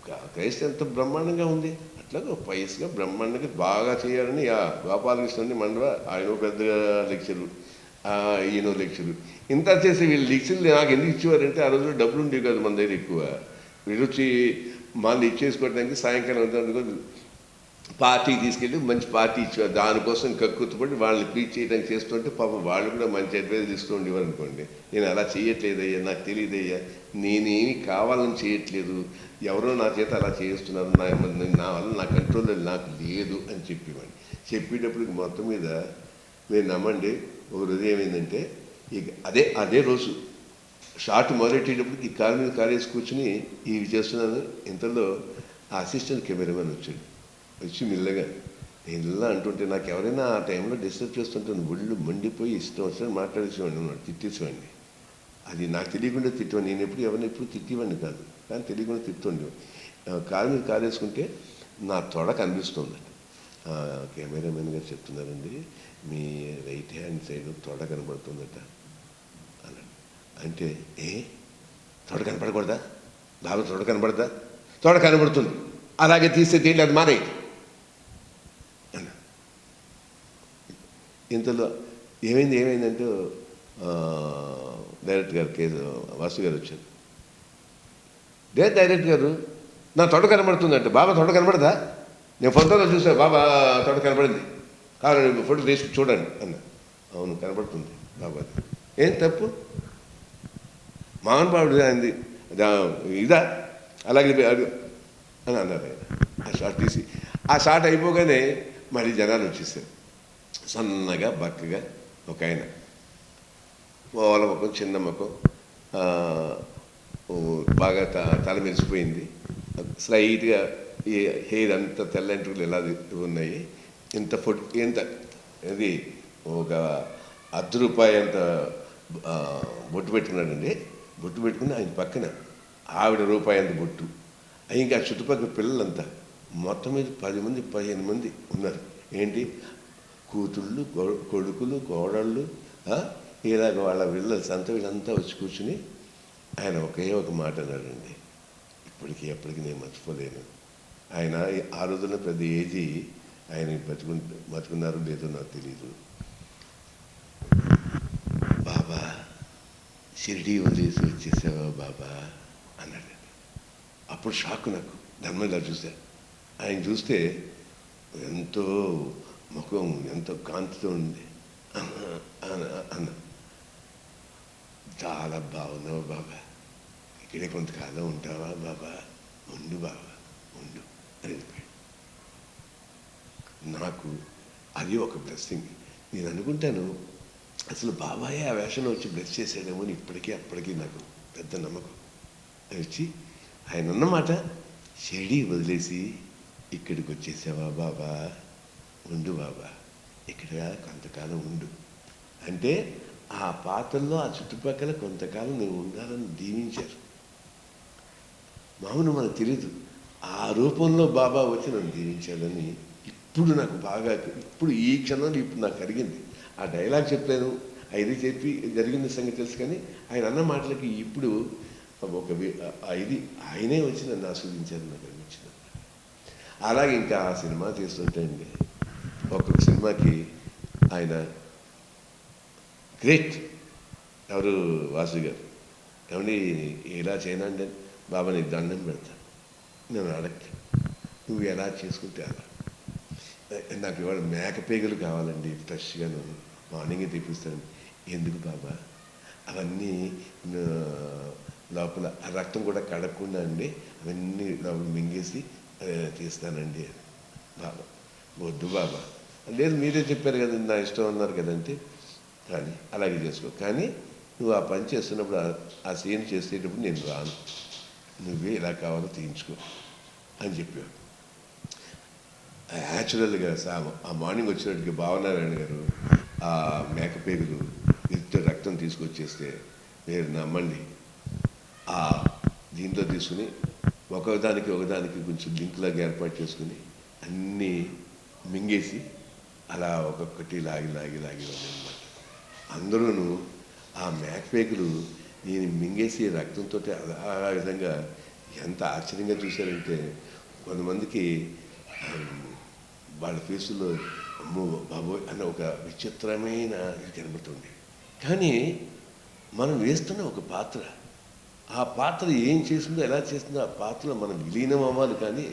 క్రైస్ట్ ఎంత బ్రహ్మాండంగా ఉంది, అట్లాగే పైస్గా బ్రహ్మాండంగా బాగా చేయాలని గోపాలకృష్ణ మండవ ఆయన పెద్ద లెక్చరు, ఈయన లెక్చరు, ఇంత చేసి వీళ్ళు లెక్చర్లు నాకు ఎందుకు ఇచ్చేవారంటే ఆ రోజుల్లో డబ్బులు ఉండేవి కాదు మన దగ్గర ఎక్కువ. వీళ్ళు వచ్చి మళ్ళీ ఇచ్చేసుకోవడానికి సాయంకాలం పార్టీకి తీసుకెళ్ళి మంచి పార్టీ ఇచ్చేవారు. దానికోసం కక్కుతుపడి వాళ్ళని ప్లీజ్ చేయడానికి చేస్తుంటే పాపం వాళ్ళు కూడా మంచి అడ్వైజ్ ఇస్తూ ఉండేవారు అనుకోండి. నేను అలా చేయట్లేదయ్యా, నాకు తెలియదయ్యా, నేనేమి కావాలని చేయట్లేదు, ఎవరో నా చేత అలా చేస్తున్నారు, నా వల్ల నా కంట్రోల్లో నాకు లేదు అని చెప్పేవాడిని. చెప్పేటప్పటికి మొత్తం మీద మీరు నమ్మండి, ఒక రోజు ఏమైందంటే ఇక అదే రోజు షార్ట్ మొదలెట్టేటప్పటికి ఈ కాలు మీద కాలేసి కూర్చుని ఇవి చేస్తున్నాను. ఇంతలో ఆ అసిస్టెంట్ కెమెరామెన్ వచ్చి మెల్లగా నేను ఇలా అంటుంటే నాకు ఎవరైనా ఆ టైంలో డిస్టర్బ్ చేస్తుంటే ఒళ్ళు మండిపోయి ఇష్టం వచ్చినట్టు మాట్లాడేసేవాడిని అన్నాడు, తిట్టేసేవాడిని. అది నాకు తెలియకుండా తిట్టేవాడిని. నేను ఎవరిని ఎప్పుడు తిట్టేవాడిని కాదు, కానీ తెలియకుండా తిట్టుండేవాడిని. కాలు మీద కాలేసుకుంటే నా తొడ కనిపిస్తుందట. కెమెరామెన్ గారు చెప్తున్నారండి, మీ రైట్ హ్యాండ్ సైడ్ తొడ కనబడుతుందట అన్నాడు. అంటే తొడ కనపడకూడదా బాబు, తొడ కనబడదా? తొడ కనబడుతుంది, అలాగే తీస్తే తేలి అది మానేయండి అన్న. ఇంతలో ఏమైందంటే డైరెక్టర్ గారు వాసు గారు వచ్చారు. డైరెక్టర్ గారు నా తొడ కనబడుతుందంటే, బాబా తొడ కనబడదా? నేను ఫోటోలో చూసా, బాబా తొడ కనబడింది, కావాలి ఫోటో తీసి చూడండి అన్న. అవును కనబడుతుంది బాబా, ఏం తప్పు, మహానుభావుడు అంది ఇదా అలాగే అని అన్నారు ఆయన. ఆ షార్ట్ తీసి ఆ షార్ట్ అయిపోగానే మళ్ళీ జనాలు వచ్చేసారు. సన్నగా బక్కగా ఒక ఆయన, ఓల ముఖం, చిన్న ముఖం, బాగా తల మెరిసిపోయింది, స్లైట్గా ఈ హెయిర్ అంతా తెల్లంటులు ఎలా ఉన్నాయి, ఇంత ఇది ఒక ₹10 అంత బొట్టు పెట్టుకున్నాడండి. బొట్టు పెట్టుకుని ఆయన పక్కన ఆవిడ ₹1 అంత బొట్టు. ఇంకా చుట్టుపక్కల పిల్లలంతా మొత్తం మీద 10 మంది 15 మంది ఉన్నారు. ఏంటి, కూతుళ్ళు, కొడుకులు, కోడళ్ళు, ఇలాగ వాళ్ళ పిల్లలు సంత వీళ్ళంతా వచ్చి కూర్చుని ఆయన ఒక మాట అన్నాడండి, ఎప్పటికీ నేను మర్చిపోలేను. ఆయన ఆ రోజున పెద్ద ఏజీ, ఆయన బతుకున్నారో లేదో నాకు తెలీదు. బాబా షిరిడీ వదిలేసి వచ్చేసావా బాబా అన్నాడు. అప్పుడు షాక్ నాకు. ధర్మలా చూసా, ఆయన చూస్తే ఎంతో ముఖం ఎంతో కాంతితో ఉంది అన్న. చాలా బాగున్నావు బాబా, ఇక్కడే కొంతకాలం ఉంటావా బాబా? ఉండు బాబా ఉండు అని చెప్పాడు. నాకు అది ఒక బ్లెస్సింగ్. నేను అనుకుంటాను అసలు బాబాయే ఆ వేషంలో వచ్చి బ్లెస్ చేశాడేమో అని అప్పటికీ నాకు పెద్ద నమ్మకం వచ్చి, ఆయన అన్నమాట, షిరిడీ వదిలేసి ఇక్కడికి వచ్చేసావా బాబా? ఉండు బాబా, ఇక్కడ కొంతకాలం ఉండు అంటే ఆ పాత్రలో ఆ చుట్టుపక్కల కొంతకాలం నేను ఉండాలని దీవించారు. మామూలు మనకు తెలీదు, ఆ రూపంలో బాబా వచ్చి నన్ను దీవించాలని ఇప్పుడు నాకు బాగా, ఇప్పుడు ఈ క్షణంలో ఇప్పుడు నాకు కలిగింది. ఆ డైలాగ్ చెప్పాను, ఇది చెప్పి జరిగిన సంగతి తెలుసు, కానీ ఆయన అన్న మాటలకి ఇప్పుడు ఇది ఆయనే వచ్చి నన్ను ఆస్వాదించారు నాకు అనిపించింది. అలాగే ఇంకా ఆ సినిమా చేస్తుంటే అండి, ఒక్కొక్క సినిమాకి ఆయన గ్రేట్. ఎవరు, వాసు గారు, ఏమండి ఇలా చేయనా అంటే, బాబా నీకు దండం పెడతా, నేను అడగతా, నువ్వు ఎలా చేసుకుంటే అలా. నాకు ఇవాళ మేకపేగలు కావాలండి ఫ్రెష్గాను, మార్నింగే తెప్పిస్తాను. ఎందుకు బాబా? అవన్నీ లోపల ఆ రక్తం కూడా కడగకుండా అండి, అవన్నీ లోపల మింగేసి తీస్తానండి. బాబా వద్దు బాబా, లేదు మీరే చెప్పారు కదా నా ఇష్టం అన్నారు కదంటే, కానీ అలాగే చేసుకో, కానీ నువ్వు ఆ పని చేస్తున్నప్పుడు ఆ సీన్ చేసేటప్పుడు నేను రాను, నువ్వే ఎలా కావాలో తీయించుకో అని చెప్పాడు. న్యాచురల్గా ఆ మార్నింగ్ వచ్చినట్టుగా భావనారాయణ గారు ఆ మేకపేగులు ఇంత రక్తం తీసుకొచ్చేస్తే మీరు నమ్మండి, ఆ దీంట్లో తీసుకుని ఒకదానికి కొంచెం లింక్లాగా ఏర్పాటు చేసుకుని అన్నీ మింగేసి అలా ఒక్కొక్కటి లాగి అన్నమాట. అందరూను ఆ మేకపేగులు నేను మింగేసి రక్తంతో ఆ విధంగా ఎంత ఆశ్చర్యంగా చూశారంటే కొంతమందికి వాళ్ళ ఫేసులో అమ్మో బాబోయ్ అన్న ఒక విచిత్రమైన ఇది కనబడుతుంది. కానీ మనం వేస్తున్న ఒక పాత్ర, ఆ పాత్ర ఏం చేస్తుందో ఎలా చేస్తుందో ఆ పాత్రలో మనం విలీనం అవ్వాలి. కానీ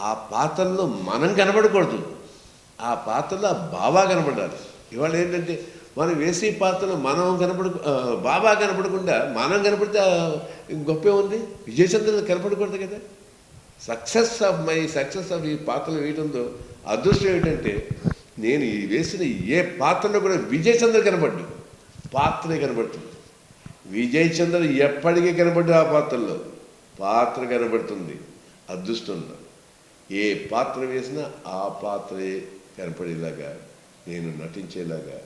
ఆ పాత్రలో మనం కనబడకూడదు, ఆ పాత్రలో ఆ బాబా కనబడాలి. ఇవాళ ఏంటంటే మనం వేసే పాత్రలో మనం బాబా కనపడకుండా మనం కనపడితే గొప్పే ఉంది. విజయచంద్రులు కనపడకూడదు కదా. సక్సెస్ ఆఫ్ ఈ పాత్రలు వేయడంలో అదృష్టం ఏంటంటే నేను ఈ వేసిన ఏ పాత్రలో కూడా విజయచంద్ర కనపడ్డు, పాత్రే కనబడుతుంది. విజయచంద్ర ఎప్పటికీ కనబడ్డు, ఆ పాత్రలో పాత్ర కనబడుతుంది. అదృష్టంలో ఏ పాత్ర వేసినా ఆ పాత్రే కనపడేలాగా నేను నటించేలాగా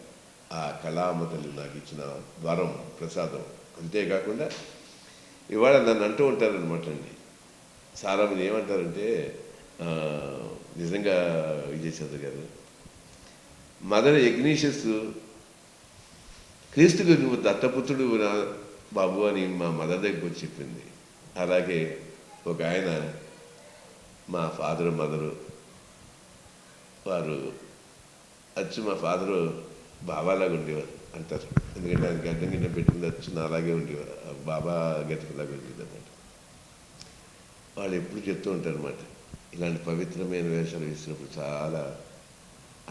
ఆ కళామతల్లి నాకు ఇచ్చిన వరం, ప్రసాదం. అంతేకాకుండా ఇవాళ నన్ను అంటూ ఉంటారనమాట అండి చాలామంది. ఏమంటారంటే నిజంగా విజయచంద్ర గారు, మదర్ ఇగ్నీషియస్ క్రీస్తుకు నువ్వు దత్తపుత్రుడు బాబు అని మా మదర్ దగ్గరికి వచ్చి చెప్పింది. అలాగే ఒక ఆయన మా ఫాదరు మదరు వారు వచ్చి మా ఫాదరు బాబాలాగా ఉండేవారు అంటారు. ఎందుకంటే ఆయన గడ్డం గిడ్డ పెట్టుకుని వచ్చి నా అలాగే ఉండేవారు, బాబా గడ్డలాగా ఉండేది అన్నమాట. వాళ్ళు ఎప్పుడు చెప్తూ ఉంటారు అన్నమాట, ఇలాంటి పవిత్రమైన వేషాలు వేసినప్పుడు చాలా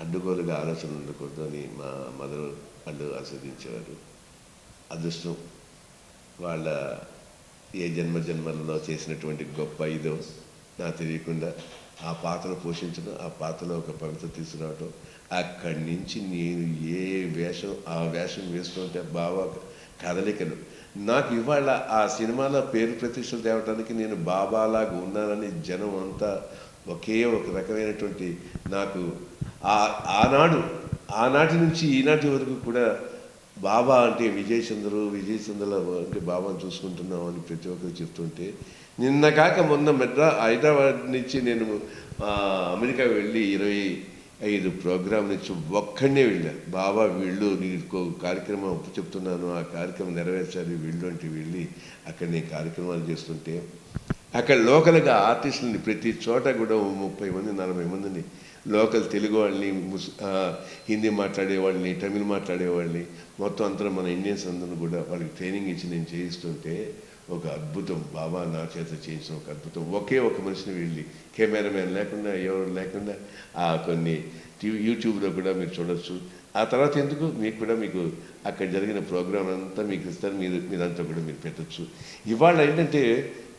అడ్డుగోలుగా ఆలోచన ఉండకూడదు అని మా మదర్ వాళ్ళు ఆస్వాదించేవారు. అదృష్టం వాళ్ళ ఏ జన్మలలో చేసినటువంటి గొప్ప ఇదో నాకు తెలియకుండా ఆ పాత్రను పోషించడం, ఆ పాత్రలో ఒక పవిత్ర తీసుకురావటం, అక్కడి నుంచి నేను ఏ వేషం ఆ వేషం వేస్తుంటే బాబా కదలికలు నాకు ఇవాళ ఆ సినిమాలో పేరు ప్రతిష్టలు తేవటానికి నేను బాబాలాగా ఉన్నానని జనం అంతా ఒకే ఒక రకమైనటువంటి నాకు ఆనాటి నుంచి ఈనాటి వరకు కూడా బాబా అంటే విజయచంద్రుల అంటే బాబాను చూసుకుంటున్నాం అని ప్రతి ఒక్కరు చెప్తుంటే, నిన్న కాక మొన్న హైదరాబాద్ నుంచి నేను అమెరికా వెళ్ళి 25 ప్రోగ్రాం నుంచి ఒక్కడనే వెళ్ళాను. బాబా వీళ్ళు నీకు కార్యక్రమం చెప్తున్నాను, ఆ కార్యక్రమం నెరవేర్చాలి వీళ్ళు అంటే వెళ్ళి అక్కడ నేను కార్యక్రమాలు చేస్తుంటే అక్కడ లోకల్గా ఆర్టిస్టులని ప్రతి చోట కూడా 30 మంది 40 మందిని లోకల్ తెలుగు వాళ్ళని, హిందీ మాట్లాడేవాళ్ళని, తమిళ్ మాట్లాడేవాళ్ళని మొత్తం అంతా మన ఇండియన్స్ అందరూ కూడా వాళ్ళకి ట్రైనింగ్ ఇచ్చి నేను చేయిస్తుంటే ఒక అద్భుతం, బాబా నా చేత చేయించిన ఒక అద్భుతం. ఒకే ఒక మనిషిని వెళ్ళి కెమెరామెన్ లేకుండా ఎవరు లేకుండా కొన్ని యూట్యూబ్లో కూడా మీరు చూడొచ్చు. ఆ తర్వాత ఎందుకు మీకు అక్కడ జరిగిన ప్రోగ్రాం అంతా మీకు ఇస్తారు, మీరంతా కూడా మీరు పెట్టచ్చు. ఇవాళ ఏంటంటే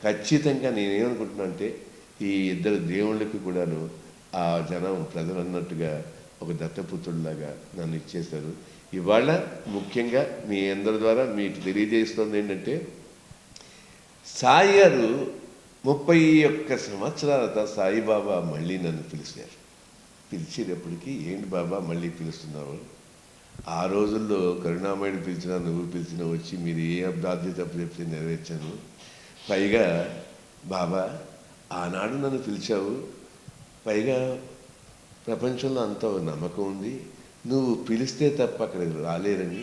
ఖచ్చితంగా నేనేమనుకుంటున్నా అంటే ఈ ఇద్దరు దేవుళ్ళకి కూడాను ఆ జనం ప్రజలు అన్నట్టుగా ఒక దత్తపుత్రుడిలాగా నన్ను ఇచ్చేశారు. ఇవాళ ముఖ్యంగా మీ అందరి ద్వారా మీకు తెలియజేస్తుంది ఏంటంటే, సాయి గారు 31 సంవత్సరాల తర్వాత సాయిబాబా మళ్ళీ నన్ను పిలిచేటప్పటికి ఏంటి బాబా మళ్ళీ పిలుస్తున్నారు, ఆ రోజుల్లో కరుణామయుడు పిలిచినా నువ్వు పిలిచినా వచ్చి మీరు ఏ బాధ్యత చెప్తే నెరవేర్చాను. పైగా బాబా ఆనాడు నన్ను పిలిచావు, పైగా ప్రపంచంలో అంత నమ్మకం ఉంది, నువ్వు పిలిస్తే తప్ప అక్కడికి రాలేరని.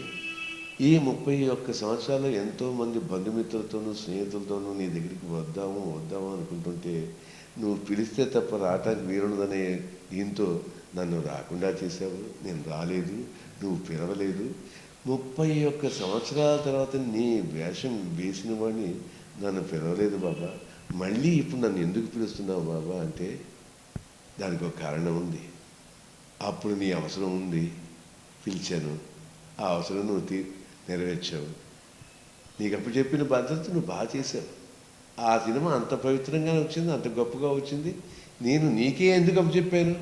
ఈ 31 సంవత్సరాలు ఎంతోమంది బంధుమిత్రులతోనూ స్నేహితులతోనూ నీ దగ్గరికి వద్దాము అనుకుంటుంటే నువ్వు పిలిస్తే తప్ప రావటానికి వీరుందనే దీంతో నన్ను రాకుండా చేశావు. నేను రాలేదు, నువ్వు పిలవలేదు. 31 సంవత్సరాల తర్వాత నీ వేషం వేసిన వాడిని నన్ను పిలవలేదు బాబా, మళ్ళీ ఇప్పుడు నన్ను ఎందుకు పిలుస్తున్నావు బాబా అంటే దానికి ఒక కారణం ఉంది. అప్పుడు నీ అవసరం ఉంది, పిలిచాను, ఆ అవసరం నువ్వు నెరవేర్చావు. నీకు అప్పుడు చెప్పిన బాధ్యత నువ్వు బాగా చేశావు. ఆ సినిమా అంత పవిత్రంగా వచ్చింది, అంత గొప్పగా వచ్చింది. నేను నీకే ఎందుకు అప్పు చెప్పాను.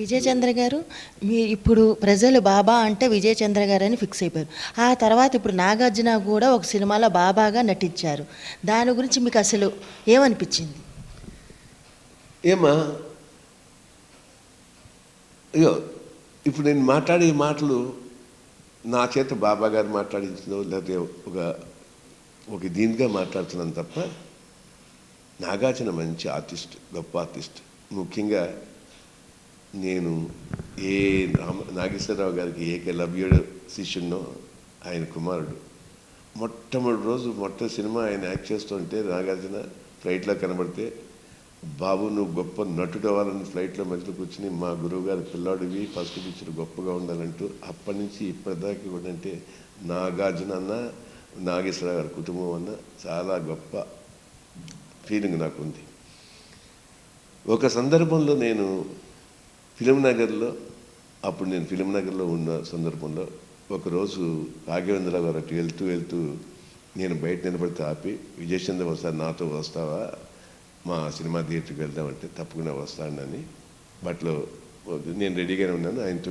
విజయచంద్ర గారు, మీ ఇప్పుడు ప్రజలు బాబా అంటే విజయచంద్ర గారు అని ఫిక్స్ అయిపోయారు. ఆ తర్వాత ఇప్పుడు నాగార్జున కూడా ఒక సినిమాలో బాబాగా నటించారు. దాని గురించి మీకు అసలు ఏమనిపించింది? ఏమా అయ్యో, ఇప్పుడు నేను మాట్లాడే మాటలు నా చేత బాబా గారు మాట్లాడించిందో లేకపోతే ఒక దీనిగా మాట్లాడుతున్నాను తప్ప, నాగార్జున మంచి ఆర్టిస్ట్, గొప్ప ఆర్టిస్ట్. ముఖ్యంగా నేను నాగేశ్వరరావు గారికి ఏకలవ్యుడు శిష్యున్నో ఆయన కుమారుడు. మొట్టమొదటి రోజు సినిమా ఆయన యాక్ట్ చేస్తుంటే నాగార్జున ఫ్లైట్లో కనబడితే, బాబు నువ్వు గొప్ప నటుడు అవ్వాలని ఫ్లైట్లో మధ్యలో కూర్చుని మా గురువు గారి పిల్లాడివి ఫస్ట్ పిక్చర్ గొప్పగా ఉండాలంటూ అప్పటి నుంచి ఇప్పటిదాకా కూడా అంటే నాగార్జున అన్న నాగేశ్వరరావు గారి కుటుంబం అన్న చాలా గొప్ప ఫీలింగ్ నాకు ఉంది. ఒక సందర్భంలో నేను అప్పుడు నేను ఫిలిం నగర్లో ఉన్న సందర్భంలో ఒకరోజు రాఘవేంద్రరావు గారు అటు వెళ్తూ నేను బయట నిలబడితే ఆపి, విజయచంద్ర వస్తాను నాతో వస్తావా మా సినిమా థియేటర్కి వెళ్దామంటే తప్పకుండా వస్తానని బట్లో నేను రెడీగానే ఉన్నాను. ఆయనతో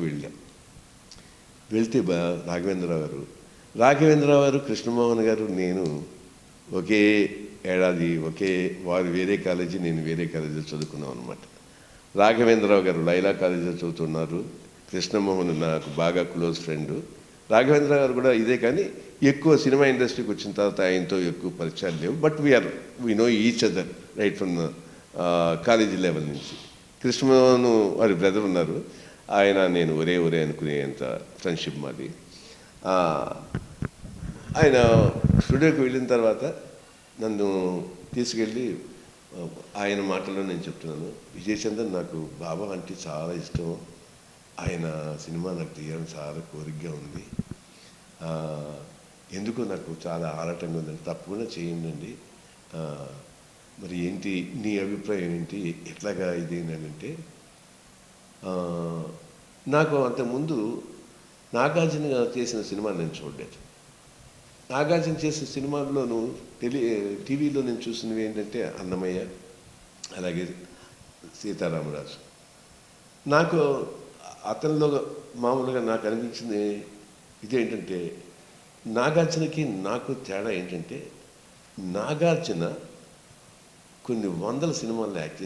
వెళ్తే రాఘవేంద్రరావు గారు కృష్ణమోహన్ గారు నేను ఒకే ఏడాది వారు వేరే కాలేజీ నేను వేరే కాలేజీలో చదువుకున్నాం అనమాట. రాఘవేంద్రరావు గారు లైలా కాలేజీలో చదువుతున్నారు. కృష్ణమోహన్ నాకు బాగా క్లోజ్ ఫ్రెండ్. రాఘవేంద్రరావు గారు కూడా ఇదే, కానీ ఎక్కువ సినిమా ఇండస్ట్రీకి వచ్చిన తర్వాత ఆయనతో ఎక్కువ పరిచయాలు లేవు. But we know each other right from college level నుంచి. కృష్ణమోహన్ వారి బ్రదర్ ఉన్నారు, ఆయన నేను ఒరే అనుకునేంత ఫ్రెండ్షిప్ మాది. ఆయన స్టూడియోకి వెళ్ళిన తర్వాత నన్ను తీసుకెళ్ళి ఆయన మాటల్లో నేను చెప్తున్నాను, విజయచంద్రన్ నాకు బాబా అంటే చాలా ఇష్టం, ఆయన సినిమా నాకు తీయాలని చాలా కోరికగా ఉంది, ఎందుకో నాకు చాలా ఆరాటంగా ఉందండి, తప్పకుండా చేయండి, మరి ఏంటి నీ అభిప్రాయం ఏంటి, ఎట్లాగా ఇది అంటే నాకు అంతకుముందు నాగార్జున చేసిన సినిమా నేను చూడలేదు. నాగార్జున చేసిన సినిమాల్లోనూ టీవీలో నేను చూసినవి ఏంటంటే అన్నమయ్య, అలాగే సీతారామరాజు. నాకు అతనిలో మామూలుగా నాకు అనిపించింది ఇదేంటంటే, నాగార్జునకి నాకు తేడా ఏంటంటే, నాగార్జున కొన్ని వందల సినిమాల్లో యాక్ట్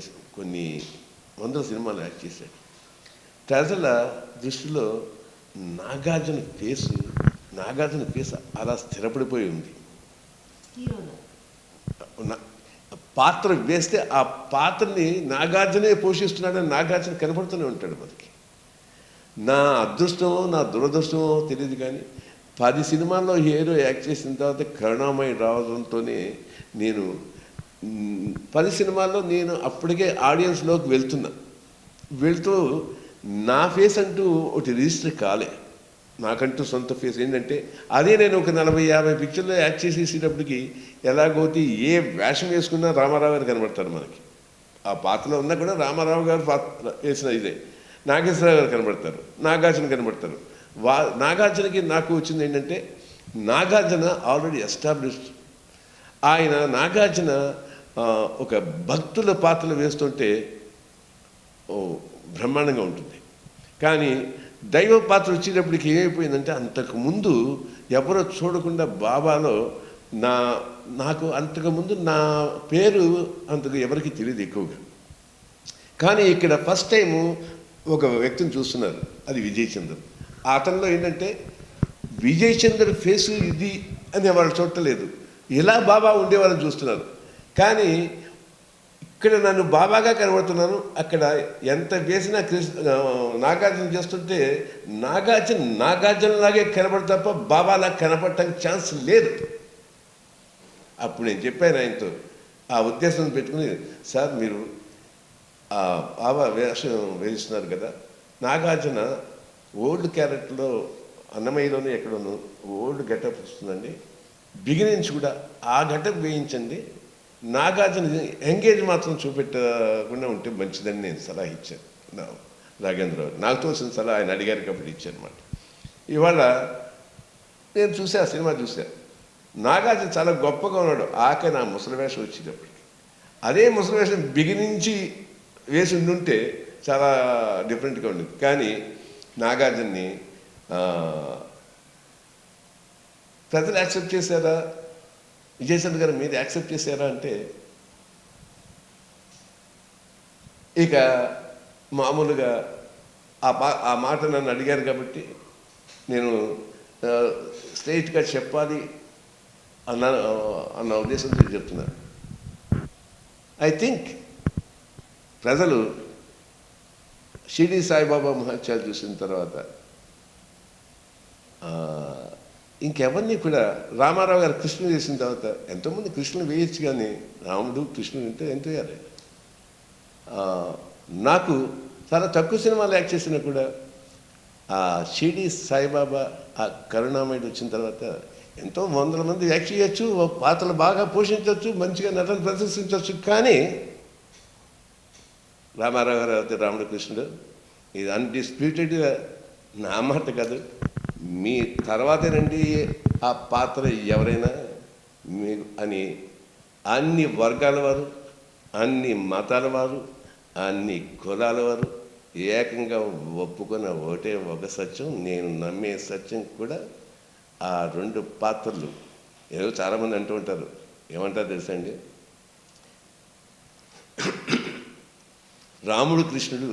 చేశాడు. ప్రజల దృష్టిలో నాగార్జున ఫేస్ అలా స్థిరపడిపోయి ఉంది. పాత్ర వేస్తే ఆ పాత్రని నాగార్జునే పోషిస్తున్నాడని నాగార్జున కనపడుతూనే ఉంటాడు మనకి. నా అదృష్టమో నా దురదృష్టమో తెలియదు, కానీ 10 సినిమాల్లో హీరో యాక్ట్ చేసిన తర్వాత కరుణామయి రావడంతోనే నేను 10 సినిమాల్లో నేను అప్పటికే ఆడియన్స్లోకి వెళ్తూ నా ఫేస్ అంటూ ఒకటి రిజిస్టర్ కాలే, నాకంటూ సొంత ఫేస్ ఏంటంటే అదే నేను ఒక 40-50 పిక్చర్లో యాక్ట్ చేసేసేటప్పటికి ఎలాగోటి ఏ వేషం వేసుకున్నా రామారావు గారు కనబడతారు మనకి. ఆ పాత్రలో ఉన్నా కూడా రామారావు గారు పాత్ర వేసిన ఇదే, నాగేశ్వరరావు గారు కనబడతారు, నాగార్జున కనబడతారు. నాగార్జునకి నాకు వచ్చింది ఏంటంటే, నాగార్జున ఆల్రెడీ ఎస్టాబ్లిష్డ్. నాగార్జున ఒక భక్తుల పాత్రలు వేస్తుంటే బ్రహ్మాండంగా ఉంటుంది. కానీ దైవ పాత్ర వచ్చేటప్పటికి ఏమైపోయిందంటే, అంతకుముందు ఎవరో చూడకుండా బాబాలో నాకు అంతకుముందు నా పేరు అంతకు ఎవరికి తెలియదు ఎక్కువగా. కానీ ఇక్కడ ఫస్ట్ టైము ఒక వ్యక్తిని చూస్తున్నారు, అది విజయచంద్ర. అతనిలో ఏంటంటే విజయచంద్ర ఫేసు ఇది అని వాళ్ళు చూడలేదు, ఇలా బాబా ఉండేవాళ్ళని చూస్తున్నారు. కానీ ఇక్కడ నన్ను బాబాగా కనబడుతున్నాను, అక్కడ ఎంత వేసినా నాగార్జున చేస్తుంటే నాగార్జునలాగే కనబడి తప్ప బాబాలా కనపడటానికి ఛాన్స్ లేదు. అప్పుడు నేను చెప్పాను ఆయనతో, ఆ ఉద్దేశం పెట్టుకుని, సార్ మీరు బాబా వేషం వేయిస్తున్నారు కదా, నాగార్జున ఓల్డ్ క్యారెక్టర్లో అన్నమయ్యలోనే ఎక్కడోనూ ఓల్డ్ గెటప్ వస్తుందండి, బిగినింగ్స్ కూడా ఆ గెటప్ వేయించండి, నాగార్జున ఎంగేజ్ మాత్రం చూపెట్టకుండా ఉంటే మంచిదని నేను సలహా ఇచ్చాను. రాఘవేంద్రరావు నాకు తోసిన సలహా ఆయన అడిగారు కాబట్టి ఇచ్చానమాట. ఇవాళ నేను ఆ సినిమా చూసా, నాగార్జున చాలా గొప్పగా ఉన్నాడు. నా ముసలి వేషం వచ్చేటప్పటికి అదే ముసలి వేషం బిగినించి వేసి ఉండుంటే చాలా డిఫరెంట్గా ఉండేది. కానీ నాగార్జున్ని ప్రజలు యాక్సెప్ట్ చేశారా, విజయచంద్ర గారు మీరు యాక్సెప్ట్ చేశారా అంటే, ఇక మామూలుగా ఆ మాట నన్ను అడిగారు కాబట్టి నేను స్ట్రైట్గా చెప్పాలి అన్న ఉద్దేశంతో చెప్తున్నాను. ఐ థింక్ ప్రజలు షిరిడి సాయిబాబా మహత్యాలు చూసిన తర్వాత ఇంకెవరిని కూడా రామారావు గారు కృష్ణుడు చేసిన తర్వాత ఎంతోమంది కృష్ణుడు వేయచ్చు, కానీ రాముడు కృష్ణుడు అంటే ఎంత వేయాలి. నాకు చాలా తక్కువ సినిమాలు యాక్ట్ చేసినా కూడా ఆ షిరిడి సాయిబాబా ఆ కరుణామయుడు వచ్చిన తర్వాత ఎంతో వందల మంది యాక్ట్ చేయొచ్చు, పాత్రలు బాగా పోషించవచ్చు, మంచిగా నటన ప్రదర్శించవచ్చు. కానీ రామారావు గారు అయితే రాముడు కృష్ణుడు ఇది అన్డిస్ప్యూటెడ్గా నా మాట కాదు, మీ తర్వాతేనండి ఆ పాత్ర ఎవరైనా మీకు అని అన్ని వర్గాల వారు, అన్ని మతాల వారు, అన్ని కులాల వారు ఏకంగా ఒప్పుకున్న ఒకటే ఒక సత్యం, నేను నమ్మే సత్యం కూడా ఆ రెండు పాత్రలు. ఏదో చాలామంది అంటూ ఉంటారు, ఏమంటారు తెలుసా అండి, రాముడు కృష్ణుడు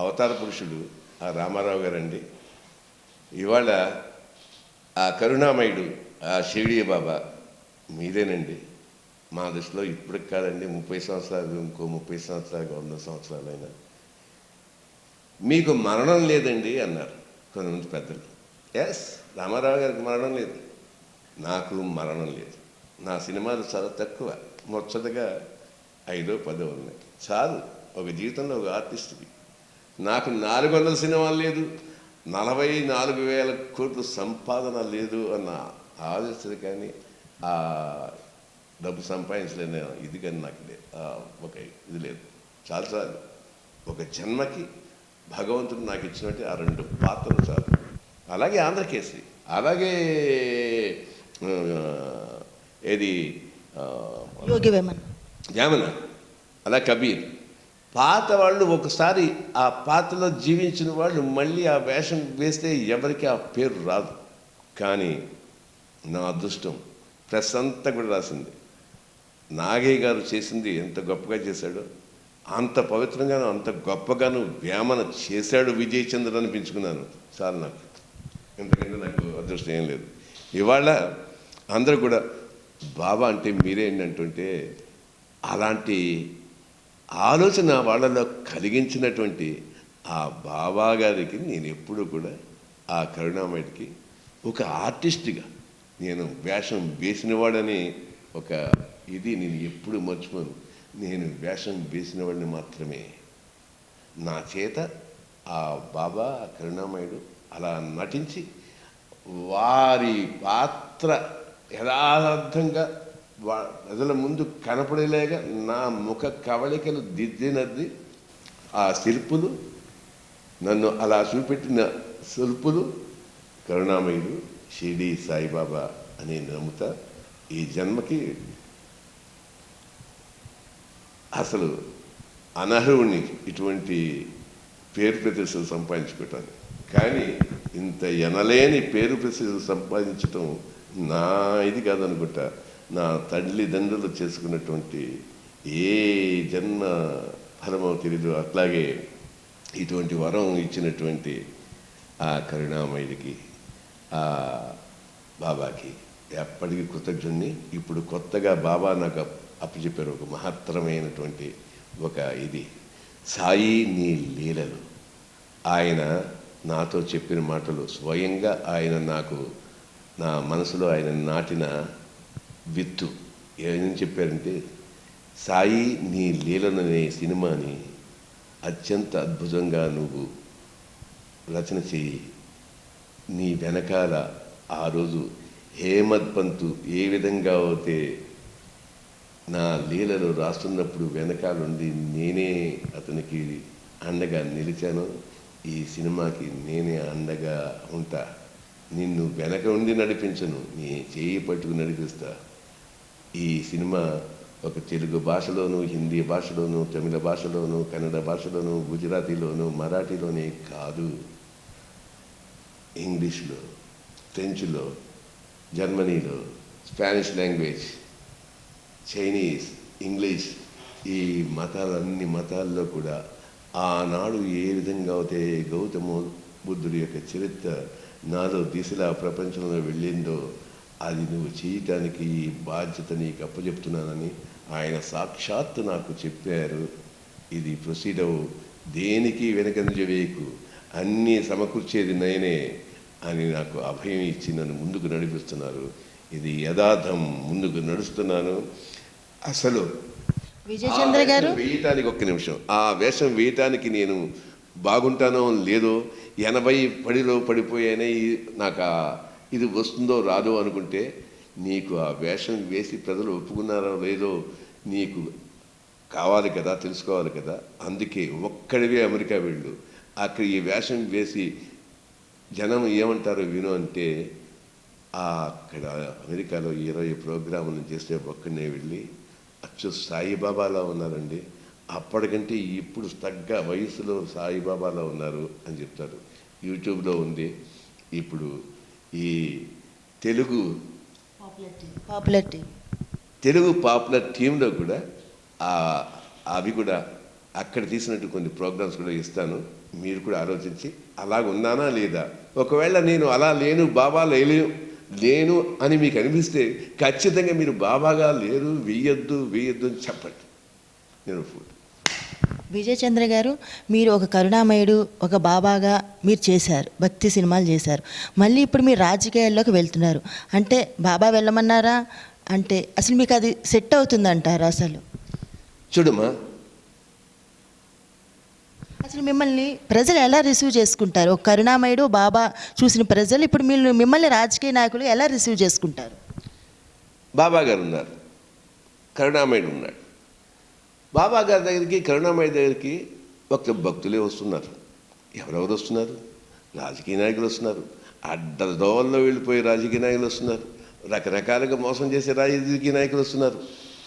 అవతార పురుషుడు ఆ రామారావు గారండి. ఇవాళ ఆ కరుణామయుడు ఆ షిరిడి బాబా మీరేనండి. మా దృష్టిలో ఇప్పటికి కాదండి, 30 సంవత్సరాలు, ఇంకో 30 సంవత్సరాలు, 100 సంవత్సరాలైనా మీకు మరణం లేదండి అన్నారు కొంతమంది పెద్దలు. ఎస్, రామారావు గారికి మరణం లేదు, నాకు మరణం లేదు. నా సినిమాలు చాలా తక్కువ, ముచ్చటగా 5 10 ఉన్నాయి చాలు ఒక జీవితంలో ఒక ఆర్టిస్ట్కి. నాకు 400 సినిమాలు లేదు, 44,000 కోట్లు సంపాదన లేదు అన్న ఆలోచన కానీ ఆ డబ్బు సంపాదించలేని ఇది కానీ నాకు లేదు, ఒక ఇది లేదు. చాలు ఒక జన్మకి భగవంతుడు నాకు ఇచ్చినట్టు ఆ 2 పాత్రలు చాలు. అలాగే ఆంధ్రకేసరి, అలాగే ఏది యోగి వేమన్, వేమన, అలా కబీర్. పాత వాళ్ళు ఒకసారి ఆ పాత్రలో జీవించిన వాళ్ళు మళ్ళీ ఆ వేషం వేస్తే ఎవరికి ఆ పేరు రాదు. కానీ నా అదృష్టం ప్రెస్ అంతా కూడా రాసింది, నాగయ్య గారు చేసింది ఎంత గొప్పగా చేశాడో అంత పవిత్రంగాను అంత గొప్పగాను వేమన చేశాడు విజయ్ చంద్ర అనిపించుకున్నాను. చాలు నాకు, ఎందుకంటే నాకు అదృష్టం ఏం లేదు. ఇవాళ అందరూ కూడా బాబా అంటే మీరే ఏంటంటుంటే అలాంటి ఆలోచన వాళ్ళలో కలిగించినటువంటి ఆ బాబా గారికి నేను ఎప్పుడూ కూడా ఆ కరుణామయుడికి ఒక ఆర్టిస్ట్గా నేను వేషం వేసినవాడని ఒక ఇది నేను ఎప్పుడు మర్చిపోను. నేను వేషం వేసినవాడిని మాత్రమే. నా చేత ఆ బాబా కరుణామయుడు అలా నటించి వారి పాత్ర యథార్థంగా ప్రజల ముందు కనపడేలాగా నా ముఖ కవళికలు దిద్దినది ఆ శిల్పులు, నన్ను అలా చూపెట్టిన శిల్పులు కరుణామయుడు షిరిడి సాయిబాబా అని నమ్ముతా. ఈ జన్మకి అసలు అనర్హుణ్ణి ఇటువంటి పేరు ప్రతిష్టలు సంపాదించుకోవటానికి. కానీ ఇంత ఎనలేని పేరు ప్రతిష్టలు సంపాదించటం నా ఇది కాదనుకుంటా, నా తల్లిదండ్రులు చేసుకున్నటువంటి ఏ జన్మ ఫలమో తెలీదు. అట్లాగే ఇటువంటి వరం ఇచ్చినటువంటి ఆ కరుణామయుడికి ఆ బాబాకి ఎప్పటికీ కృతజ్ఞుణ్ణి. ఇప్పుడు కొత్తగా బాబా నాకు అప్పచెప్పారు ఒక మహత్తరమైనటువంటి ఒక ఇది, సాయి నీ లీలలు. ఆయన నాతో చెప్పిన మాటలు స్వయంగా ఆయన నాకు నా మనసులో ఆయన నాటిన విత్తు. ఏమని చెప్పారంటే, సాయి నీ లీలలు అనే సినిమాని అత్యంత అద్భుతంగా నువ్వు రచన చేయి. నీ వెనకాల ఆ రోజు హేమద్ పంతు ఏ విధంగా అయితే నా లీలలో రాస్తున్నప్పుడు వెనకాలండి నేనే అతనికి అండగా నిలిచాను, ఈ సినిమాకి నేనే అండగా ఉంటా. నిన్ను వెనక ఉండి నడిపించను, నీ చేయి పట్టుకు నడిపిస్తా. ఈ సినిమా ఒక తెలుగు భాషలోను, హిందీ భాషలోను, తమిళ భాషలోను, కన్నడ భాషలోను, గుజరాతీలోను, మరాఠీలోనే కాదు, ఇంగ్లీష్లో, ఫ్రెంచ్లో, జర్మనీలో, స్పానిష్ లాంగ్వేజ్, చైనీస్, ఇంగ్లీష్, ఈ మతాలన్ని మతాల్లో కూడా ఆనాడు ఏ విధంగా అయితే గౌతమ బుద్ధుడి యొక్క చరిత్ర నాలో దిశలా ప్రపంచంలో వెళ్ళిందో అది నువ్వు చేయటానికి ఈ బాధ్యత నీకు అప్పచెప్తున్నానని ఆయన సాక్షాత్తు నాకు చెప్పారు. ఇది ప్రొసీడ్ అవ్వు, దేనికి వెనకంజ వేయకు, అన్నీ సమకూర్చేది నేనే, అని నాకు అభయం ఇచ్చి నన్ను ముందుకు నడిపిస్తున్నారు. ఇది యథార్థం, ముందుకు నడుస్తున్నాను. అసలు విజయచంద్ర గారు వేయటానికి ఒక్క నిమిషం, ఆ వేషం వేయటానికి నేను బాగుంటానో లేదో 80 పడిలో పడిపోయానే, నాకు ఇది వస్తుందో రాదో అనుకుంటే, నీకు ఆ వేషం వేసి ప్రజలు ఒప్పుకున్నారో లేదో నీకు కావాలి కదా, తెలుసుకోవాలి కదా. అందుకే ఒక్కడివే అమెరికా వెళ్ళు, అక్కడ ఈ వేషం వేసి జనం ఏమంటారో విను అంటే, అక్కడ అమెరికాలో 20 ప్రోగ్రాములు చేస్తే ఒక్కడనే వెళ్ళి అచ్చు సాయిబాబాలా ఉన్నారండి, అప్పటికంటే ఇప్పుడు తగ్గ వయసులో సాయిబాబాలా ఉన్నారు అని చెప్తారు. యూట్యూబ్లో ఉంది. ఇప్పుడు ఈ తెలుగు పాపులర్ టీంలో కూడా అవి కూడా అక్కడ తీసినట్టు కొన్ని ప్రోగ్రామ్స్ కూడా ఇస్తాను. మీరు కూడా ఆలోచించి అలాగ ఉన్నానా లేదా, ఒకవేళ నేను అలా లేను, బాబా లేను అని మీకు అనిపిస్తే ఖచ్చితంగా మీరు బాబాగా లేరు, వేయొద్దు అని చెప్పండి. నేను విజయచంద్ర గారు, మీరు ఒక కరుణామయుడు, ఒక బాబాగా మీరు చేశారు, భక్తి సినిమాలు చేశారు. మళ్ళీ ఇప్పుడు మీరు రాజకీయాల్లోకి వెళ్తున్నారు. అంటే బాబా వెళ్ళమన్నారా అంటే అసలు మీకు అది సెట్ అవుతుందంటారా? అసలు చూడమ్మా, అసలు మిమ్మల్ని ప్రజలు ఎలా రిసీవ్ చేసుకుంటారు? ఒక కరుణామయుడు బాబా చూసిన ప్రజలు ఇప్పుడు మిమ్మల్ని రాజకీయ నాయకులు ఎలా రిసీవ్ చేసుకుంటారు? బాబా గారు ఉన్నారు, కరుణామయుడు ఉన్నాడు. బాబా గారి దగ్గరికి, కరుణామయ్య దగ్గరికి ఒక భక్తులే వస్తున్నారు. ఎవరెవరు వస్తున్నారు? రాజకీయ నాయకులు వస్తున్నారు, అడ్డదోవల్లో వెళ్ళిపోయే రాజకీయ నాయకులు వస్తున్నారు, రకరకాలుగా మోసం చేసే రాజకీయ నాయకులు వస్తున్నారు.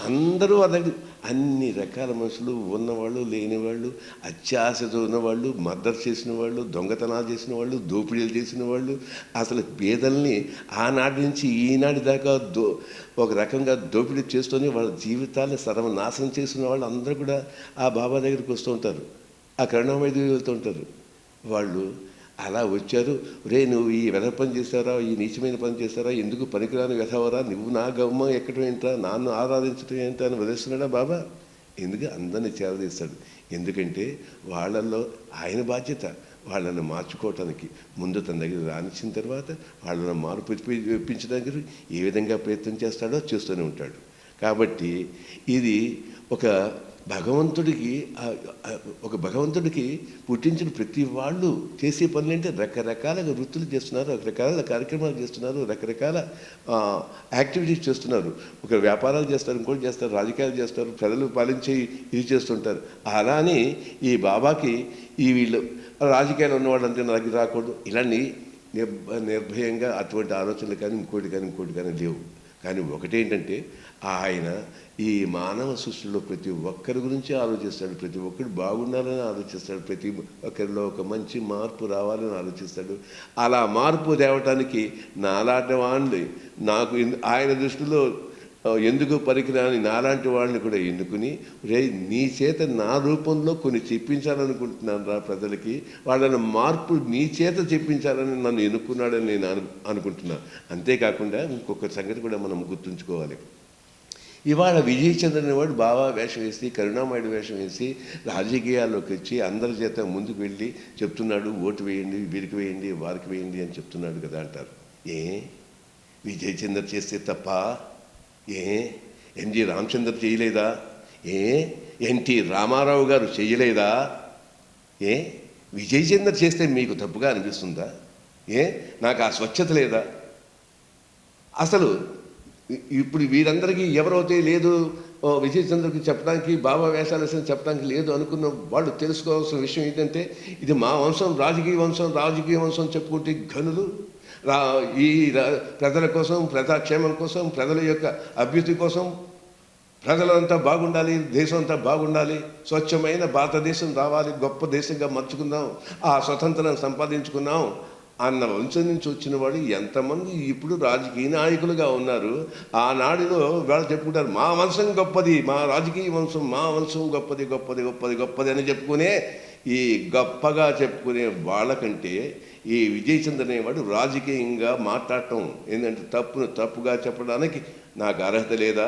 అందరూ అన్ని రకాల మనుషులు, ఉన్నవాళ్ళు, లేనివాళ్ళు, అత్యాశతో ఉన్నవాళ్ళు, మర్డర్ చేసిన వాళ్ళు, దొంగతనాలు చేసిన వాళ్ళు, దోపిడీలు చేసిన వాళ్ళు, అసలు పేదల్ని ఆనాటి నుంచి ఈనాటి దాకా ఒక రకంగా దోపిడీ చేస్తూనే వాళ్ళ జీవితాన్ని సర్వనాశనం చేసిన వాళ్ళు అందరూ కూడా ఆ బాబా దగ్గరికి వస్తూ ఉంటారు, ఆ కరుణామయ్య దగ్గరికి వెళ్తూ ఉంటారు. వాళ్ళు అలా వచ్చారు. నువ్వు ఈ వెధ పని చేస్తారా, ఈ నీచమైన పని చేస్తారా, ఎందుకు పనికిరాని వెధవరా, నువ్వు నా గమ్మ ఎక్కడం ఏంటా, నాన్ను ఆరాధించడం ఏంటా అని వదిలేస్తున్నాడా బాబా? ఎందుకు అందరినీ చేరదీస్తాడు? ఎందుకంటే వాళ్ళల్లో ఆయన బాధ్యత వాళ్ళని మార్చుకోవటానికి. ముందు తన దగ్గర రానిచ్చిన తర్వాత వాళ్ళని మార్పు ఇప్పించడానికి ఏ విధంగా ప్రయత్నం చేస్తాడో చేస్తూనే ఉంటాడు. కాబట్టి ఇది ఒక భగవంతుడికి పుట్టించిన ప్రతి వాళ్ళు చేసే పనులు అంటే రకరకాలుగా వృత్తులు చేస్తున్నారు, రకరకాల కార్యక్రమాలు చేస్తున్నారు, రకరకాల యాక్టివిటీస్ చేస్తున్నారు. ఒక వ్యాపారాలు చేస్తారు, ఇంకోటి చేస్తారు, రాజకీయాలు చేస్తారు, ప్రజలు పాలించి ఇది చేస్తుంటారు. అలానే ఈ బాబాకి వీళ్ళు రాజకీయాలు ఉన్నవాళ్ళంటే నా దగ్గర రాకూడదు, ఇలాంటి నిర్భయంగా అటువంటి ఆలోచనలు కానీ ఇంకోటి కానీ లేవు. కానీ ఒకటేంటంటే ఆయన ఈ మానవ సృష్టిలో ప్రతి ఒక్కరి గురించి ఆలోచిస్తాడు, ప్రతి ఒక్కరు బాగుండాలని ఆలోచిస్తాడు, ప్రతి ఒక్కరిలో ఒక మంచి మార్పు రావాలని ఆలోచిస్తాడు. అలా మార్పు తేవటానికి నాలాంటి వాళ్ళని ఆయన దృష్టిలో ఎందుకు పనికిరాని నాలాంటి వాళ్ళని కూడా ఎన్నుకుని, నీ చేత నా రూపంలో కొన్ని చెప్పించాలనుకుంటున్నాను రా ప్రజలకి, వాళ్ళని మార్పు నీ చేత చెప్పించాలని నన్ను ఎన్నుకున్నాడని నేను అనుకుంటున్నాను. అంతేకాకుండా ఇంకొక సంగతి కూడా మనం గుర్తుంచుకోవాలి. ఇవాళ విజయచంద్రన్ వాడు బాబా వేషం వేసి, కరుణామయుడు వేషం వేసి రాజకీయాల్లోకి వచ్చి అందరి చేత ముందుకు వెళ్ళి చెప్తున్నాడు, ఓటు వేయండి, వీరికి వేయండి, వారికి వేయండి అని చెప్తున్నాడు కదా అంటారు. విజయచంద్ర చేస్తే తప్ప? ఎంజి రామచంద్ర చేయలేదా? ఎన్టీ రామారావు గారు చేయలేదా? విజయచంద్ర చేస్తే మీకు తప్పుగా అనిపిస్తుందా? నాకు ఆ స్వచ్ఛత లేదా? అసలు ఇప్పుడు వీరందరికీ ఎవరైతే లేదు విజయచంద్రకి చెప్పడానికి, బాబా వేషాలు చెప్పడానికి లేదు అనుకున్న వాళ్ళు తెలుసుకోవాల్సిన విషయం ఏంటంటే, ఇది మా వంశం, రాజకీయ వంశం చెప్పుకుంటే ఘనులు ఈ ప్రజల కోసం, ప్రజాక్షేమం కోసం, ప్రజల యొక్క అభ్యుతి కోసం, ప్రజలంతా బాగుండాలి, దేశం అంతా బాగుండాలి, స్వచ్ఛమైన భారతదేశం రావాలి, గొప్ప దేశంగా మర్చుకుందాం, ఆ స్వతంత్రం సంపాదించుకున్నాం అన్న వంశం నుంచి వచ్చిన వాళ్ళు ఎంతమంది ఇప్పుడు రాజకీయ నాయకులుగా ఉన్నారు. ఆనాడిలో వాళ్ళు చెప్పుకుంటారు, మా వంశం గొప్పది, మా రాజకీయ వంశం, మా వంశం గొప్పది గొప్పది గొప్పది గొప్పది అని చెప్పుకునే ఈ గొప్పగా చెప్పుకునే వాళ్ళకంటే ఈ విజయచంద్ర అనేవాడు రాజకీయంగా మాట్లాడటం ఏంటంటే తప్పుగా చెప్పడానికి నాకు అర్హత లేదా?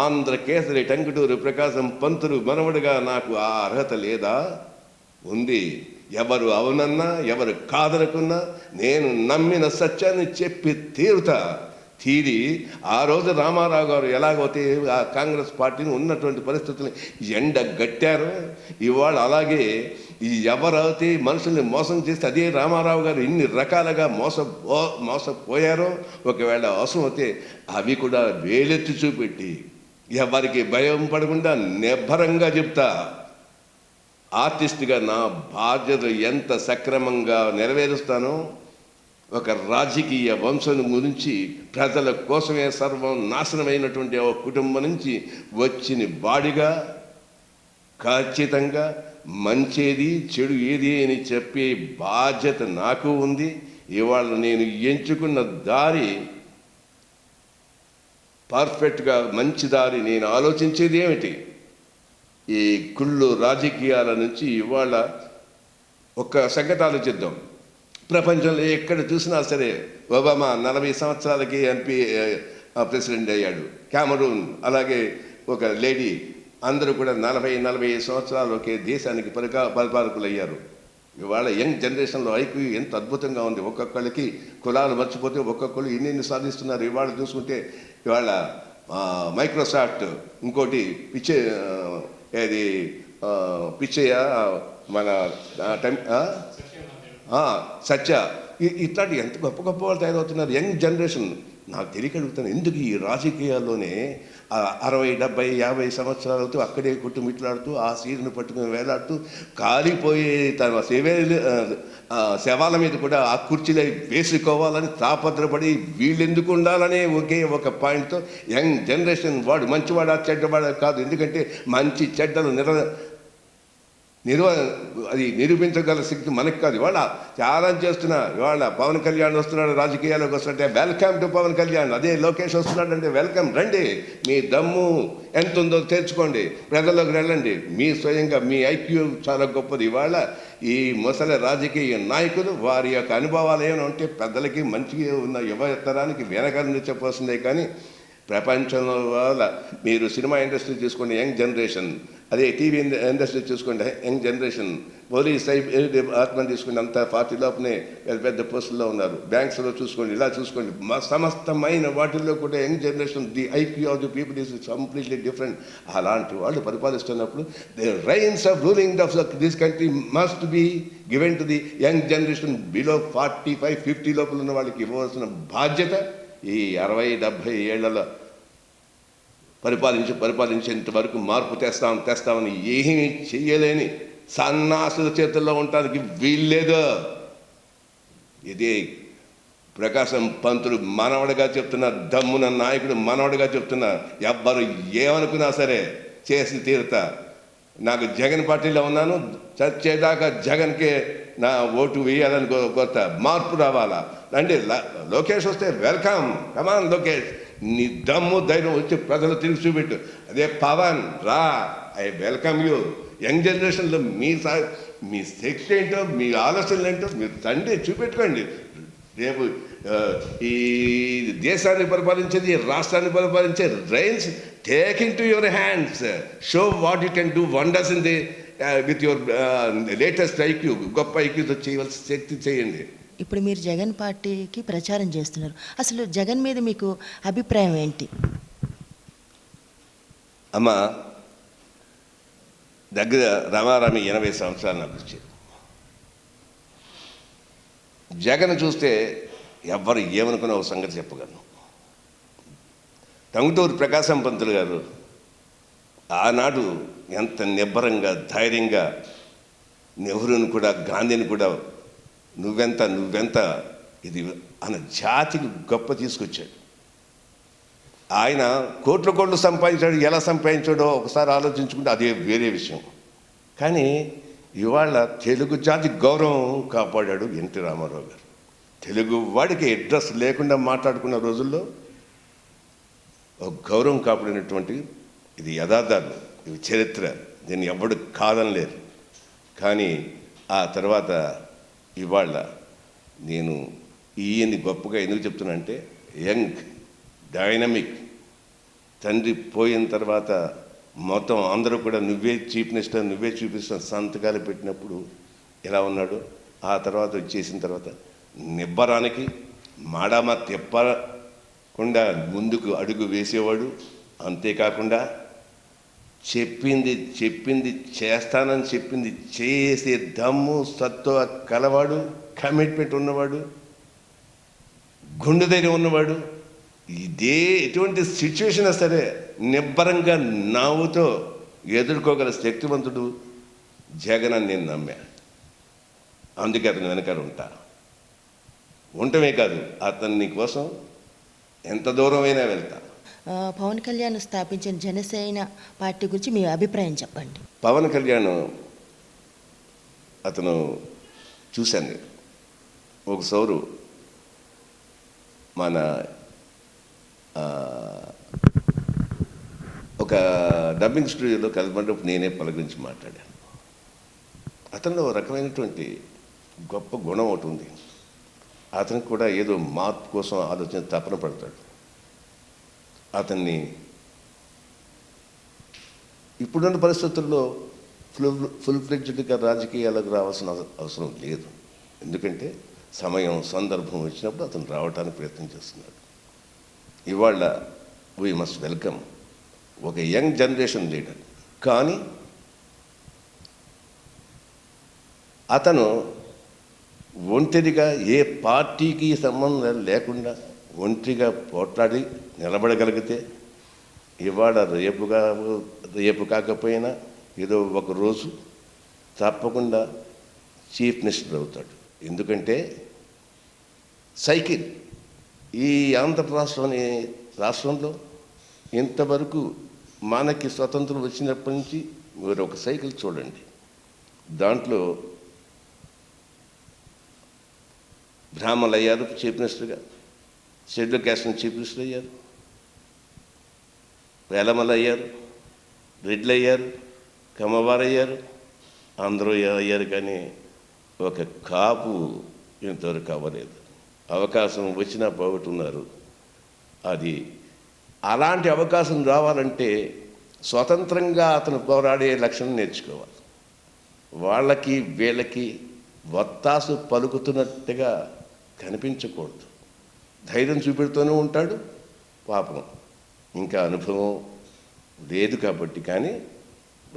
ఆంధ్రకేసరి టంగుటూరి ప్రకాశం పంతులు మనవడిగా నాకు ఆ అర్హత లేదా? ఉంది. ఎవరు అవునన్నా ఎవరు కాదనుకున్నా నేను నమ్మిన సత్యాన్ని చెప్పి తీరి ఆ రోజు రామారావు గారు ఎలాగైతే ఆ కాంగ్రెస్ పార్టీని ఉన్నటువంటి పరిస్థితుల్ని ఎండగట్టారో ఇవాళ అలాగే ఎవరైతే మనుషుల్ని మోసం చేస్తే అదే రామారావు గారు ఇన్ని రకాలుగా మోసపోయారో ఒకవేళ అవసరం అయితే అవి కూడా వేలెత్తి చూపెట్టి ఎవరికి భయం పడకుండా నిర్భరంగా చెప్తా. ఆర్టిస్ట్గా నా బాధ్యత ఎంత సక్రమంగా నెరవేరుస్తానో ఒక రాజకీయ వంశం గురించి ప్రజల కోసమే సర్వం నాశనమైనటువంటి ఒక కుటుంబం నుంచి వచ్చిన బాడిగా ఖచ్చితంగా మంచేది చెడు ఏది అని చెప్పే బాధ్యత నాకు ఉంది. ఇవాళ నేను ఎంచుకున్న దారి పర్ఫెక్ట్గా మంచి దారి. నేను ఆలోచించేది ఏమిటి, ఈ కుళ్ళు రాజకీయాల నుంచి ఇవాళ ఒక్క సంగతి ఆలోచిద్దాం. ప్రపంచంలో ఎక్కడ చూసినా సరే ఒబామా 40 సంవత్సరాలకి ఎంపీ ప్రెసిడెంట్ అయ్యాడు. క్యామరూన్ అలాగే ఒక లేడీ అందరూ కూడా 40-45 సంవత్సరాలు ఒకే దేశానికి పరిపాలకులు అయ్యారు. ఇవాళ యంగ్ జనరేషన్లో ఐక్యూ ఎంత అద్భుతంగా ఉంది. ఒక్కొక్కళ్ళకి కులాలు మర్చిపోతే ఒక్కొక్కళ్ళు ఎన్ని సాధిస్తున్నారు. ఇవాళ చూసుకుంటే ఇవాళ మైక్రోసాఫ్ట్, ఇంకోటి పిచ్చయ్య మన సత్య, ఇట్లాంటి ఎంత గొప్ప గొప్ప వాళ్ళు తయారవుతున్నారు యంగ్ జనరేషన్. నాకు తెలియగలుగుతాను ఎందుకు ఈ రాజకీయాల్లోనే 60-70-50 సంవత్సరాలతో అక్కడే కుట్టుమిట్లాడుతూ ఆ సీరును పట్టుకుని వేలాడుతూ కాలిపోయే తన శవాల మీద కూడా ఆ కుర్చీలో వేసుకోవాలని తాపత్రపడి వీళ్ళెందుకు ఉండాలనే ఒకే ఒక పాయింట్తో యంగ్ జనరేషన్ వాడు మంచివాడా చెడ్డవాడా కాదు, ఎందుకంటే మంచి చెడ్డలు అది నిరూపించగల శక్తి మనకు కాదు. ఇవాళ ఛాలెంజ్ చేస్తున్నా. ఇవాళ పవన్ కళ్యాణ్ వస్తున్నాడు రాజకీయాల్లోకి వస్తుంటే వెల్కమ్ టు పవన్ కళ్యాణ్. అదే లోకేష్ వస్తున్నాడంటే వెల్కమ్, రండి, మీ దమ్ము ఎంత ఉందో తెచ్చుకోండి, ప్రజల్లోకి వెళ్ళండి. మీ స్వయంగా మీ ఐక్యూ చాలా గొప్పది. ఇవాళ ఈ ముసలి రాజకీయ నాయకులు వారి యొక్క అనుభవాలు ఏమైనా ఉంటే పెద్దలకి మంచిగా ఉన్న యువతరానికి వెనకాల నుంచి చెప్పవలసిందే. కానీ ప్రపంచంలో వాళ్ళ మీరు సినిమా ఇండస్ట్రీ చూసుకోండి, యంగ్ జనరేషన్, అదే టీవీ ఇండస్ట్రీ చూసుకోండి, యంగ్ జనరేషన్, పోలీస్ డిపార్ట్మెంట్ తీసుకోండి, అంతా 40 లోపునే పెద్ద పోస్టుల్లో ఉన్నారు. బ్యాంక్స్లో చూసుకోండి, ఇలా చూసుకోండి, సమస్తమైన వాటిల్లో కూడా young generation, the IQ of the people is completely different. అలాంటి వాళ్ళు పరిపాలిస్తున్నప్పుడు the reins of ruling of this country must be given to the young generation below 45-50 లోపల ఉన్న వాళ్ళకి ఇవ్వవలసిన బాధ్యత ఈ 60-70 ఏళ్లలో పరిపాలించేంత వరకు మార్పు తెస్తామని ఏమీ చెయ్యలేని సన్నాసుల చేతుల్లో ఉండడానికి వీల్లేదు. ఇదే ప్రకాశం పంతులు మనవడిగా చెప్తున్న, దమ్మున నాయకుడు మనవడిగా చెప్తున్నా. ఎవ్వరు ఏమనుకున్నా సరే చేసి తీరుతా. నాకు జగన్ పార్టీలో ఉన్నాను, చచ్చేదాకా జగన్కే నా ఓటు వేయాలని కొత్త మార్పు రావాలా అంటే లోకేష్ వస్తే వెల్కమ్, కమాన్ లోకేష్, నీ దమ్ము ధైర్యం వచ్చి ప్రజలు తిరిగి చూపెట్టు. అదే పవన్ రా, ఐ వెల్కమ్ యూ. యంగ్ జనరేషన్లో మీ శక్తి ఏంటో, మీ ఆలోచనలు ఏంటో మీరు తండ్రి చూపెట్టుకోండి. రేపు ఈ దేశాన్ని పరిపాలించేది, రాష్ట్రాన్ని పరిపాలించే reins take into your hands. Show what you can do wonders in the with your latest IQ. గొప్ప ఐక్యూతో చేయవలసిన శక్తి చేయండి. ఇప్పుడు మీరు జగన్ పార్టీకి ప్రచారం చేస్తున్నారు. అసలు జగన్ మీద మీకు అభిప్రాయం ఏంటి? అమ్మ, దగ్గర రామారామి 80 సంవత్సరాలు నాకు వచ్చేది. జగన్ చూస్తే ఎవ్వరు ఏమనుకున్న ఒక సంగతి చెప్పగలను. టంగుటూరు ప్రకాశం పంతులు గారు ఆనాడు ఎంత నిబ్బరంగా ధైర్యంగా నెహ్రూని కూడా గాంధీని కూడా నువ్వెంత ఇది అన్న జాతికి గొప్ప తీసుకొచ్చాడు. ఆయన కోట్లు సంపాదించాడు, ఎలా సంపాదించాడో ఒకసారి ఆలోచించుకుంటే అదే వేరే విషయం. కానీ ఇవాళ తెలుగు జాతి గౌరవం కాపాడాడు ఎన్టీ రామారావు గారు. తెలుగు వాడికి అడ్రస్ లేకుండా మాట్లాడుకున్న రోజుల్లో ఒక గౌరవం కాపాడినటువంటి ఇది యథార్థాలు, ఇవి చరిత్ర, దీన్ని ఎవడు కాదనలేరు. కానీ ఆ తర్వాత ఇవాళ నేను ఈయన్ని గొప్పగా ఎందుకు చెప్తున్నానంటే, యంగ్ డైనమిక్ తండ్రి పోయిన తర్వాత మొత్తం అందరూ కూడా నువ్వే చీఫ్ మినిస్టర్, నువ్వే చూపిస్తున్న సంతకాలు పెట్టినప్పుడు ఎలా ఉన్నాడు, ఆ తర్వాత చేసిన తర్వాత నిబ్బరానికి మాడామా తిప్పకుండా ముందుకు అడుగు వేసేవాడు. అంతేకాకుండా చెప్పింది చేస్తానని చెప్పింది చేసే దమ్ము సత్తువ కలవాడు, కమిట్మెంట్ ఉన్నవాడు, గుండె ధైర్యం ఉన్నవాడు. ఎటువంటి సిచ్యువేషన్ సరే నిబ్బరంగా నవ్వుతో ఎదుర్కోగల శక్తివంతుడు జగన్ అని నేను నమ్మా. అందుకే అతని వెనకాల ఉండటమే కాదు, అతన్ని కోసం ఎంత దూరమైనా వెళ్తా. పవన్ కళ్యాణ్ స్థాపించిన జనసేన పార్టీ గురించి మీ అభిప్రాయం చెప్పండి. పవన్ కళ్యాణ్ అతను చూశాను ఒకసారి మన ఒక డబ్బింగ్ స్టూడియోలో కలిసినప్పుడు నేనే పలకరించి మాట్లాడాను. అతనిలో ఒక రకమైనటువంటి గొప్ప గుణం ఒకటి ఉంది. అతనికి కూడా ఏదో మార్పు కోసం ఆలోచన తపన పడతాడు. అతన్ని ఇప్పుడున్న పరిస్థితుల్లో ఫుల్ ఫ్లెడ్జ్డ్గా రాజకీయాలకు రావాల్సిన అవసరం లేదు. ఎందుకంటే సమయం సందర్భం వచ్చినప్పుడు అతను రావడానికి ప్రయత్నం చేస్తున్నాడు. ఇవాళ వీ మస్ట్ వెల్కమ్ ఒక యంగ్ జనరేషన్ లీడర్. కానీ అతను ఒంటరిగా ఏ పార్టీకి సంబంధం లేకుండా ఒంటరిగా పోట్లాడి నిలబడగలిగితే ఇవాళ రేపు కాకపోయినా ఏదో ఒక రోజు తప్పకుండా చీఫ్ మినిస్టర్ అవుతాడు. ఎందుకంటే సైకిల్ ఈ రాష్ట్రంలో ఇంతవరకు మనకి స్వతంత్రం వచ్చినప్పటి నుంచి మీరు ఒక సైకిల్ చూడండి. దాంట్లో బ్రాహ్మణులు అయ్యారు చీఫ్ మినిస్టర్గా, షెడ్యూల్ క్యాస్ట్ చీఫ్ మినిస్టర్ అయ్యారు, వేలమలు అయ్యారు, రెడ్లు అయ్యారు, కమ్మవారు అయ్యారు, అందరూ అయ్యారు. కానీ ఒక కాపు ఇంతవరకు అవ్వలేదు. అవకాశం వచ్చినా పోగొట్టున్నారు. అది అలాంటి అవకాశం రావాలంటే స్వతంత్రంగా అతను పోరాడే లక్షణం నేర్చుకోవాలి. వాళ్ళకి వీళ్ళకి వత్తాసు పలుకుతున్నట్టుగా కనిపించకూడదు. ధైర్యం చూపెడుతూనే ఉంటాడు. పాపం ఇంకా అనుభవం లేదు కాబట్టి, కానీ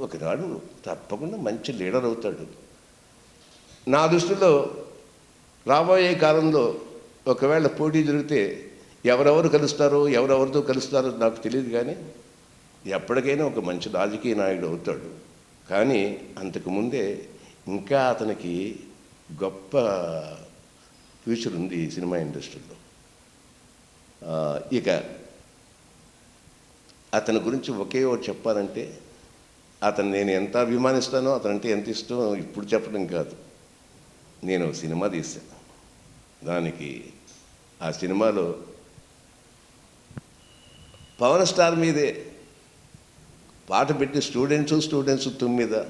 ఒకనాడు తప్పకుండా మంచి లీడర్ అవుతాడు. నా దృష్టిలో రాబోయే కాలంలో ఒకవేళ పోటీ జరిగితే ఎవరెవరు కలుస్తారో ఎవరెవరితో కలుస్తారో నాకు తెలియదు, కానీ ఎప్పటికైనా ఒక మంచి రాజకీయ నాయకుడు అవుతాడు. కానీ అంతకుముందే ఇంకా అతనికి గొప్ప ఫ్యూచర్ ఉంది ఈ సినిమా ఇండస్ట్రీలో. ఇక అతని గురించి ఒకే ఒకటి చెప్పాలంటే, అతను నేను ఎంత అభిమానిస్తానో, అతనంటే ఎంత ఇష్టమో ఇప్పుడు చెప్పడం కాదు. నేను సినిమా తీశాను. దానికి ఆ సినిమాలో పవన్ స్టార్ మీదే పాట పెట్టి స్టూడెంట్స్ 9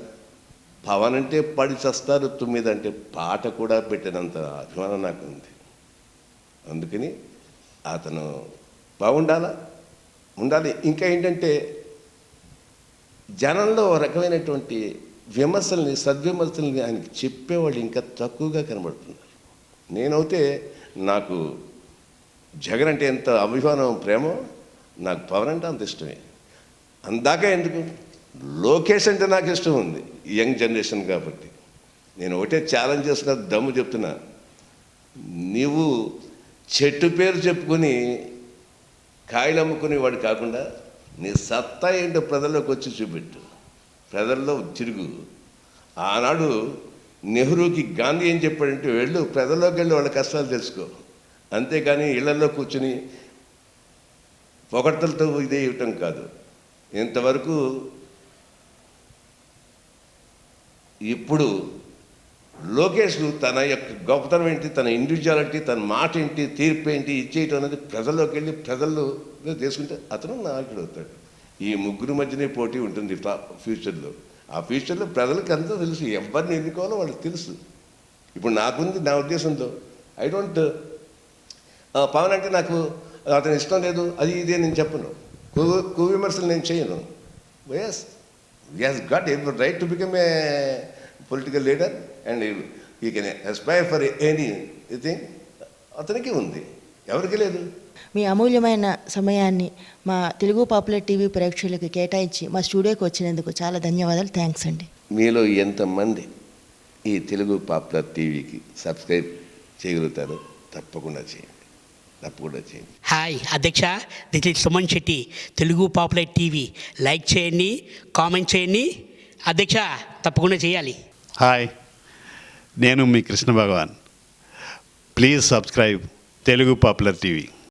పవన్ అంటే పడి చస్తారు 9 అంటే పాట కూడా పెట్టినంత అభిమానం నాకు ఉంది. అందుకని అతను ఉండాలి. ఇంకా ఏంటంటే జనంలో రకమైనటువంటి సద్విమర్శల్ని ఆయనకి చెప్పేవాళ్ళు ఇంకా తక్కువగా కనబడుతున్నారు. నేనైతే నాకు జగన్ అంటే ఎంత అభిమానం ప్రేమో, నాకు పవన్ అంటే అంత ఇష్టమే. అందాక ఎందుకు లోకేష్ అంటే నాకు ఇష్టం ఉంది, యంగ్ జనరేషన్ కాబట్టి. నేను ఒకటే ఛాలెంజ్ చేస్తున్నా, దమ్ము చెప్తున్నా, నీవు చెట్టు పేరు చెప్పుకొని కాయలు అమ్ముకునే వాడు కాకుండా నీ సత్తా ఏంటో ప్రజల్లోకి వచ్చి చూపెట్టు, ప్రజల్లో తిరుగు. ఆనాడు నెహ్రూకి గాంధీ ఏం చెప్పాడంటే, వెళ్ళు ప్రజల్లోకి వెళ్ళి వాళ్ళ కష్టాలు తెలుసుకో, అంతేకాని ఇళ్లలో కూర్చుని పొగడ్తలతో ఇదే ఇవ్వటం కాదు. ఇంతవరకు ఇప్పుడు లోకేష్ తన యొక్క గొప్పతనం ఏంటి, తన ఇండివిజువాలిటీ, తన మాట ఏంటి, తీర్పు ఏంటి, ఇచ్చేయటం అనేది ప్రజల్లోకి వెళ్ళి ప్రజల్లో తీసుకుంటే అతను నాయకుడు అవుతాడు. ఈ ముగ్గురు మధ్యనే పోటీ ఉంటుంది ఫ్యూచర్లో. ఆ ఫ్యూచర్లో ప్రజలకు అంతా తెలుసు, ఎవరిని ఎన్నుకోవాలో వాళ్ళకి తెలుసు. ఇప్పుడు నాకుంది, నా ఉద్దేశంతో ఐ డోంట్ పవన్ అంటే నాకు అతను ఇష్టం లేదు అది ఇదే నేను చెప్పను, విమర్శలు నేను చేయను. ఎస్ గాట్ ఎవరి right to become a political leader and you can aspire for anything. అతనికి ఉంది, ఎవరికి లేదు. మీ అమూల్యమైన సమయాన్ని మా తెలుగు పాపులర్ టీవీ ప్రేక్షకులకు కేటాయించి మా స్టూడియోకి వచ్చినందుకు చాలా ధన్యవాదాలు. థ్యాంక్స్ అండి. మీలో ఎంతమంది ఈ తెలుగు పాపులర్ టీవీకి సబ్స్క్రైబ్ చేయగలుగుతారో తప్పకుండా చేయండి, తప్పకుండా చేయండి. హాయ్ అధ్యక్ష, this is Suman Shetty, Telugu popular TV. Like చేయండి, కామెంట్ చేయండి అధ్యక్ష, తప్పకుండా చేయాలి. హాయ్, నేను మీ Krishna Bhagavan. Please subscribe Telugu popular TV.